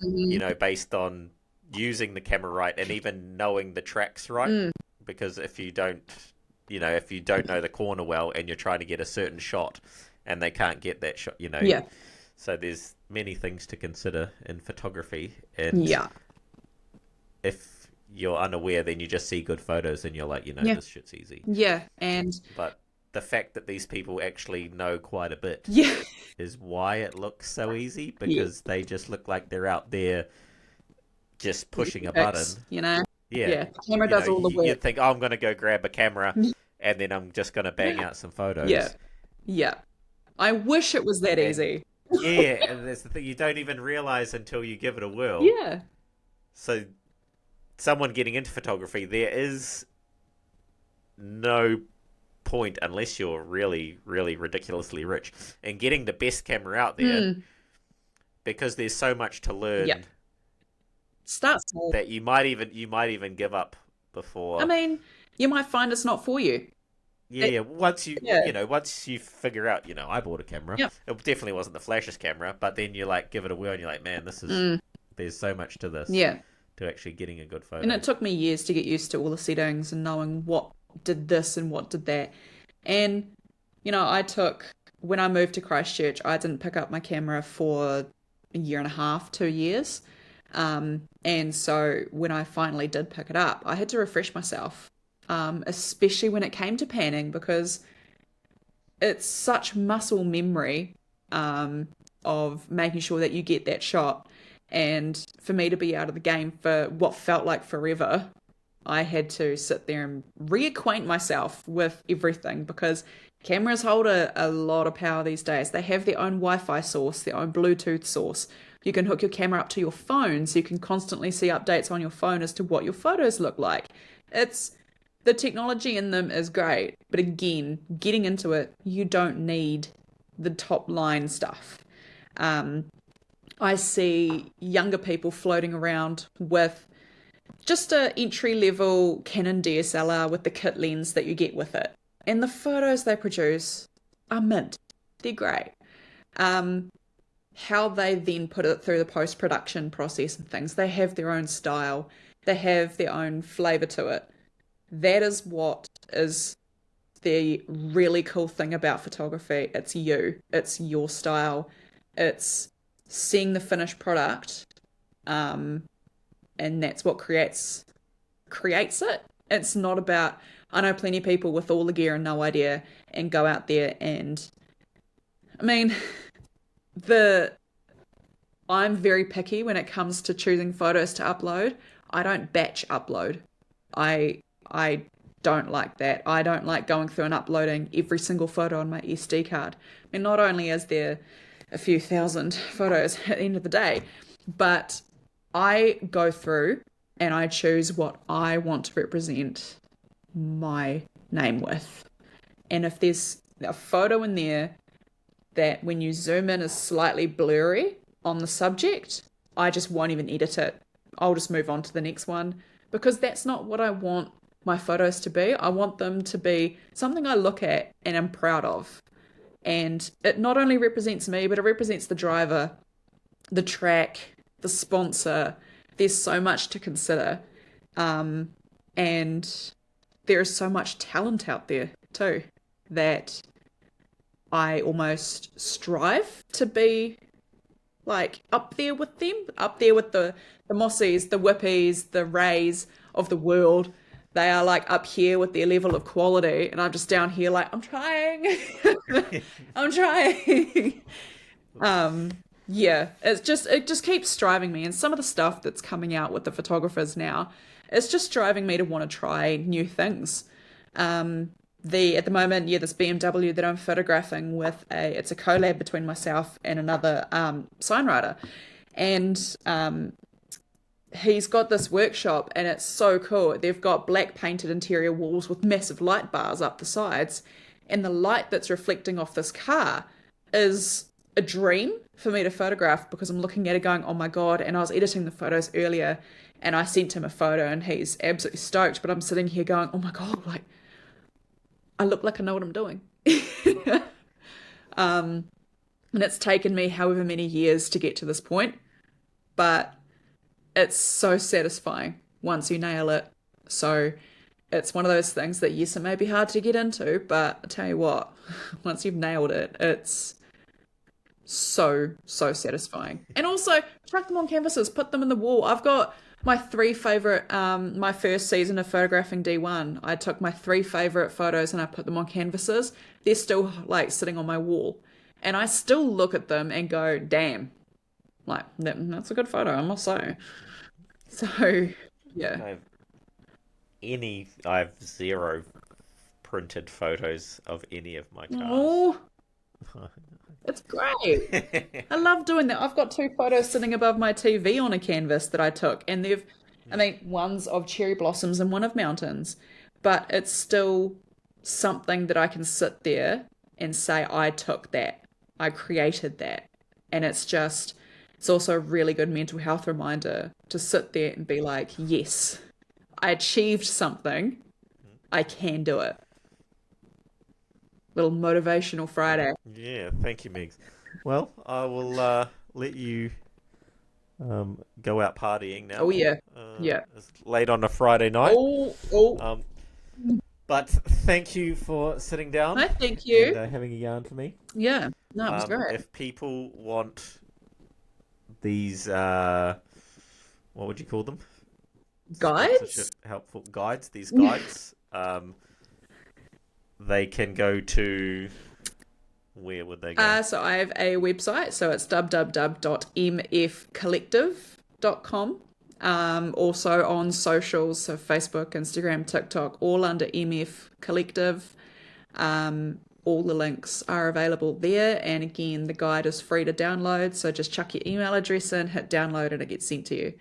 Speaker 1: Mhm.
Speaker 2: based on using the camera right and even knowing the tracks right.
Speaker 1: Mm,
Speaker 2: Because if you don't know the corner well and you're trying to get a certain shot and they can't get that shot,
Speaker 1: yeah.
Speaker 2: so there's many things to consider in photography. And
Speaker 1: Yeah.
Speaker 2: if you're unaware, then you just see good photos and you're like,
Speaker 1: Yeah.
Speaker 2: this shit's easy.
Speaker 1: Yeah. And
Speaker 2: But the fact that these people actually know quite a bit
Speaker 1: yeah.
Speaker 2: is why it looks so easy,
Speaker 1: Yeah.
Speaker 2: because they just look like they're out there just pushing a
Speaker 1: Fix,
Speaker 2: button.
Speaker 1: you know?
Speaker 2: Yeah.
Speaker 1: Yeah. The camera does all the work.
Speaker 2: You'd think, oh, I'm going to go grab a camera and then I'm just going to bang out some
Speaker 1: Yeah.
Speaker 2: photos.
Speaker 1: Yeah. I wish it was that
Speaker 2: And
Speaker 1: easy.
Speaker 2: yeah, and that's the thing, you don't even realize until you give it a whirl.
Speaker 1: Yeah.
Speaker 2: So, someone getting into photography, there is no point, unless you're really, really ridiculously rich, in getting the best camera out there,
Speaker 1: Mm,
Speaker 2: because there's so much to learn
Speaker 1: yeah. Start small.
Speaker 2: that you might even give up
Speaker 1: I
Speaker 2: before.
Speaker 1: mean, you might find it's not for you.
Speaker 2: Yeah,
Speaker 1: It,
Speaker 2: yeah. Once
Speaker 1: yeah.
Speaker 2: once you figure out, I bought a camera.
Speaker 1: Yep.
Speaker 2: It definitely wasn't the flashiest camera, but then you like give it a whirl and you're like, man,
Speaker 1: Mm,
Speaker 2: there's so much to this,
Speaker 1: yeah.
Speaker 2: to actually getting a good
Speaker 1: And
Speaker 2: photo.
Speaker 1: it took me years to get used to all the settings and knowing what did this and what did that. And, when I moved to Christchurch, I didn't pick up my camera for a year and a half, 2 years. And so when I finally did pick it up, I had to refresh myself, especially when it came to panning, because it's such muscle memory, of making sure that you get that shot. And for me to be out of the game for what felt like forever, I had to sit there and reacquaint myself with everything, because cameras hold a lot of power these days. They have their own Wi-Fi source, their own Bluetooth source. You can hook your camera up to your phone so you can constantly see updates on your phone as to what your photos look like. It's the technology in them is great, but again, getting into it, you don't need the top line stuff. Um, I see younger people floating around with just a entry level Canon DSLR with the kit lens that you get with it. And the photos they produce are mint. They're great. Um, how they then put it through the post production process and things, they have their own style, they have their own flavor to it. That is what is the really cool thing about photography. It's you, it's your style, it's seeing the finished product. Um, and that's what creates it. It's not about, I know plenty of people with all the gear and no idea and go out there and I mean the I'm very picky when it comes to choosing photos to upload. I don't batch upload. I don't like that. I don't like going through and uploading every single photo on my SD card. I mean, not only is there a few thousand photos at the end of the day, but I go through and I choose what I want to represent my name with. And if there's a photo in there that when you zoom in is slightly blurry on the subject, I just won't even edit it. I'll just move on to the next one, because that's not what I want my photos to be. I want them to be something I look at and am proud of. And it not only represents me, but it represents the driver, the track, the sponsor. There's so much to consider. And there is so much talent out there too that I almost strive to be like up there with them, up there with the Mossies, the Whippies, the Rays of the world. They are like up here with their level of quality, and I'm just down here like I'm trying, I'm trying. um, yeah, it just keeps striving me, and some of the stuff that's coming out with the photographers now, it's just driving me to want to try new things. The At the moment, yeah, this BMW that I'm photographing with it's a collab between myself and another sign writer, and he's got this workshop and it's so cool. They've got black painted interior walls with massive light bars up the sides, and the light that's reflecting off this car is a dream for me to photograph because I'm looking at it going, oh my God. And I was editing the photos earlier and I sent him a photo and he's absolutely stoked. But I'm sitting here going, oh my God, like I look like I know what I'm doing. um, and it's taken me however many years to get to this point, but it's so satisfying once you nail it. So it's one of those things that, yes, it may be hard to get into, but I tell you what, once you've nailed it, it's so satisfying. And also chuck them on canvases, put them in the wall. I've got my three favorite my first season of photographing D1. I took my three favorite photos and I put them on canvases. They're still like sitting on my wall. And I still look at them and go, damn, like that's a good photo, I must say. So, yeah.
Speaker 2: I have I have zero printed photos of any of my cars.
Speaker 1: Oh, it's great. I love doing that. I've got two photos sitting above my TV on a canvas that I took, and I mean, one's of cherry blossoms and one of mountains, but it's still something that I can sit there and say, I took that, I created that. And it's also a really good mental health reminder to sit there and be like, yes, I achieved something, I can do it. Little motivational Friday.
Speaker 2: Yeah, thank you, Megs. Well, I will let you go out partying now.
Speaker 1: Oh, yeah. Yeah.
Speaker 2: It's late on a Friday night.
Speaker 1: Oh.
Speaker 2: Um, but thank you for sitting down
Speaker 1: No, thank
Speaker 2: and
Speaker 1: you.
Speaker 2: having a yarn for me.
Speaker 1: Yeah. No, it was great.
Speaker 2: If people want these, what would you call them?
Speaker 1: Guides?
Speaker 2: Sponsorship helpful guides. These guides. They can go to where would they go?
Speaker 1: So I have a website, so it's www.mfcollective.com. Also on socials, so Facebook, Instagram, TikTok, all under MF Collective. All the links are available there. And again, the guide is free to download. So just chuck your email address in, hit download, and it gets sent to you.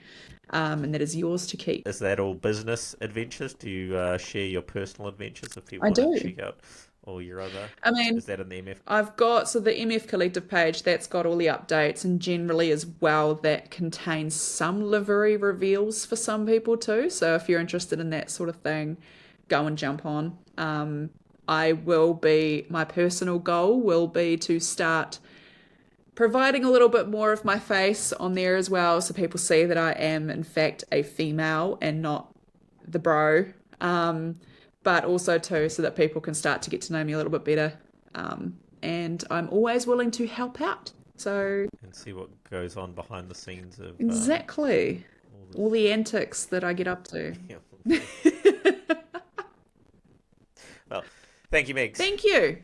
Speaker 1: And that is yours to keep.
Speaker 2: Is that all business adventures? Do you share your personal adventures if people
Speaker 1: I
Speaker 2: want to
Speaker 1: do.
Speaker 2: check out all your other?
Speaker 1: I mean,
Speaker 2: Is that in the MF?
Speaker 1: I've got, so the MF Collective page, that's got all the updates, and generally as well, that contains some livery reveals for some people too. So if you're interested in that sort of thing, go and jump on. My personal goal will be to start providing a little bit more of my face on there as well, so people see that I am in fact a female and not the bro. But also too, so that people can start to get to know me a little bit better. And I'm always willing to help out. So
Speaker 2: And see what goes on behind the scenes of
Speaker 1: exactly
Speaker 2: all
Speaker 1: all the antics that I get up to.
Speaker 2: the. Well, thank you, Megs.
Speaker 1: Thank you.